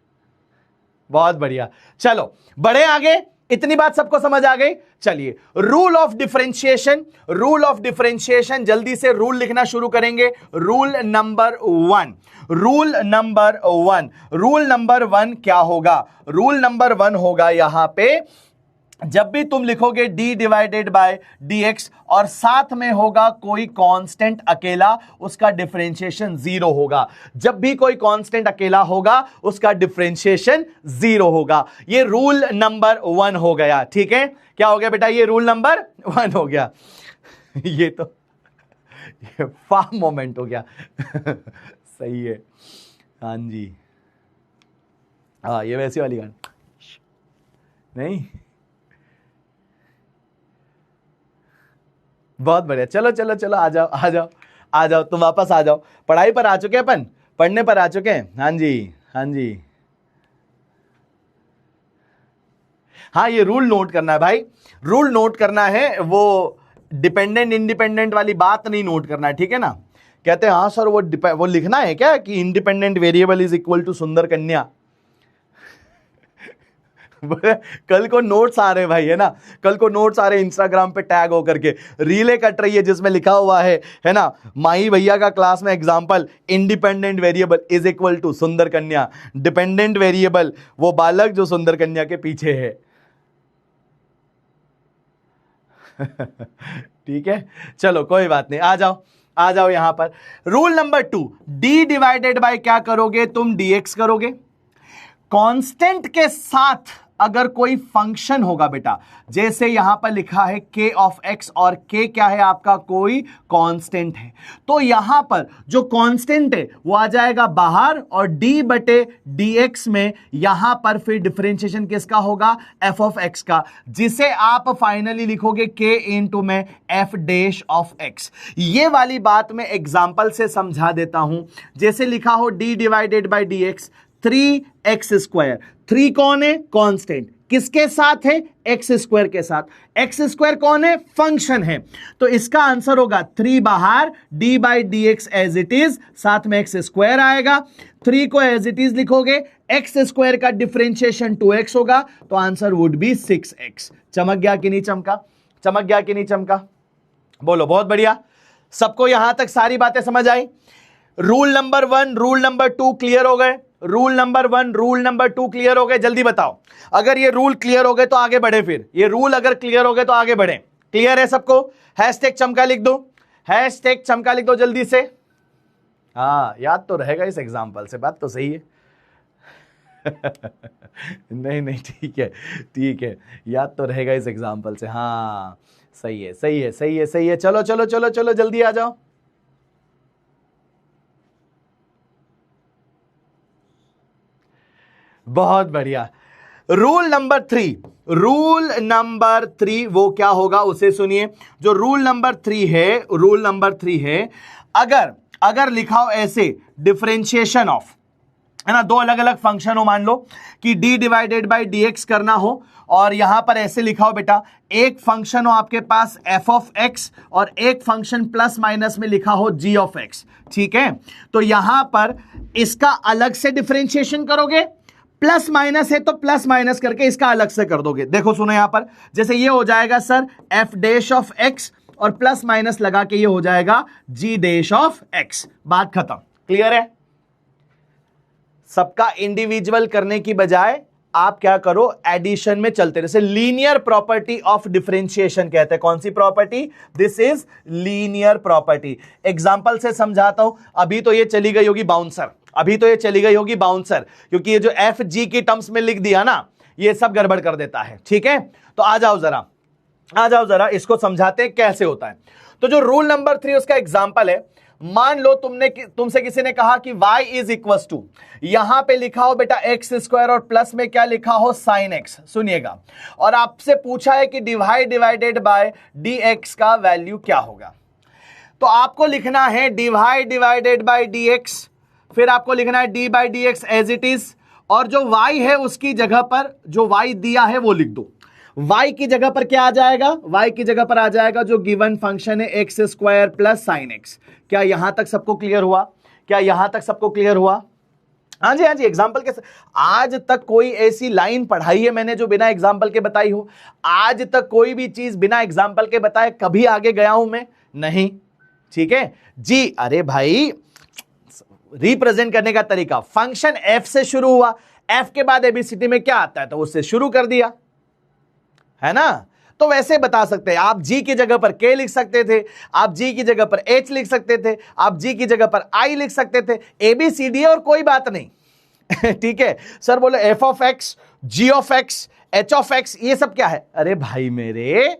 बहुत बढ़िया। चलो बढ़े आगे, इतनी बात सबको समझ आ गई। चलिए rule of differentiation, rule of differentiation जल्दी से रूल लिखना शुरू करेंगे। Rule number one, rule number one, rule number one क्या होगा? रूल नंबर वन होगा यहां पे, जब भी तुम लिखोगे d डिवाइडेड बाय dx और साथ में होगा कोई कांस्टेंट अकेला, उसका डिफरेंशिएशन जीरो होगा। जब भी कोई कांस्टेंट अकेला होगा उसका डिफरेंशिएशन जीरो होगा। ये रूल नंबर वन हो गया, ठीक है। क्या हो गया बेटा? ये रूल नंबर वन हो गया। ये तो ये फार्म मोमेंट हो गया। सही है, हाँ जी, हाँ ये वैसी वाली गान नहीं, बहुत बढ़िया। चलो चलो चलो, आ जाओ आ जाओ आ जाओ, तुम वापस आ जाओ। पढ़ाई पर आ चुके हैं, अपन पढ़ने पर आ चुके हैं। हाँ जी, हाँ जी, हाँ ये रूल नोट करना है भाई, रूल नोट करना है। वो डिपेंडेंट इंडिपेंडेंट वाली बात नहीं नोट करना है, ठीक है ना। कहते हैं हाँ सर वो लिखना है क्या कि independent variable is equal to सुंदर कन्या। कल को नोट्स आ रहे भाई, है ना, कल को नोट्स आ रहे इंस्टाग्राम पे टैग होकर के, रीलें कट रही है जिसमें लिखा हुआ है ना, माही भैया का क्लास में example, independent variable is equal to सुंदर कन्या। डिपेंडेंट वेरिएबल वो बालक जो सुंदर कन्या के पीछे है। ठीक है, चलो कोई बात नहीं, आ जाओ आ जाओ यहां पर। Rule number two, D divided by क्या करोगे तुम? dx करोगे। कांस्टेंट के साथ अगर कोई फंक्शन होगा बेटा, जैसे यहां पर लिखा है k ऑफ x और k क्या है आपका? कोई कांस्टेंट है, तो यहां पर जो कांस्टेंट है वो आ जाएगा बाहर और d बटे dx में यहां पर फिर डिफरेंशिएशन किसका होगा? f ऑफ x का, जिसे आप फाइनली लिखोगे k इंटू में f डैश ऑफ x। ये वाली बात मैं एग्जांपल से समझा देता हूं। जैसे लिखा हो d divided by dx 3x²। 3 कौन है? कांस्टेंट। किसके साथ है? एक्स स्क्वायर के साथ। एक्स स्क्वायर कौन है? फंक्शन है। तो इसका आंसर होगा 3 बाहर, d by d x as it is, साथ में एक्स स्क्वायर आएगा। 3 को एज इट इज लिखोगे, एक्स स्क्वायर का डिफरेंशिएशन 2x होगा, तो आंसर वुड बी 6x। चमक गया कि नहीं चमका? चमक गया कि नहीं चमका? बोलो, बहुत बढ़िया। सबको यहां तक सारी बातें समझ आई? Rule number 1, rule number 2 clear हो गए? Rule number 1, rule number 2 clear हो गए? जल्दी बताओ। अगर ये रूल क्लियर हो गए तो आगे बढ़े, फिर ये रूल अगर क्लियर हो गए तो आगे बढ़े। क्लियर है सबको? हैशटैग चमका लिख दो, हैशटैग चमका लिख दो जल्दी से। हाँ, याद तो रहेगा इस एग्जाम्पल से, बात तो सही है। नहीं नहीं, ठीक है ठीक है, याद तो रहेगा इस एग्जाम्पल से। हाँ सही है सही है सही है सही है। चलो चलो चलो चलो जल्दी आ जाओ। बहुत बढ़िया। रूल नंबर 3 वो क्या होगा उसे सुनिए। जो रूल नंबर 3 है, अगर लिखा हो ऐसे डिफरेंशिएशन ऑफ, है ना, दो अलग अलग फंक्शन हो, मान लो कि d divided by d x करना हो, और यहां पर ऐसे लिखा हो बेटा, एक फंक्शन हो आपके पास f ऑफ x और एक फंक्शन प्लस माइनस में लिखा हो g ऑफ x, ठीक है। तो यहां पर इसका अलग से डिफरेंशिएशन करोगे, प्लस माइनस है तो प्लस माइनस करके इसका अलग से कर दोगे। देखो सुनो यहां पर, जैसे ये हो जाएगा sir f dash of x और प्लस माइनस लगा के ये हो जाएगा g डैश ऑफ x। बात खत्म, क्लियर है। सबका इंडिविजुअल करने की बजाय आप क्या करो, एडिशन में चलते रहे। जैसे लीनियर प्रॉपर्टी ऑफ डिफरेंशिएशन कहते हैं। कौन सी property? This is linear property. Example से समझाता हूं। अभी तो ये चली गई होगी बाउंसर, क्योंकि ये जो एफ जी की टर्म्स में लिख दिया ना, ये सब गड़बड़ कर देता है, ठीक है। तो आ जाओ जरा इसको समझाते हैं कैसे होता है। तो जो रूल नंबर 3 उसका एग्जांपल है, मान लो तुमसे किसी ने कहा कि y इज इक्वल टू, यहां पे लिखा हो बेटा एक्स स्क्वायर और प्लस में क्या लिखा हो साइन एक्स, सुनिएगा, और आपसे पूछा है कि डिवाइडेड बाय डी एक्स का वैल्यू क्या होगा। तो आपको लिखना है डिवाइडेड बाय डी एक्स, फिर आपको लिखना है d by d x as it is, और जो y है उसकी जगह पर जो y दिया है वो लिख दो। y की जगह पर क्या आ जाएगा? y की जगह पर आ जाएगा जो गिवन फंक्शन है x square plus sine x. क्या यहां तक सबको क्लियर हुआ? हाँ जी एग्जाम्पल के आज तक कोई ऐसी लाइन पढ़ाई है मैंने जो बिना एग्जाम्पल के बताई हो? आज तक कोई भी चीज बिना एग्जाम्पल के बताए कभी आगे गया हूं मैं? नहीं, ठीक है जी। अरे भाई, रिप्रेजेंट करने का तरीका, फंक्शन f से शुरू हुआ, f के बाद एबीसीडी में क्या आता है तो उससे शुरू कर दिया, है ना। तो वैसे बता सकते हैं, आप g की जगह पर k लिख सकते थे, आप g की जगह पर h लिख सकते थे, आप g की जगह पर i लिख सकते थे, ABCD और कोई बात नहीं ठीक है। सर बोले f of x, g of x, h of x, ये सब क्या है? अरे भाई मेरे,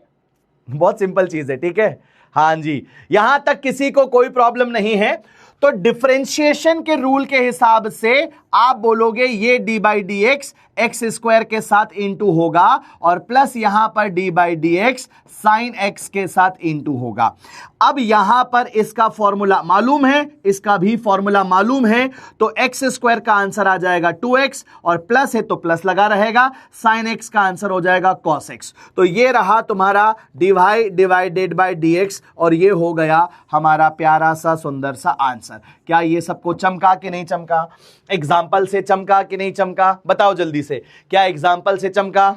बहुत सिंपल चीज है, ठीक है। हाँ जी, यहां तक किसी को कोई प्रॉब्लम नहीं है। तो डिफरेंशिएशन के रूल के हिसाब से आप बोलोगे ये D by d x x square के साथ इंटू होगा, और प्लस यहां पर D by d x sine x के साथ इंटू होगा। अब यहां पर इसका फॉर्मूला मालूम है, इसका भी फॉर्मूला मालूम है, तो एक्स स्क्वायर का आंसर आ जाएगा 2x, और प्लस है तो प्लस लगा रहेगा, साइन एक्स का आंसर हो जाएगा कॉस एक्स। तो ये रहा तुम्हारा डिवाइडेड बाय dx, और ये हो गया हमारा प्यारा सा सुंदर सा आंसर। क्या ये सबको चमका कि नहीं चमका? एग्जाम्पल से चमका कि नहीं चमका? बताओ जल्दी से, क्या एग्जाम्पल से चमका?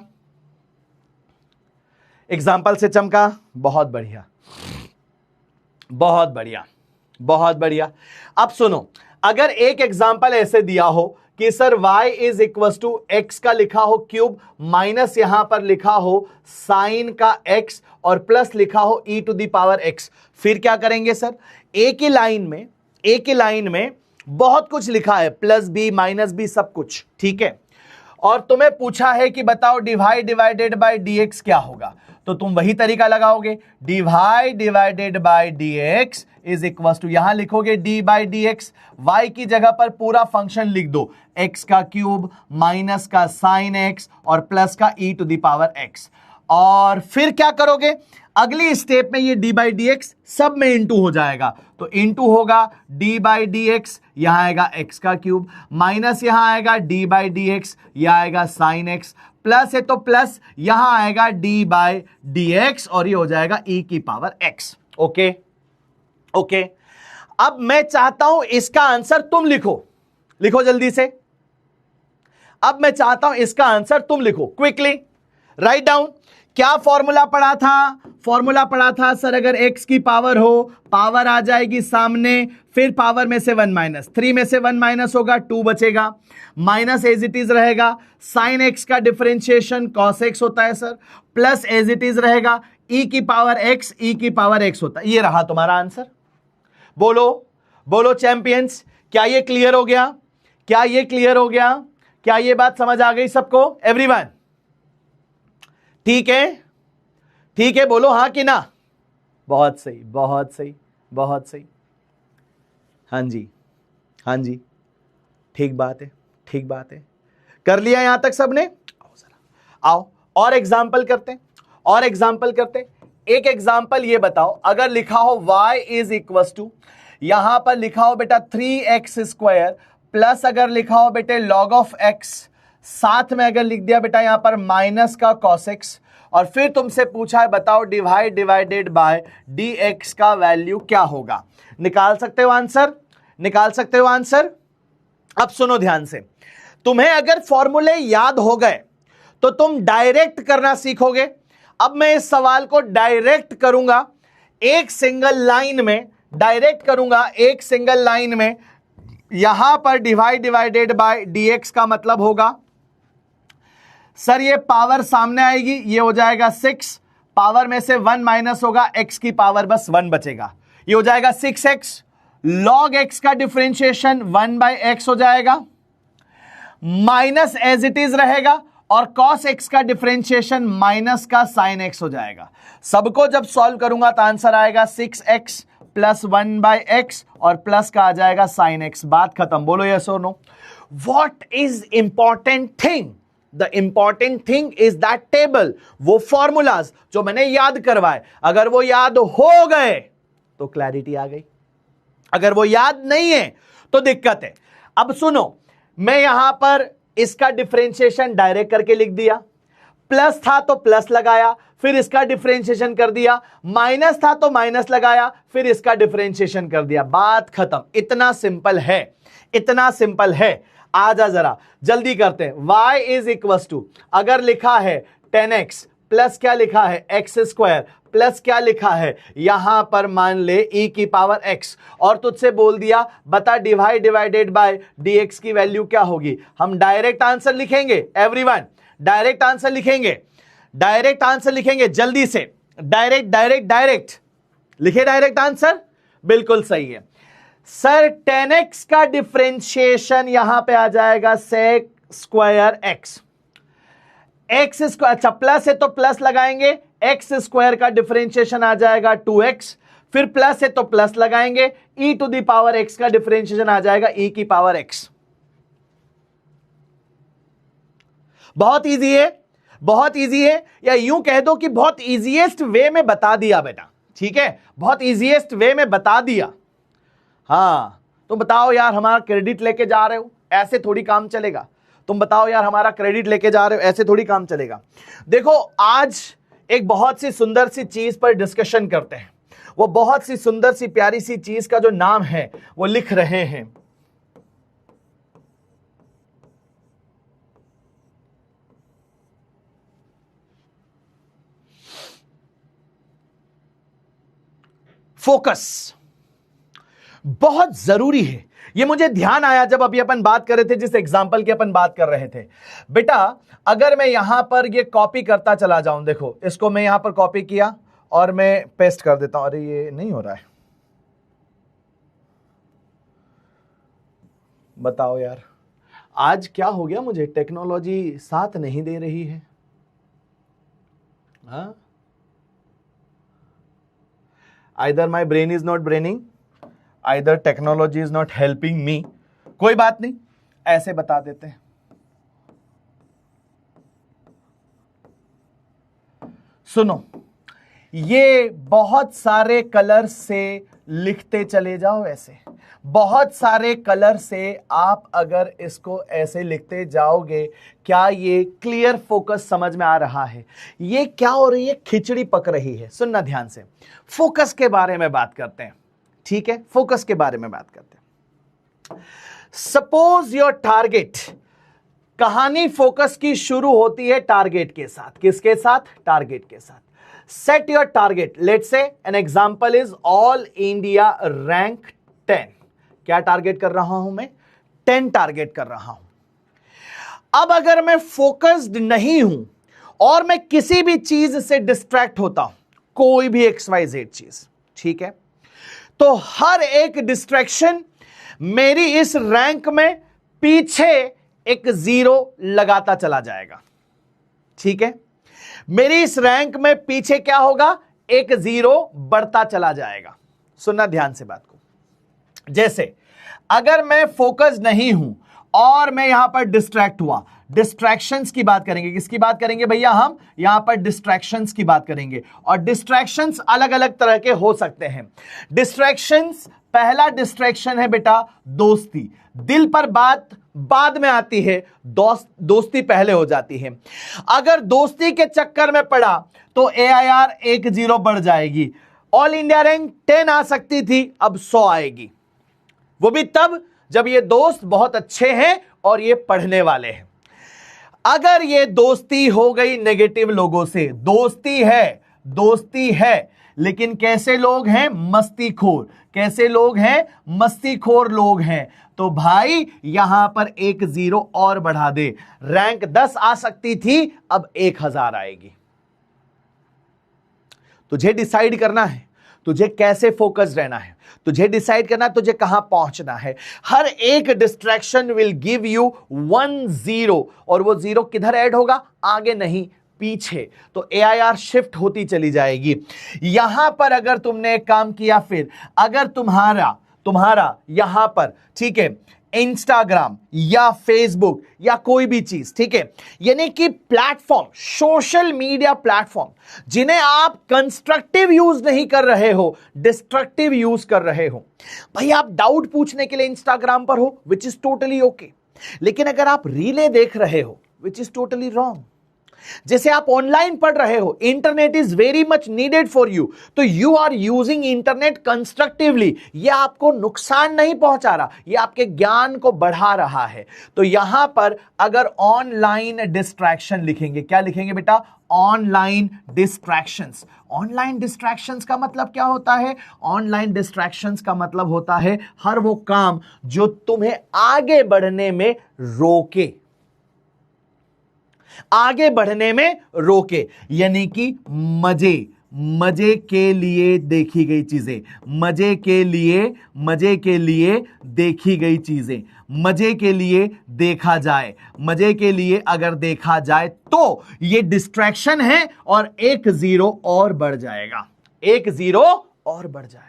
एग्जाम्पल से चमका? बहुत बढ़िया, बहुत बढ़िया, बहुत बढ़िया। अब सुनो, अगर एक एग्जाम्पल ऐसे दिया हो कि sir y is equal to x का लिखा हो क्यूब, माइनस यहां पर लिखा हो साइन का x, और प्लस लिखा हो e to the power x, फिर क्या करेंगे सर? एक ही लाइन में बहुत कुछ लिखा है, प्लस बी माइनस बी सब कुछ, ठीक है। और तुम्हें पूछा है कि बताओ डिवाइडेड बाय dx क्या होगा, तो तुम वही तरीका लगाओगे, divided by dx is equal to, यहां लिखोगे d by d x, y की जगह पर पूरा फंक्शन लिख दो, एक्स का क्यूब माइनस का साइन एक्स और प्लस का e to the power x. और फिर क्या करोगे? अगली स्टेप में ये डी बाई डी एक्स सब में इंटू हो जाएगा, तो इंटू होगा डी बाई डी एक्स, यहां आएगा एक्स का क्यूब, माइनस यहां आएगा डी बाई डी एक्स, यह आएगा साइन एक्स, प्लस है तो प्लस यहां आएगा डी बाई डी एक्स, और ये हो जाएगा ई की पावर एक्स। ओके ओके, अब मैं चाहता हूं इसका आंसर तुम लिखो जल्दी से। अब मैं चाहता हूं इसका आंसर तुम लिखो, क्विकली राइट डाउन। क्या फॉर्मूला पढ़ा था? सर अगर x की पावर हो, पावर आ जाएगी सामने, फिर पावर में से 1 माइनस, 3 में से 1 माइनस होगा, 2 बचेगा, माइनस एज इट इज रहेगा, साइन एक्स का डिफरेंशिएशन कॉस एक्स होता है sir, plus as it is रहेगा e की पावर x होता है। ये रहा तुम्हारा आंसर। बोलो चैंपियंस, क्या ये क्लियर हो गया? क्या ये बात समझ आ गई सबको? एवरीवन ठीक है, बोलो हाँ कि ना? बहुत सही। हाँ जी, ठीक बात है। कर लिया यहां तक सबने? आओ और एग्जाम्पल करते हैं, और एग्जाम्पल करते हैं। एक एग्जाम्पल ये बताओ, अगर लिखा हो y इज इक्वल टू, यहां पर लिखा हो बेटा 3x² प्लस अगर लिखा हो बेटे log ऑफ x, साथ में अगर लिख दिया बेटा यहां पर माइनस का cos x, और फिर तुमसे पूछा है बताओ डिवाइडेड बाय dx का वैल्यू क्या होगा। निकाल सकते हो आंसर, निकाल सकते हो आंसर। अब सुनो ध्यान से, तुम्हें अगर फॉर्मूले याद हो गए तो तुम डायरेक्ट करना सीखोगे। अब मैं इस सवाल को डायरेक्ट करूंगा एक सिंगल लाइन में, डायरेक्ट करूंगा एक सिंगल लाइन में। यहां पर डिवाइडेड बाय dx का मतलब होगा, सर ये पावर सामने आएगी, ये हो जाएगा 6, पावर में से 1 माइनस होगा, x की पावर बस 1 बचेगा, ये हो जाएगा 6x। log x का डिफरेंशिएशन 1/x हो जाएगा, माइनस एज इट इज रहेगा, और cos x का डिफरेंशिएशन माइनस का sin x हो जाएगा। सबको जब सॉल्व करूंगा तो आंसर आएगा 6x प्लस 1/x और प्लस का आ जाएगा sin x। बात खत्म। बोलो यस और no. What is important thing? The important thing is that table, वो फॉर्मूलाज जो मैंने याद करवाए, अगर वो याद हो गए तो क्लैरिटी आ गई, अगर वो याद नहीं है तो दिक्कत है। अब सुनो, मैं यहां पर इसका डिफरेंशिएशन डायरेक्ट करके लिख दिया, प्लस था तो प्लस लगाया, फिर इसका डिफरेंशिएशन कर दिया, माइनस था तो माइनस लगाया, फिर इसका डिफरेंशिएशन कर दिया, बात खत्म। इतना सिंपल है, इतना सिंपल है। आजा जरा जल्दी करते हैं। y इज इक्वल टू, अगर लिखा है 10x प्लस क्या लिखा है x² प्लस क्या लिखा है यहां पर मान ले e की पावर x, और तुझसे बोल दिया बता डिवाइडेड बाय dx की वैल्यू क्या होगी। हम डायरेक्ट आंसर लिखेंगे, एवरीवन डायरेक्ट आंसर लिखेंगे, डायरेक्ट आंसर लिखेंगे जल्दी से, डायरेक्ट लिखे डायरेक्ट आंसर। बिल्कुल सही है सर, 10x का डिफरेंशिएशन यहां पे आ जाएगा sec² x, x², अच्छा प्लस है तो प्लस लगाएंगे, x² का डिफरेंशिएशन आ जाएगा 2x, फिर प्लस है तो प्लस लगाएंगे, e⁻x का डिफरेंशिएशन आ जाएगा e की पावर x। बहुत इजी है, बहुत इजी है, या यूं कह दो कि बहुत इजीएस्ट वे में बता दिया बेटा, ठीक है, बहुत इजीएस्ट वे में बता दिया। हाँ तो बताओ यार हमारा क्रेडिट लेके जा रहे हो, ऐसे थोड़ी काम चलेगा। तुम बताओ यार हमारा क्रेडिट लेके जा रहे हो, ऐसे थोड़ी काम चलेगा। देखो आज एक बहुत सी सुंदर सी चीज पर डिस्कशन करते हैं, वो बहुत सी सुंदर सी प्यारी सी चीज का जो नाम है वो लिख रहे हैं। फोकस बहुत जरूरी है। ये मुझे ध्यान आया जब अभी अपन बात कर रहे थे, जिस एग्जाम्पल की अपन बात कर रहे थे। बेटा अगर मैं यहां पर ये कॉपी करता चला जाऊं, देखो इसको मैं यहां पर कॉपी किया और मैं पेस्ट कर देता हूं। अरे ये नहीं हो रहा है, बताओ यार आज क्या हो गया मुझे, टेक्नोलॉजी साथ नहीं दे रही है। हाँ, either my brain is not braining, either technology is not helping me. कोई बात नहीं, ऐसे बता देते हैं। सुनो, ये बहुत सारे कलर से लिखते चले जाओ, ऐसे बहुत सारे कलर से आप अगर इसको ऐसे लिखते जाओगे, क्या ये क्लियर फोकस समझ में आ रहा है? ये क्या हो रही है, खिचड़ी पक रही है। सुनना ध्यान से, फोकस के बारे में बात करते हैं, ठीक है, फोकस के बारे में बात करते हैं। सपोज योर टारगेट, कहानी फोकस की शुरू होती है टारगेट के साथ। किसके साथ? टारगेट के साथ। Set your target, let's say an example is all India rank 10। क्या टारगेट कर रहा हूं मैं? 10 टारगेट कर रहा हूं। अब अगर मैं फोकस्ड नहीं हूं और मैं किसी भी चीज से डिस्ट्रैक्ट होता हूं, कोई भी XYZ चीज, ठीक है, तो हर एक डिस्ट्रैक्शन मेरी इस रैंक में पीछे एक 0 लगाता चला जाएगा, ठीक है। मेरी इस रैंक में पीछे क्या होगा? एक 0 बढ़ता चला जाएगा। सुनना ध्यान से बात को। जैसे अगर मैं फोकस नहीं हूं और मैं यहां पर डिस्ट्रैक्ट हुआ, डिस्ट्रैक्शंस की बात करेंगे। किसकी बात करेंगे भैया? हम यहां पर डिस्ट्रैक्शंस की बात करेंगे। और डिस्ट्रैक्शंस अलग अलग तरह के हो सकते हैं। डिस्ट्रैक्शंस, पहला डिस्ट्रैक्शन है बेटा दोस्ती। दिल पर बात बाद में आती है, दोस्ती पहले हो जाती है। अगर दोस्ती के चक्कर में पड़ा तो AIR 10 बढ़ जाएगी। ऑल इंडिया रैंक 10 आ सकती थी, अब 100 आएगी। वो भी तब जब ये दोस्त बहुत अच्छे हैं और ये पढ़ने वाले हैं। अगर ये दोस्ती हो गई नेगेटिव लोगों से, दोस्ती है लेकिन कैसे लोग हैं? मस्तीखोर। कैसे लोग हैं? मस्तीखोर लोग हैं। तो भाई यहां पर 10 और बढ़ा दे। रैंक 10 आ सकती थी, अब 1000 आएगी। तुझे डिसाइड करना है तुझे कैसे फोकस रहना है, तुझे डिसाइड करना तुझे कहां पहुंचना है। हर एक डिस्ट्रैक्शन विल गिव यू 1 0, और वो 0 किधर ऐड होगा? आगे नहीं, पीछे। तो AIR शिफ्ट होती चली जाएगी। यहां पर अगर तुमने एक काम किया, फिर अगर तुम्हारा यहां पर, ठीक है, इंस्टाग्राम या फेसबुक या कोई भी चीज, ठीक है, यानी कि प्लेटफॉर्म, सोशल मीडिया प्लेटफॉर्म जिन्हें आप कंस्ट्रक्टिव यूज नहीं कर रहे हो, डिस्ट्रक्टिव यूज कर रहे हो। भाई आप डाउट पूछने के लिए इंस्टाग्राम पर हो, विच इज टोटली ओके, लेकिन अगर आप रीले देख रहे हो, विच इज टोटली रॉन्ग। जैसे आप ऑनलाइन पढ़ रहे हो, internet is very much needed for you, तो you are using internet constructively. यह आपको नुकसान नहीं पहुंचा रहा, यह आपके ज्ञान को बढ़ा रहा है। तो यहां पर अगर ऑनलाइन डिस्ट्रैक्शन लिखेंगे, क्या लिखेंगे बेटा? Online distractions. ऑनलाइन डिस्ट्रैक्शंस का मतलब क्या होता है? ऑनलाइन डिस्ट्रैक्शंस का मतलब होता है हर वो काम जो तुम्हें आगे बढ़ने में रोके, आगे बढ़ने में रोके, यानी कि मजे के लिए देखी गई चीजें, मजे के लिए देखी गई चीजें, मजे के लिए देखा जाए, मजे के लिए अगर देखा जाए तो ये डिस्ट्रैक्शन है, और 1 0 और बढ़ जाएगा, 1 0 और बढ़ जाएगा।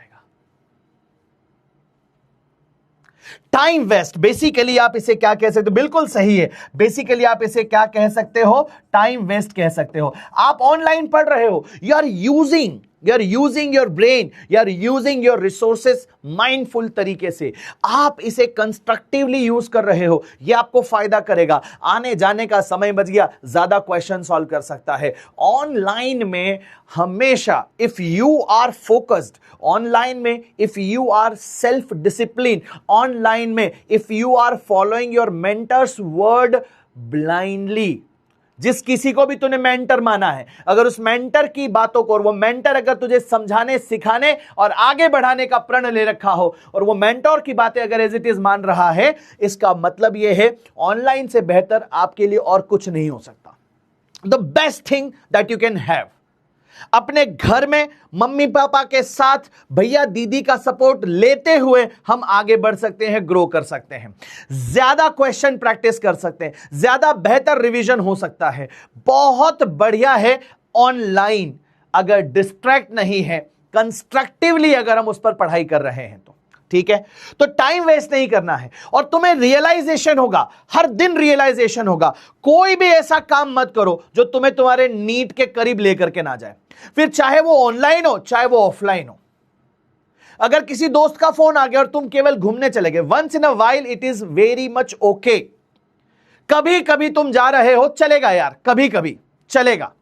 टाइम वेस्ट, बेसिकली आप इसे क्या कह सकते हो? बिल्कुल सही है, बेसिकली आप इसे क्या कह सकते हो? टाइम वेस्ट कह सकते हो। आप ऑनलाइन पढ़ रहे हो, you are using your brain, you are using your resources mindful तरीके से, आप इसे कंस्ट्रक्टिवली यूज कर रहे हो, यह आपको फायदा करेगा। आने जाने का समय बच गया, ज्यादा क्वेश्चन सॉल्व कर सकता है। ऑनलाइन में हमेशा if you are focused, online में if you are self discipline, online में if you are following your mentors word blindly, जिस किसी को भी तूने मेंटर माना है, अगर उस मेंटर की बातों को, और वो मेंटर अगर तुझे समझाने, सिखाने और आगे बढ़ाने का प्रण ले रखा हो, और वो मेंटर की बातें अगर एज इट इज मान रहा है, इसका मतलब यह है ऑनलाइन से बेहतर आपके लिए और कुछ नहीं हो सकता। The best thing that you can have, अपने घर में मम्मी पापा के साथ, भैया दीदी का सपोर्ट लेते हुए हम आगे बढ़ सकते हैं, ग्रो कर सकते हैं, ज्यादा क्वेश्चन प्रैक्टिस कर सकते हैं, ज्यादा बेहतर रिवीजन हो सकता है। बहुत बढ़िया है ऑनलाइन, अगर डिस्ट्रैक्ट नहीं है, कंस्ट्रक्टिवली अगर हम उस पर पढ़ाई कर रहे हैं तो, ठीक है। तो टाइम वेस्ट नहीं करना है, और तुम्हें रियलाइजेशन होगा, हर दिन रियलाइजेशन होगा। कोई भी ऐसा काम मत करो जो तुम्हें तुम्हारे नीट के करीब लेकर के ना जाए, फिर चाहे वो ऑनलाइन हो चाहे वो ऑफलाइन हो। अगर किसी दोस्त का फोन आ गया और तुम केवल घूमने चले गए, once in a while it is very much okay. कभी कभी तुम जा रहे हो, चलेगा यार, कभी कभी चलेगा।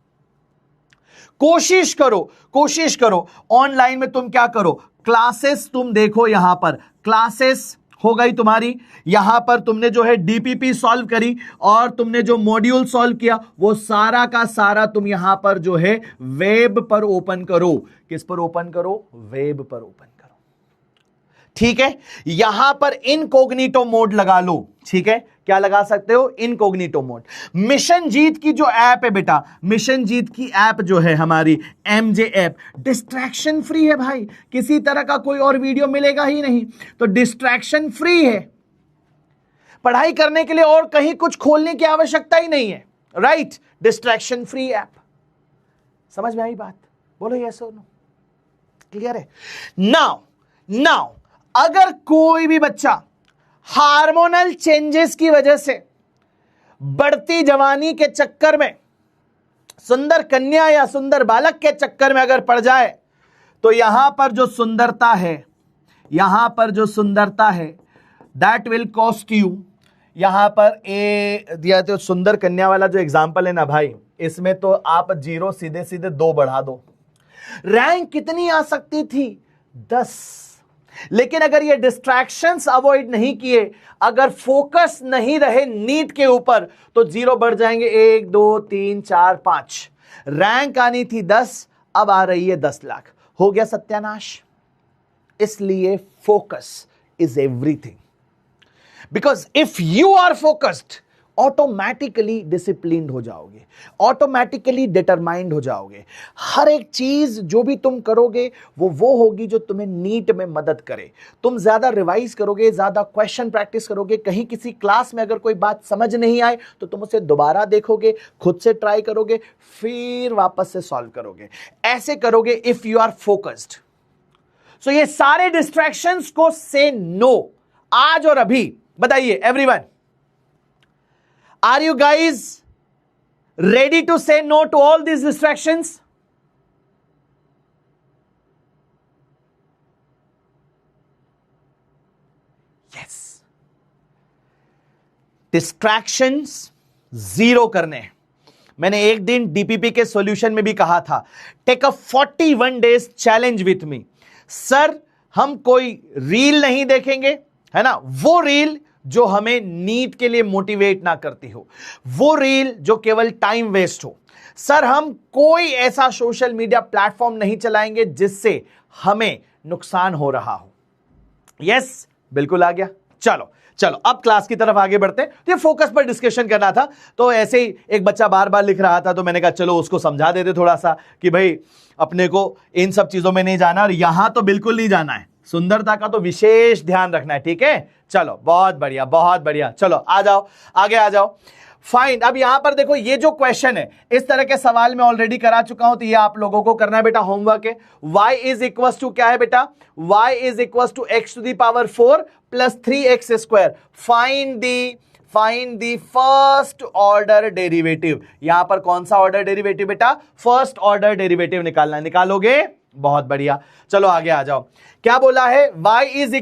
कोशिश करो ऑनलाइन में तुम क्या करो, क्लासेस तुम देखो, यहां पर क्लासेस हो गई तुम्हारी, यहां पर तुमने जो है डीपीपी सॉल्व करी, और तुमने जो मॉड्यूल सॉल्व किया वो सारा का सारा तुम यहां पर जो है वेब पर ओपन करो। किस पर ओपन करो? वेब पर ओपन करो, ठीक है। यहां पर इनकॉग्निटो मोड लगा लो, ठीक है। क्या लगा सकते हो? Incognito mode. मिशन जीत की जो ऐप है बेटा, मिशन जीत की ऐप जो है हमारी MJ ऐप, डिस्ट्रैक्शन फ्री है भाई, किसी तरह का कोई और वीडियो मिलेगा ही नहीं, तो डिस्ट्रैक्शन फ्री है। पढ़ाई करने के लिए और कहीं कुछ खोलने की आवश्यकता ही नहीं है, राइट। डिस्ट्रैक्शन फ्री ऐप, समझ में आई बात? बोलो यस और नो, क्लियर है? नाउ अगर कोई भी बच्चा हार्मोनल चेंजेस की वजह से बढ़ती जवानी के चक्कर में, सुंदर कन्या या सुंदर बालक के चक्कर में अगर पड़ जाए तो यहां पर जो सुंदरता है, यहां पर जो सुंदरता है, दैट विल कॉस्ट यू। यहां पर ए दिया तो सुंदर कन्या वाला जो एग्जांपल है ना भाई, इसमें तो आप 0 सीधे सीधे 2 बढ़ा दो। रैंक कितनी आ सकती थी? 10। लेकिन अगर ये डिस्ट्रैक्शंस अवॉइड नहीं किए, अगर फोकस नहीं रहे नीट के ऊपर, तो 0 बढ़ जाएंगे 1 2 3 4 5। रैंक आनी थी 10, अब आ रही है 10 लाख। हो गया सत्यानाश। इसलिए focus is everything, because if you are focused, automatically disciplined हो जाओगे, ऑटोमेटिकली डिटरमाइंड हो जाओगे। हर एक चीज जो भी तुम करोगे वो होगी जो तुम्हें नीट में मदद करे। तुम ज्यादा रिवाइज करोगे, ज्यादा क्वेश्चन प्रैक्टिस करोगे। कहीं किसी क्लास में अगर कोई बात समझ नहीं आए तो तुम उसे दोबारा देखोगे, खुद से ट्राई करोगे, फिर वापस से सॉल्व करोगे। ऐसे करोगे इफ यू आर फोकस्ड। सो ये सारे डिस्ट्रैक्शंस को से नो, आज और अभी। बताइए everyone, are you guys ready to say no to all these distractions? Yes. Distractions zero करने। मैंने एक दिन डीपीपी के सॉल्यूशन में भी कहा था, take a 41 days challenge with me. Sir हम कोई रील नहीं देखेंगे, है ना, वो रील जो हमें नीट के लिए मोटिवेट ना करती हो, वो रील जो केवल टाइम वेस्ट हो। सर हम कोई ऐसा सोशल मीडिया प्लेटफॉर्म नहीं चलाएंगे जिससे हमें नुकसान हो रहा हो। यस, बिल्कुल आ गया। चलो चलो अब क्लास की तरफ आगे बढ़ते हैं। तो ये फोकस पर डिस्कशन करना था, तो ऐसे ही एक बच्चा बार बार लिख रहा था, तो मैंने कहा चलो उसको समझा देते थोड़ा सा कि भाई अपने को इन सब चीजों में नहीं जाना, और यहां तो बिल्कुल नहीं जाना है। सुंदरता का तो विशेष ध्यान रखना है, ठीक है। चलो बहुत बढ़िया, बहुत बढ़िया। चलो आ जाओ, आगे आ जाओ। फाइन। अब यहां पर देखो, ये जो क्वेश्चन है, इस तरह के सवाल मैं ऑलरेडी करा चुका हूं, तो ये आप लोगों को करना है बेटा, होमवर्क है। y इज इक्वल टू क्या है बेटा? y is equal to x to the power 4 plus 3x square. Find the first order derivative. यहां पर कौन सा ऑर्डर डेरिवेटिव बेटा? फर्स्ट ऑर्डर डेरिवेटिव निकालना है। निकालोगे? बहुत बढ़िया। चलो आगे आ जाओ। क्या बोला है? y इज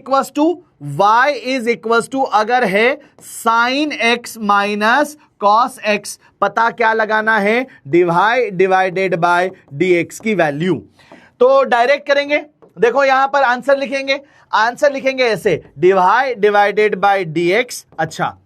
इक्वल टू अगर है sine x minus cos x, पता क्या लगाना है? डिवाइडेड बाय dx की वैल्यू। तो डायरेक्ट करेंगे, देखो यहां पर आंसर लिखेंगे ऐसे, डिवाइडेड बाय dx। अच्छा,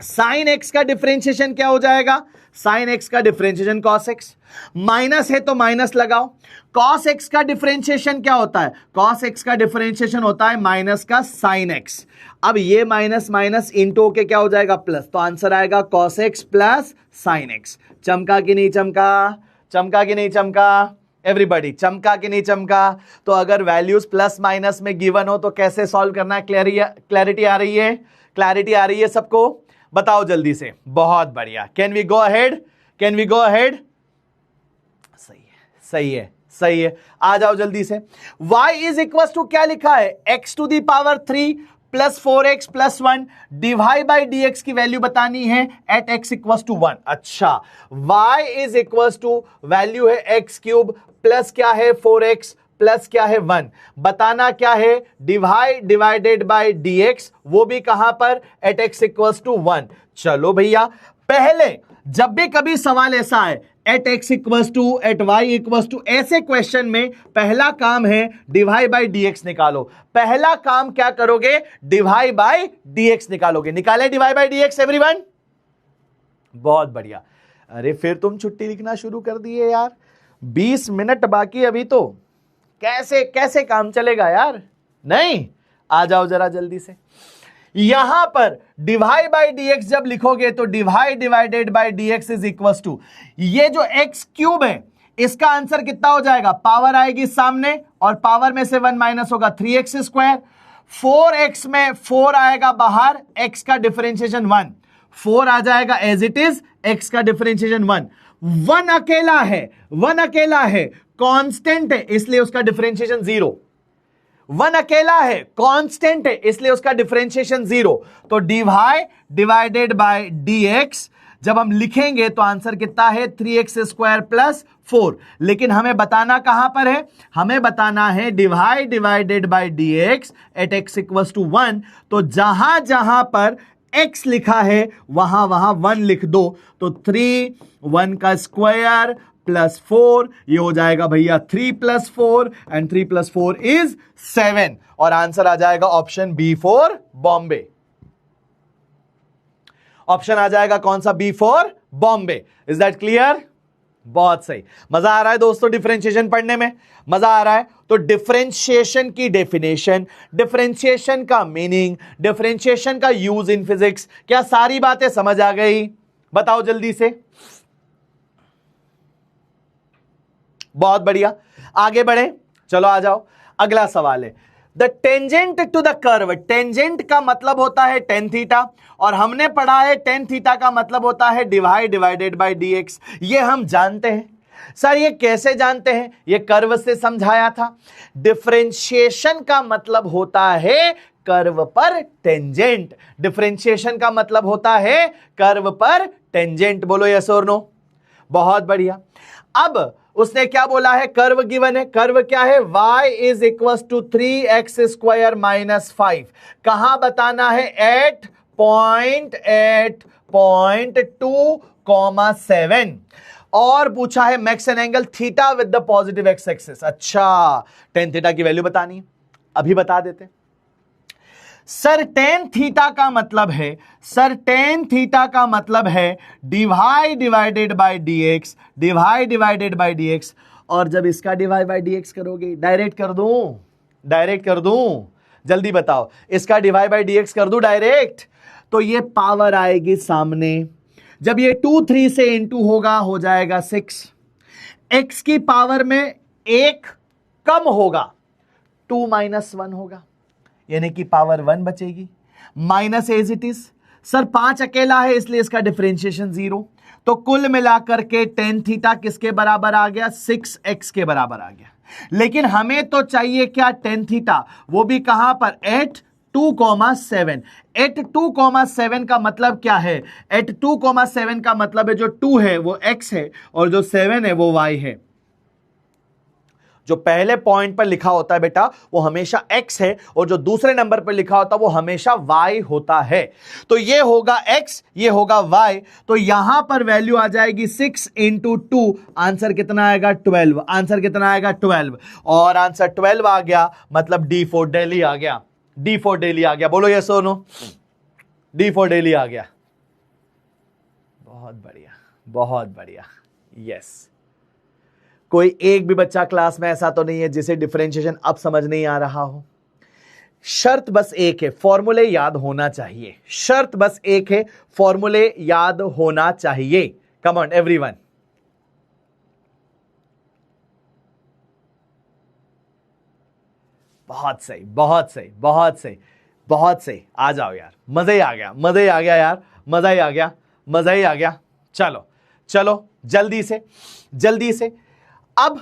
साइन x का डिफरेंशिएशन क्या हो जाएगा? साइन x का डिफरेंशिएशन कॉस x। माइनस है तो माइनस लगाओ। कॉस x का डिफरेंशिएशन क्या होता है? कॉस x का डिफरेंशिएशन होता है माइनस का साइन x। अब ये माइनस माइनस इंटू होके क्या हो जाएगा? प्लस। तो आंसर आएगा cos x plus sign x। चमका कि नहीं चमका? चमका कि नहीं चमका? एवरीबॉडी, चमका कि नहीं चमका? तो अगर वैल्यूज प्लस माइनस में गिवन हो तो कैसे सॉल्व करना है? क्लैरिटी आ रही है? क्लैरिटी आ रही है सबको? बताओ जल्दी से। बहुत बढ़िया। Can we go ahead? सही है। आ जाओ जल्दी से। y इज इक्वल टू क्या लिखा है? x to the power 3 plus 4x plus 1 divide by dx की वैल्यू बतानी है एट x इक्वल टू 1। अच्छा, y is equal to value है x क्यूब प्लस क्या है? 4x प्लस क्या है? 1। बताना क्या है? डिवाइडेड बाय dx, वो भी कहां पर? At x equals to 1। चलो भैया, पहले जब भी कभी सवाल ऐसा है at x equals to, at y equals to, ऐसे क्वेश्चन में पहला काम है डिवाइड बाय dx निकालो। पहला काम क्या करोगे? डिवाइड बाय dx निकालोगे। निकाले डिवाइड बाय dx एवरीवन? बहुत बढ़िया। अरे फिर तुम छुट्टी लिखना शुरू कर दिए यार, 20 मिनट बाकी अभी तो। कैसे काम चलेगा यार? नहीं, आ जाओ जरा जल्दी से। यहां पर डिवाइड बाय dx जब लिखोगे तो divided by dx is equal to, ये जो x क्यूब है इसका आंसर कितना हो जाएगा? पावर आएगी सामने और पावर में से 1 माइनस होगा 3x स्क्वायर। 4x में 4 आएगा बाहर, x का डिफरेंशिएशन 1। 4 आ जाएगा एज इट इज, x का डिफरेंशिएशन 1। 1 अकेला है, कांस्टेंट है, इसलिए उसका डिफरेंशिएशन 0। 1 अकेला है, कांस्टेंट है, इसलिए उसका डिफरेंशिएशन 0। तो डिवाइडेड बाय dx जब हम लिखेंगे तो आंसर कितना है 3x² प्लस 4। लेकिन हमें बताना कहां पर है, हमें बताना है divided by dx at x equals to 1। तो जहां जहां पर x लिखा है वहां वहां 1 लिख दो। तो 3 1 का स्क्वायर प्लस 4, ये हो जाएगा भैया 3 प्लस 4 एंड 3 प्लस 4 इज 7 और आंसर आ जाएगा option B for Bombay. Option आ जाएगा कौन सा, B for Bombay. Is that clear? बहुत सही। मजा आ रहा है दोस्तों डिफरेंशिएशन पढ़ने में? मजा आ रहा है? तो डिफरेंशिएशन की डेफिनेशन, डिफरेंशिएशन का मीनिंग, डिफरेंशिएशन का यूज इन फिजिक्स, क्या सारी बातें समझ आ गई? बताओ जल्दी से। बहुत बढ़िया, आगे बढ़े, चलो आ जाओ। अगला सवाल है the tangent to the curve. Tangent का मतलब होता है tan थीटा और हमने पढ़ा है tan थीटा का मतलब होता है डिवाइडेड बाय dx। ये हम जानते हैं। सर ये कैसे जानते हैं? ये कर्व से समझाया था। डिफरेंशिएशन का मतलब होता है कर्व पर टेंजेंट। डिफरेंशिएशन का मतलब होता है कर्व पर टेंजेंट। बोलो यस और नो। बहुत बढ़िया। अब उसने क्या बोला है, कर्व गिवन है। कर्व क्या है, y is equal to 3x² minus 5। कहां बताना है, एट पॉइंट 2,7 और पूछा है max an angle theta with the positive x axis. अच्छा, tan थीटा की वैल्यू बतानी है, अभी बता देते। सर tan थीटा का मतलब है, सर tan थीटा का मतलब है divided by dx, divided by dx। और जब इसका डिवाइड बाय dx करोगे, डायरेक्ट कर दूं, जल्दी बताओ, इसका डिवाइड बाय dx कर दूं डायरेक्ट, तो ये पावर आएगी सामने। जब ये 2 3 से इंटू होगा, हो जाएगा 6। x की पावर में 1 कम होगा, 2 - 1 होगा, यानी कि पावर 1 बचेगी। Minus as it is. Sir 5 अकेला है इसलिए इसका डिफरेंशिएशन 0। तो कुल मिलाकर के tan थीटा किसके बराबर आ गया, 6x के बराबर आ गया। लेकिन हमें तो चाहिए क्या, tan थीटा, वो भी कहां पर, एट 2,7। एट 2,7 का मतलब क्या है, एट 2,7 का मतलब है जो 2 है वो x है और जो 7 है वो y है। जो पहले पॉइंट पर लिखा होता है बेटा वो हमेशा x है और जो दूसरे नंबर पर लिखा होता है वो हमेशा y होता है। तो ये होगा x, ये होगा y। तो यहां पर वैल्यू आ जाएगी 6 × 2। आंसर कितना आएगा, 12। आंसर कितना आएगा, 12। और आंसर 12 आ गया, मतलब D फॉर दिल्ली आ गया। D फॉर दिल्ली आ गया। बोलो यस और नो। D फॉर दिल्ली आ गया। बहुत बढ़िया, बहुत बढ़िया। यस। कोई एक भी बच्चा क्लास में ऐसा तो नहीं है जिसे डिफरेंशिएशन अब समझ नहीं आ रहा हो। शर्त बस एक है, फॉर्मूले याद होना चाहिए। शर्त बस एक है, फॉर्मूले याद होना चाहिए। कम ऑन एवरीवन। बहुत सही, बहुत सही, बहुत सही, बहुत सही। आ जाओ यार, मजा ही आ गया, मजा ही आ गया यार, मजा ही आ गया, मजा ही आ गया। चलो चलो जल्दी से, जल्दी से। अब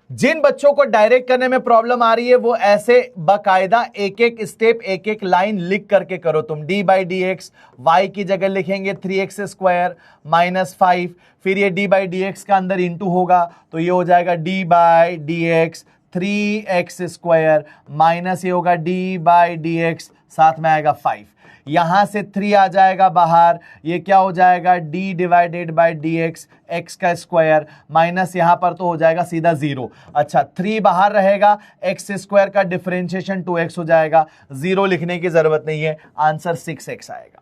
जिन बच्चों को डायरेक्ट करने में प्रॉब्लम आ रही है वो ऐसे बाकायदा एक एक स्टेप, एक एक लाइन लिख करके करो। तुम d/dx y की जगह लिखेंगे 3x² माइनस 5, फिर ये d/dx का अंदर इंटू होगा तो ये हो जाएगा d/dx 3x² माइनस ये होगा d/dx, साथ में आएगा 5। यहां से 3 आ जाएगा बाहर, ये क्या हो जाएगा, d/dx x का स्क्वायर माइनस यहां पर तो हो जाएगा सीधा 0। अच्छा 3 बाहर रहेगा, x² का डिफरेंशिएशन 2x हो जाएगा। 0 लिखने की जरूरत नहीं है, आंसर 6x आएगा।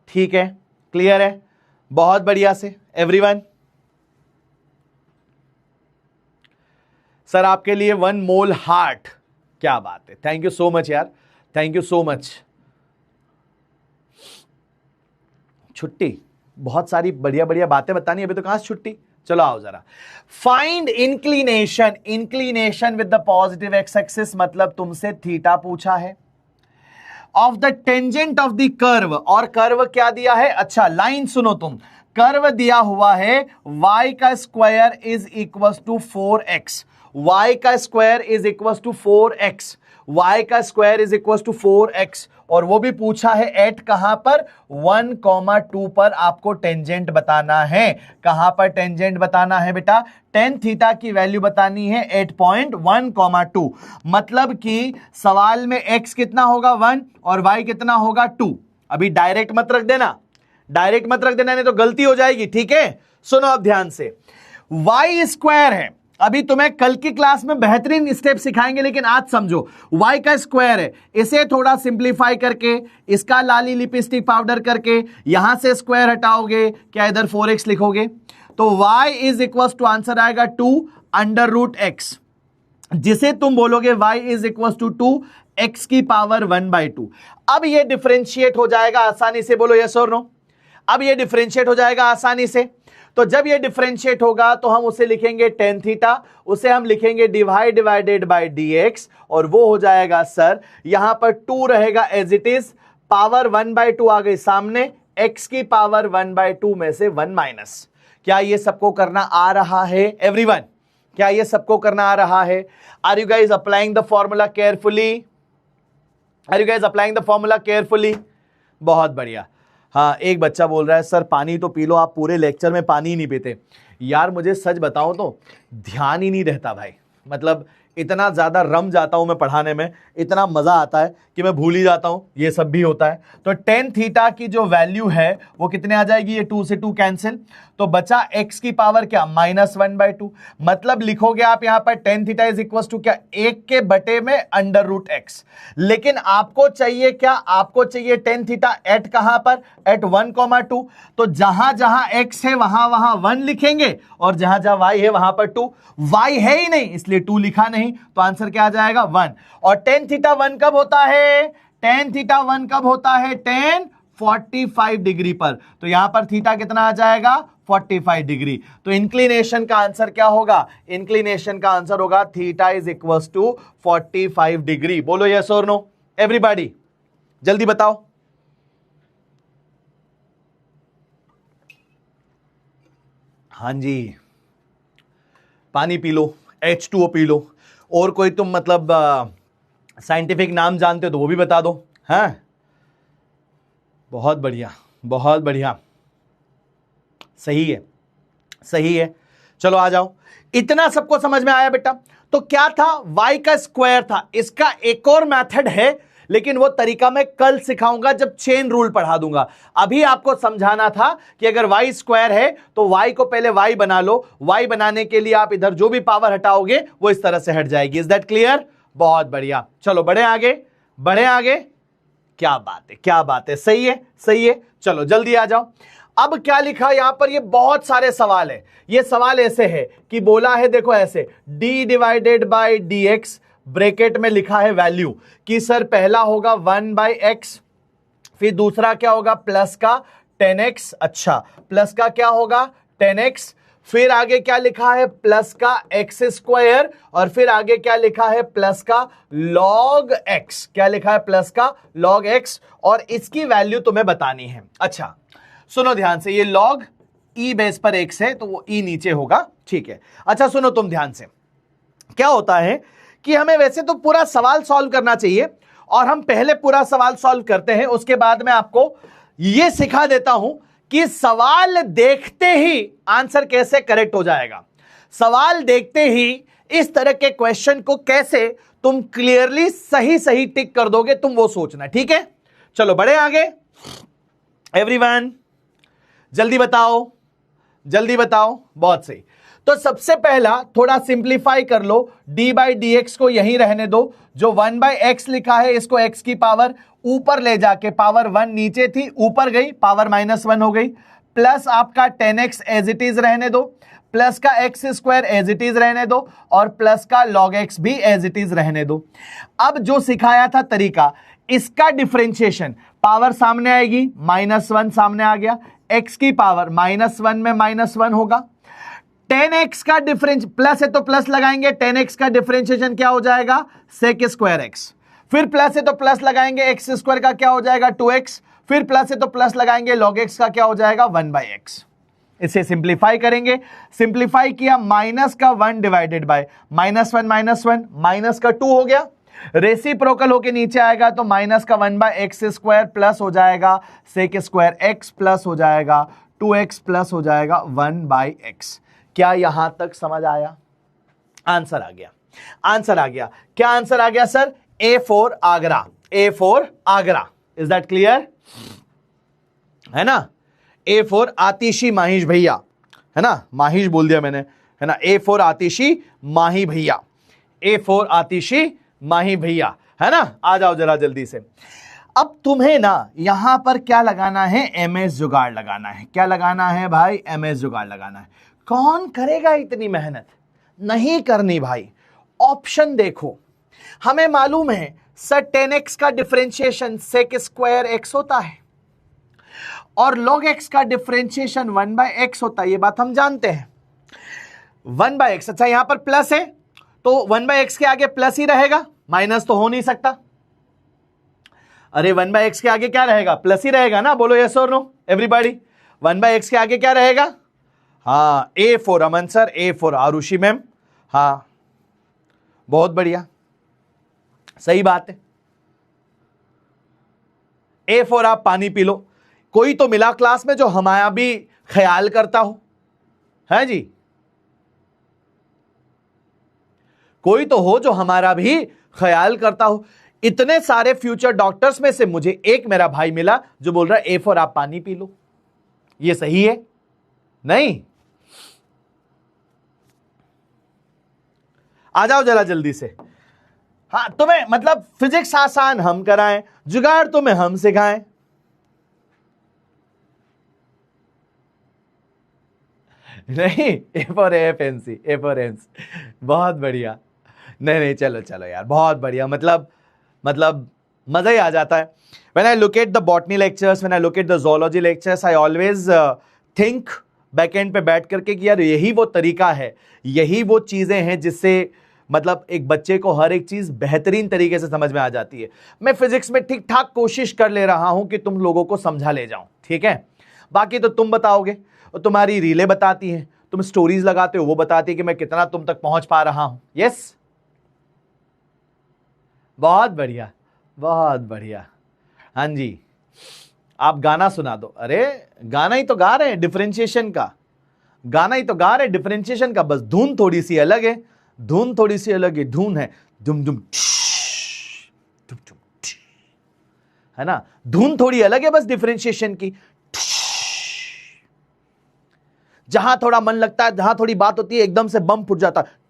ठीक है, क्लियर है? बहुत बढ़िया से एवरीवन। सर आपके लिए 1 मोल हार्ट, क्या बात है, थैंक यू सो मच यार, थैंक यू सो मच। छुट्टी, बहुत सारी बढ़िया बढ़िया बातें बतानी, अभी तो कहां से छुट्टी। चलो आओ जरा। Find inclination, inclination with the positive x axis, मतलब तुमसे थीटा पूछा है, of the tangent of the curve. और कर्व क्या दिया है, अच्छा लाइन सुनो तुम, कर्व दिया हुआ है y का square is equal to 4x y का square is equal to 4x, y का square is equal to 4x, और वो भी पूछा है एट कहां पर, 1,2 पर आपको टेंजेंट बताना है। कहां पर टेंजेंट बताना है बेटा, टेन थीटा की वैल्यू बतानी है 8.1,2। मतलब कि सवाल में x कितना होगा 1 और y कितना होगा 2। अभी डायरेक्ट मत रख देना, डायरेक्ट मत रख देना, नहीं तो गलती हो जाएगी, ठीक है। सुनो अब ध्यान से, y स्क्वायर है, अभी तुम्हें कल की क्लास में बेहतरीन स्टेप सिखाएंगे, लेकिन आज समझो y का स्क्वायर है, इसे थोड़ा सिंप्लीफाई करके, इसका लाली लिपस्टिक पाउडर करके यहां से स्क्वायर हटाओगे, क्या इधर 4x लिखोगे, तो y is equal to answer आएगा 2 अंडर रूट x, जिसे तुम बोलोगे y is equal to 2 x की पावर 1/2। अब ये डिफरेंशिएट हो जाएगा आसानी से, बोलो यस और नो। अब ये डिफरेंशिएट हो जाएगा आसानी से, तो जब ये डिफरेंशिएट होगा तो हम उसे लिखेंगे टेन थीटा, उसे हम लिखेंगे डिवाइडेड बाय dx, और वो हो जाएगा सर यहां पर 2 रहेगा एज इट इज, पावर 1/2 आ गई सामने, x की पावर 1/2 में से 1 माइनस। क्या ये सबको करना आ रहा है एवरीवन? क्या ये सबको करना आ रहा है? Are you guys applying the formula carefully? Are you guys applying the formula carefully? बहुत बढ़िया। हाँ, एक बच्चा बोल रहा है सर पानी तो पी लो, आप पूरे लेक्चर में पानी ही नहीं पीते। यार मुझे सच बताऊं तो ध्यान ही नहीं रहता भाई, मतलब इतना ज़्यादा रम जाता हूं मैं पढ़ाने में, इतना मज़ा आता है कि मैं भूल ही जाता हूं, ये सब भी होता है। तो टेन थीटा की जो वैल्यू है वो कितने आ जाएगी, ये 2 से 2 कैंसिल, तो बचा x की पावर क्या -1/2। मतलब लिखोगे आप यहां पर tan theta is equal to क्या, 1 के बटे में अंडर रूट x। लेकिन आपको चाहिए क्या, आपको चाहिए टेन थीटा एट कहां पर, एट 1,2। तो जहां जहां x है वहां वहां 1 लिखेंगे, और जहां जहां y है वहां पर 2। y है ही नहीं इसलिए 2 लिखा नहीं, तो आंसर क्या आ जाएगा 1। और टेन थीटा 1 कब होता है, टेन थीटा 1 कब होता है, 10:45 डिग्री पर। तो यहां पर थीटा कितना आ जाएगा 45 डिग्री। तो इंक्लिनेशन का आंसर क्या होगा, इंक्लिनेशन का आंसर होगा theta is equal to 45 degree. बोलो यस और नो एवरीबॉडी, जल्दी बताओ। हाँ जी, पानी P low, H2O P low, और कोई तुम मतलब साइंटिफिक नाम जानते हो तो वो भी बता दो। हाँ, बहुत बढ़िया, बहुत बढ़िया, सही है, सही है। चलो आ जाओ, इतना सबको समझ में आया बेटा? तो क्या था, y का स्क्वायर था। इसका एक और मेथड है, लेकिन वो तरीका मैं कल सिखाऊंगा जब चेन रूल पढ़ा दूंगा। अभी आपको समझाना था कि अगर y स्क्वायर है तो y को पहले y बना लो, y बनाने के लिए आप इधर जो भी पावर हटाओगे वो इस तरह से हट जाएगी। Is that clear? बहुत बढ़िया, चलो बढ़े आगे, बढ़े आगे। क्या बात है, क्या बात है, सही है, सही है। चलो जल्दी आ जाओ। अब क्या लिखा यहां पर, ये बहुत सारे सवाल है। ये सवाल ऐसे है कि बोला है, देखो ऐसे, d/dx ब्रैकेट में लिखा है वैल्यू कि सर पहला होगा 1/x, फिर दूसरा क्या होगा प्लस का 10x, अच्छा प्लस का क्या होगा 10x, फिर आगे क्या लिखा है प्लस का x स्क्वायर, और फिर आगे क्या लिखा है प्लस का log x, क्या लिखा है प्लस का log x, और इसकी वैल्यू तुम्हें बतानी है। अच्छा सुनो ध्यान से, ये log e बेस पर x है तो वो e नीचे होगा, ठीक है। अच्छा सुनो तुम ध्यान से, क्या होता है कि हमें वैसे तो पूरा सवाल सॉल्व करना चाहिए, और हम पहले पूरा सवाल सॉल्व करते हैं, उसके बाद मैं आपको यह सिखा देता हूं कि सवाल देखते ही आंसर कैसे करेक्ट हो जाएगा। सवाल देखते ही इस तरह के क्वेश्चन को कैसे तुम क्लियरली सही सही टिक कर दोगे, तुम वो सोचना, ठीक है। चलो बढ़े आगे एवरीवन, जल्दी बताओ, जल्दी बताओ। बहुत सही। तो सबसे पहला थोड़ा सिंप्लीफाई कर लो, d/dx को यहीं रहने दो, जो 1/x लिखा है इसको x की पावर ऊपर ले जाके, पावर 1 नीचे थी ऊपर गई, पावर -1 हो गई, प्लस आपका 10x एज इट इज रहने दो, प्लस का x square as it is रहने दो, और प्लस का log x भी एज इट इज रहने दो। अब जो सिखाया था तरीका, इसका डिफरेंशिएशन, पावर सामने आएगी, -1 सामने आ गया, x की पावर -1 में -1 होगा, 10x का डिफरेंस, प्लस है तो प्लस लगाएंगे, 10x का डिफरेंशिएशन क्या हो जाएगा sec स्क्वायर x, फिर प्लस है तो प्लस लगाएंगे, x स्क्वायर का क्या हो जाएगा 2x, फिर प्लस है तो प्लस लगाएंगे, log x का क्या हो जाएगा 1/x। इसे सिंप्लीफाई करेंगे, सिंप्लीफाई किया माइनस का 1 डिवाइडेड बाय -1 माइनस का 2 हो गया, रेसिप्रोकल होके नीचे आएगा तो माइनस का 1/x² प्लस हो जाएगा sec² x प्लस हो जाएगा 2x प्लस हो जाएगा 1/x। क्या यहां तक समझ आया? आंसर आ गया, आंसर आ गया। क्या आंसर आ गया sir? A for Agra, A for Agra. Is that clear? है ना? A फॉर आतिशी माहिश भैया, है ना? माहिश बोल दिया मैंने, है ना? A फॉर आतिशी माही भैया, A फॉर आतिशी माही भैया, है ना? आ जाओ जरा जल्दी से। अब तुम्हें ना यहां पर क्या लगाना है? MS जुगाड़ लगाना है। क्या लगाना है भाई? MS जुगाड़ लगाना है। कौन करेगा इतनी मेहनत? नहीं करनी भाई। ऑप्शन देखो, हमें मालूम है सर 10x का डिफरेंशिएशन sec² x होता है और log x का डिफरेंशिएशन 1/x होता है, ये बात हम जानते हैं। 1/x, अच्छा यहां पर प्लस है तो 1/x के आगे प्लस ही रहेगा, माइनस तो हो नहीं सकता। अरे 1/x के आगे क्या रहेगा? प्लस ही रहेगा ना, बोलो यस और नो एवरीबॉडी। 1/x के आगे क्या रहेगा? हाँ, A for Aman sir, A for Arushi ma'am, हाँ बहुत बढ़िया, सही बात है। A फॉर आप पानी पी लो। कोई तो मिला क्लास में जो हमारा भी ख्याल करता हो, है जी? कोई तो हो जो हमारा भी ख्याल करता हो। इतने सारे फ्यूचर डॉक्टर्स में से मुझे एक मेरा भाई मिला जो बोल रहा है A फॉर आप पानी पी लो। ये सही है? नहीं? आ जाओ जरा जल्दी से। हाँ, तुम्हें मतलब फिजिक्स आसान हम कराएं, जुगाड़ तुम्हें हम सिखाएं। नहीं, A for FNC, A for AIIMS, बहुत बढ़िया। नहीं चलो चलो यार, बहुत बढ़िया। मतलब मजा ही आ जाता है। When I look at the botany lectures, when I look at the zoology lectures, I always think back and पे बैठ करके कि यार यही वो तरीका है, यही वो चीजें हैं जिससे मतलब एक बच्चे को हर एक चीज बेहतरीन तरीके से समझ में आ जाती है। मैं फिजिक्स में ठीक ठाक कोशिश कर ले रहा हूं कि तुम लोगों को समझा ले जाऊं, ठीक है? बाकी तो तुम बताओगे, और तुम्हारी रीलें बताती हैं, तुम स्टोरीज लगाते हो, वो बताती है कि मैं कितना तुम तक पहुंच पा रहा हूं। यस, बहुत बढ़िया, बहुत बढ़िया। हाँ जी, आप गाना सुना दो। अरे गाना ही तो गा रहे हैं डिफरेंशिएशन का, गाना ही तो गा रहे हैं डिफरेंशिएशन का, बस धुन थोड़ी सी अलग है, धुन थोड़ी सी अलग है। धुन है दुम दुम दुम दुम, है ना? धुन थोड़ी अलग है बस डिफरेंशिएशन की। जहां थोड़ा मन लगता है, जहां थोड़ी बात होती है, एकदम से बम फूट जाता है।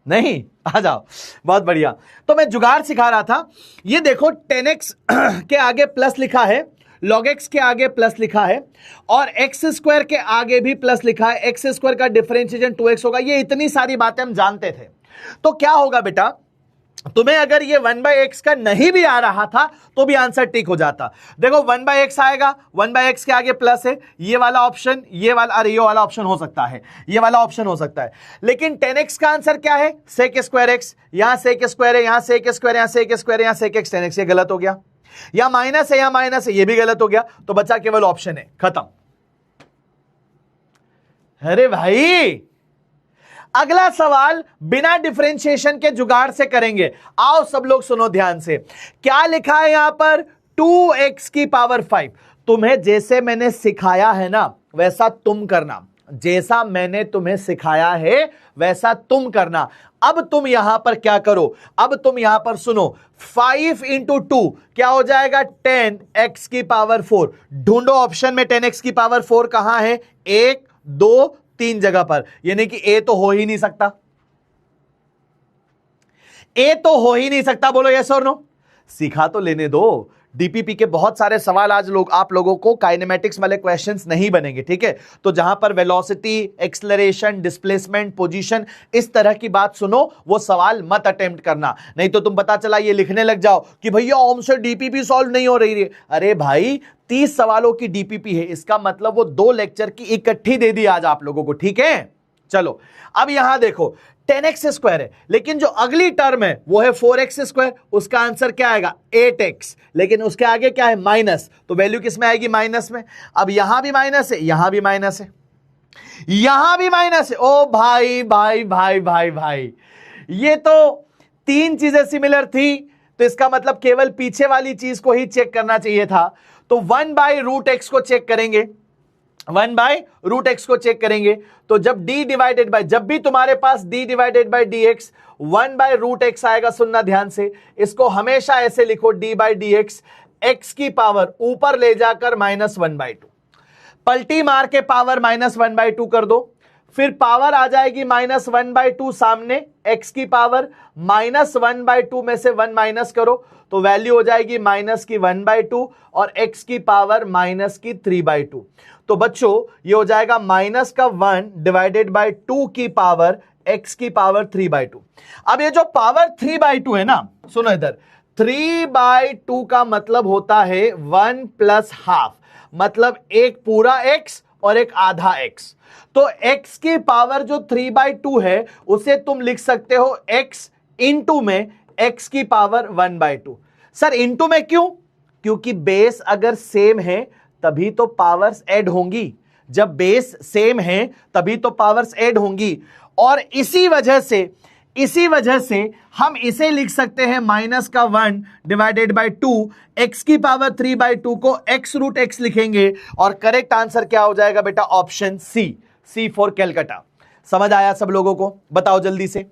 नहीं, आ जाओ, बहुत बढ़िया। तो मैं जुगाड़ सिखा रहा था। ये देखो 10x के आगे प्लस लिखा है, log x के आगे प्लस लिखा है, और x² के आगे भी प्लस लिखा है। x² का डिफरेंशिएशन 2x होगा। ये इतनी सारी बातें हम जानते थे। तो क्या होगा बेटा, तुम्हें अगर ये 1/x का नहीं भी आ रहा था तो भी आंसर टिक हो जाता। देखो 1/x आएगा, 1/x के आगे प्लस है, ये वाला ऑप्शन, ये वाला, अरे ये वाला ऑप्शन हो सकता है, ये वाला ऑप्शन हो सकता है। लेकिन 10x का आंसर क्या है? sec² x, यहां sec² है, यहां sec², यहां sec², यहां sec x 10x, ये गलत हो गया। या माइनस है, या माइनस है, ये भी गलत हो गया। तो बचा केवल ऑप्शन है, खत्म। अरे भाई, अगला सवाल बिना डिफरेंशिएशन के जुगाड़ से करेंगे। आओ सब लोग सुनो ध्यान से। क्या लिखा है यहां पर? 2x की पावर 5। तुम्हें जैसे मैंने सिखाया है ना वैसा तुम करना, जैसा मैंने तुम्हें सिखाया है वैसा तुम करना। अब तुम यहां पर क्या करो, अब तुम यहां पर सुनो, 5 × 2 क्या हो जाएगा? 10x की पावर 4। ढूंढो ऑप्शन में 10x की पावर 4 कहां है? 1 2 3 जगह पर, यानी कि ए तो हो ही नहीं सकता, ए तो हो ही नहीं सकता। बोलो यस और नो। सिखा तो लेने दो। डीपीपी के बहुत सारे सवाल आज आप लोगों को काइनेमेटिक्स वाले क्वेश्चंस नहीं बनेंगे, ठीक है? तो जहां पर वेलोसिटी, एक्सेलरेशन, डिस्प्लेसमेंट, पोजीशन, इस तरह की बात सुनो, वो सवाल मत अटेम्प्ट करना। नहीं तो तुम पता चला ये लिखने लग जाओ कि भैया ओम से डीपीपी सॉल्व नहीं हो रही है। अरे भाई 30 सवालों की डीपीपी है, इसका मतलब वो 2 लेक्चर की इकट्ठी दे दी आज आप लोगों को, ठीक है? चलो अब यहां देखो, 10x² है, लेकिन जो अगली टर्म है वो है 4x², उसका आंसर क्या आएगा 8x, लेकिन उसके आगे क्या है माइनस, तो वैल्यू किस में आएगी माइनस में। अब यहां भी माइनस है, यहां भी माइनस है, यहां भी माइनस है। ओ भाई भाई भाई भाई भाई, ये तो तीन चीजें सिमिलर थी, तो इसका मतलब केवल पीछे वाली चीज को ही चेक करना चाहिए था। तो 1/√x को चेक करेंगे, 1/√x को चेक करेंगे, तो जब d डिवाइडेड बाय, जब भी तुम्हारे पास d divided by dx 1/√x आएगा, सुनना ध्यान से, इसको हमेशा ऐसे लिखो d/dx, x की पावर ऊपर ले जाकर -1/2, पलटी मार के पावर -1/2 कर दो, फिर पावर आ जाएगी -1/2 सामने, x की पावर -1/2 में से 1 माइनस करो तो वैल्यू हो जाएगी -1/2 और x की पावर -3/2। तो बच्चों ये हो जाएगा -1 डिवाइडेड बाय 2 की पावर x की पावर 3/2। अब ये जो पावर 3/2 है ना, सुनो इधर, 3/2 का मतलब होता है 1 + ½ मतलब एक पूरा x और एक आधा x। तो x की पावर जो 3/2 है उसे तुम लिख सकते हो x इंटू में x की पावर 1/2। सर इंटू में क्यों? क्योंकि बेस अगर सेम है तभी तो पावर्स ऐड होंगी, जब बेस सेम है तभी तो पावर्स ऐड होंगी, और इसी वजह से हम इसे लिख सकते हैं -1 डिवाइडेड बाय 2, x की पावर 3/2 को x√x लिखेंगे, और करेक्ट आंसर क्या हो जाएगा बेटा, ऑप्शन सी फॉर कैलकाटा। समझ आया सब लोगों को? बताओ जल्दी से,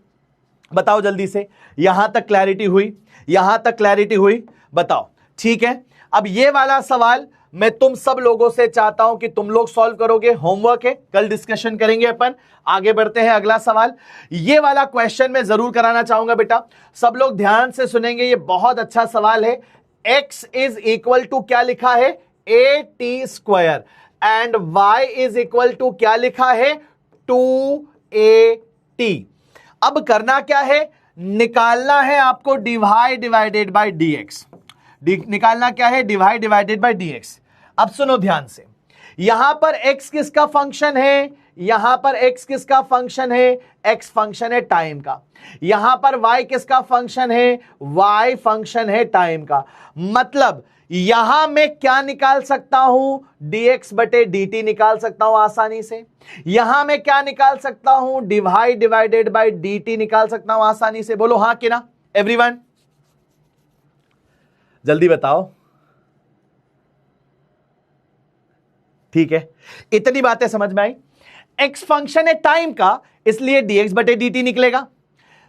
बताओ जल्दी से, यहां तक क्लैरिटी हुई? यहां तक क्लैरिटी हुई? बताओ, ठीक है। अब ये वाला सवाल मैं तुम सब लोगों से चाहता हूं कि तुम लोग सॉल्व करोगे, होमवर्क है, कल डिस्कशन करेंगे अपन। आगे बढ़ते हैं, अगला सवाल, ये वाला क्वेश्चन मैं जरूर कराना चाहूंगा बेटा, सब लोग ध्यान से सुनेंगे, ये बहुत अच्छा सवाल है। x इज इक्वल टू क्या लिखा है, at² and y is equal to क्या लिखा है, 2at। अब करना क्या है, निकालना है आपको डिवाइड डिवाइडेड बाय dx, निकालना क्या है, डिवाइड डिवाइडेड बाय dx। अब सुनो ध्यान से, यहां पर x किसका फंक्शन है, यहां पर x किसका फंक्शन है, x फंक्शन है टाइम का। यहां पर y किसका फंक्शन है, y फंक्शन है टाइम का। मतलब यहां मैं क्या निकाल सकता हूं, dx/dt निकाल सकता हूं आसानी से। यहां मैं क्या निकाल सकता हूं, डिवाइड डिवाइडेड बाय dt निकाल सकता हूं आसानी से। बोलो हां कि ना एवरीवन, जल्दी बताओ। ठीक है, इतनी बातें समझ में आई। x फंक्शन है टाइम का, इसलिए dx/dt निकलेगा।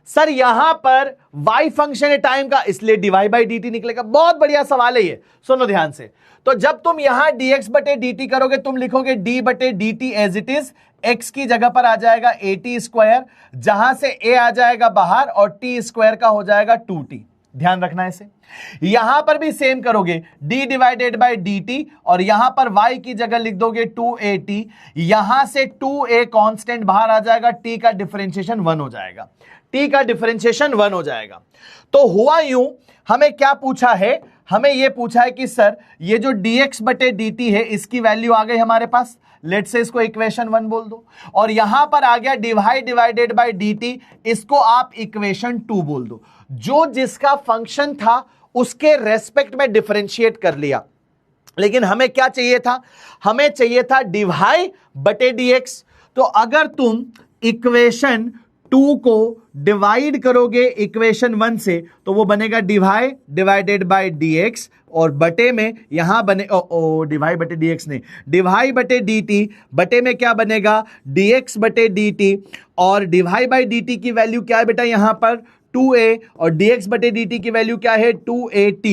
सर यहां पर y फंक्शन है टाइम का, इसलिए dy/dt निकलेगा। बहुत बढ़िया सवाल है ये, सुनो ध्यान से। तो जब तुम यहां dx/dt करोगे, तुम लिखोगे d/dt as it is, x की जगह पर आ जाएगा at², जहां से a आ जाएगा बाहर और t² का हो जाएगा 2t। ध्यान रखना इसे। यहां पर भी सेम करोगे, d डिवाइडेड बाय dt, और यहां पर y की जगह लिख दोगे 2at, यहां से 2a कांस्टेंट बाहर आ जाएगा, t का डिफरेंशिएशन 1 हो जाएगा, t का डिफरेंशिएशन 1 हो जाएगा। तो हुआ यूं, हमें क्या पूछा है, हमें यह पूछा है कि सर ये जो dx/dt है इसकी वैल्यू आ गई हमारे पास, लेट से इसको इक्वेशन 1 बोल दो, और यहां पर आ गया डिवाइड डिवाइडेड बाय dt, इसको आप इक्वेशन 2 बोल दो। जो जिसका फंक्शन था उसके रेस्पेक्ट में डिफरेंशिएट कर लिया। लेकिन हमें क्या चाहिए था, हमें चाहिए था dy/dx। तो अगर तुम इक्वेशन 2 को डिवाइड करोगे इक्वेशन 1 से, तो वो बनेगा डिवाइड डिवाइडेड बाय dx, और बटे में यहां बने डिवाइड/dx नहीं, डिवाइड/dt, बटे में क्या बनेगा dx/dt, और डिवाइड/dt की वैल्यू क्या है बेटा यहां पर 2a, और dx/dt की वैल्यू क्या है 2at।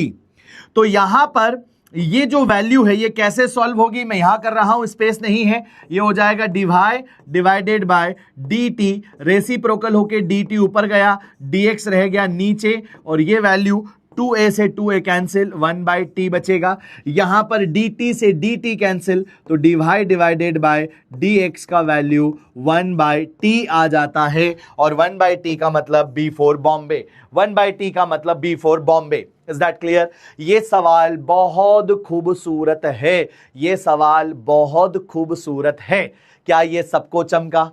तो यहां पर ये जो वैल्यू है ये कैसे सॉल्व होगी, मैं यहां कर रहा हूं, स्पेस नहीं है, ये हो जाएगा divide divided by dt, reciprocal होके dt ऊपर गया, dx रह गया नीचे, और ये वैल्यू 2a से 2a कैंसिल, 1/t बचेगा। यहां पर dt से dt कैंसिल, तो डिवाइड डिवाइडेड बाय dx का वैल्यू 1/t आ जाता है, और 1/t का मतलब B फॉर बॉम्बे, 1/t का मतलब B for Bombay. Is that clear? ये सवाल बहुत खूबसूरत है, ये सवाल बहुत खूबसूरत है। क्या ये सबको चमका?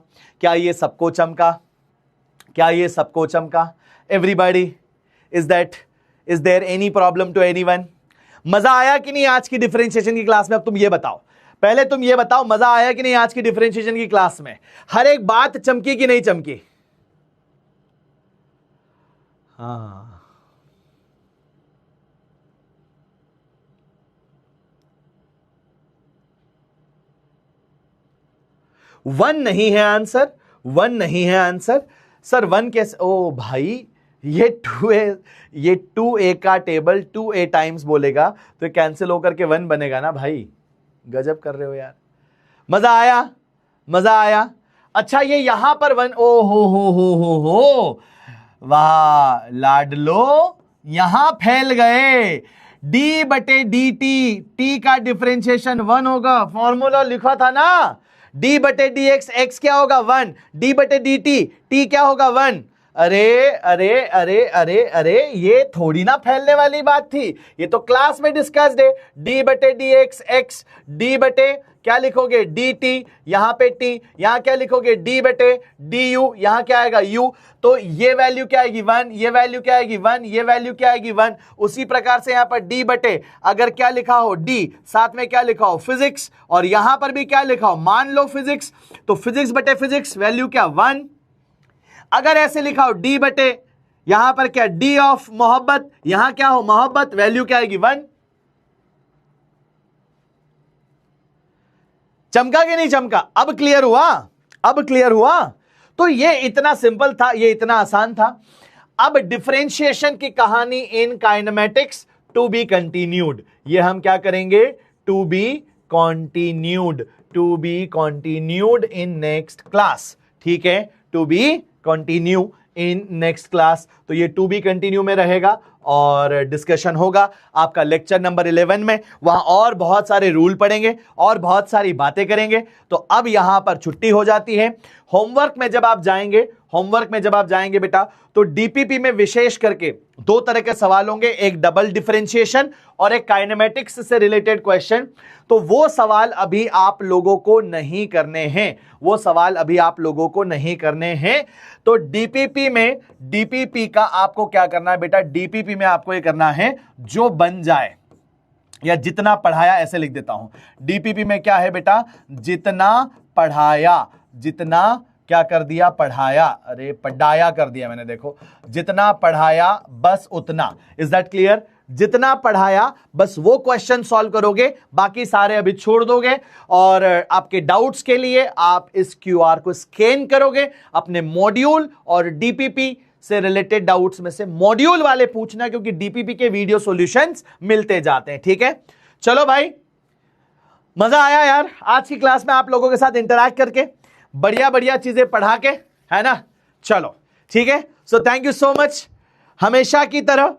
क्या ये सबको चमका? क्या ये सबको चमका? Everybody, is there any problem to anyone? मजा आया कि नहीं आज की डिफरेंशिएशन की क्लास में? अब तुम ये बताओ, पहले तुम ये बताओ, मजा आया कि नहीं आज की डिफरेंशिएशन की क्लास में? हर एक बात चमकी कि नहीं चमकी? हाँ, वन नहीं है आंसर, वन नहीं है आंसर। सर वन कैसे? ओ भाई, ये 2a का टेबल 2a टाइम्स बोलेगा तो कैंसिल होकर के 1 बनेगा ना भाई। गजब कर रहे हो यार। मजा आया, मजा आया। अच्छा ये यहां पर 1, ओ हो, वाह लाडलो, यहां फैल गए। d/dt, t का डिफरेंशिएशन 1 होगा, फॉर्मूला लिखा था ना, d/dx, x क्या होगा 1, d/dt, t क्या होगा 1। अरे अरे अरे अरे अरे, ये थोड़ी ना फैलने वाली बात थी, ये तो क्लास में डिस्कस्ड है। d/dx x, d/ क्या लिखोगे dt, यहां पे t, यहां क्या लिखोगे d/du, यहां क्या आएगा u। तो ये वैल्यू क्या आएगी 1, ये वैल्यू क्या आएगी 1, ये वैल्यू क्या आएगी 1। उसी प्रकार से यहां पर d/ अगर क्या लिखा हो d, साथ में क्या लिखा हो फिजिक्स, और यहां पर भी क्या लिखा हो, मान लो फिजिक्स, तो फिजिक्स/फिजिक्स वैल्यू क्या 1। अगर ऐसे लिखा हो d/ यहां पर क्या d ऑफ मोहब्बत, यहां क्या हो मोहब्बत, वैल्यू क्या आएगी 1। चमका कि नहीं चमका? अब क्लियर हुआ, अब क्लियर हुआ। तो ये इतना सिंपल था, ये इतना आसान था। अब डिफरेंशिएशन की कहानी in kinematics to be continued, ये हम क्या करेंगे, to be continued in next class. ठीक है, to be continue in next class. तो ये टू बी कंटिन्यू में रहेगा और डिस्कशन होगा आपका लेक्चर नंबर 11 में। वहां और बहुत सारे रूल पढ़ेंगे और बहुत सारी बातें करेंगे। तो अब यहां पर छुट्टी हो जाती है। होमवर्क में जब आप जाएंगे बेटा, तो डीपीपी में विशेष करके 2 तरह के सवाल होंगे, एक डबल डिफरेंशिएशन और एक काइनेमेटिक्स से रिलेटेड क्वेश्चन। तो वो सवाल अभी आप लोगों को नहीं करने हैं, वो सवाल अभी आप लोगों को नहीं करने हैं। तो डीपीपी का आपको क्या करना है बेटा, डीपीपी में आपको ये करना है जो बन जाए, या जितना पढ़ाया, ऐसे लिख देता हूं। डीपीपी में क्या है बेटा, जितना पढ़ाया, जितना क्या कर दिया, पढ़ाया, अरे पढ़ाया कर दिया मैंने, देखो, जितना पढ़ाया बस उतना। Is that clear? जितना पढ़ाया बस वो क्वेश्चन सॉल्व करोगे, बाकी सारे अभी छोड़ दोगे। और आपके डाउट्स के लिए आप इस क्यूआर को स्कैन करोगे, अपने मॉड्यूल और डीपीपी से रिलेटेड डाउट्स में से मॉड्यूल वाले पूछना, क्योंकि डीपीपी के वीडियो सॉल्यूशंस मिलते जाते हैं। ठीक है, चलो भाई, मजा आया यार आज की क्लास में आप लोगों के साथ इंटरैक्ट करके, बढ़िया बढ़िया चीजें पढ़ा के, है ना। चलो ठीक है, so thank you so much. हमेशा की तरह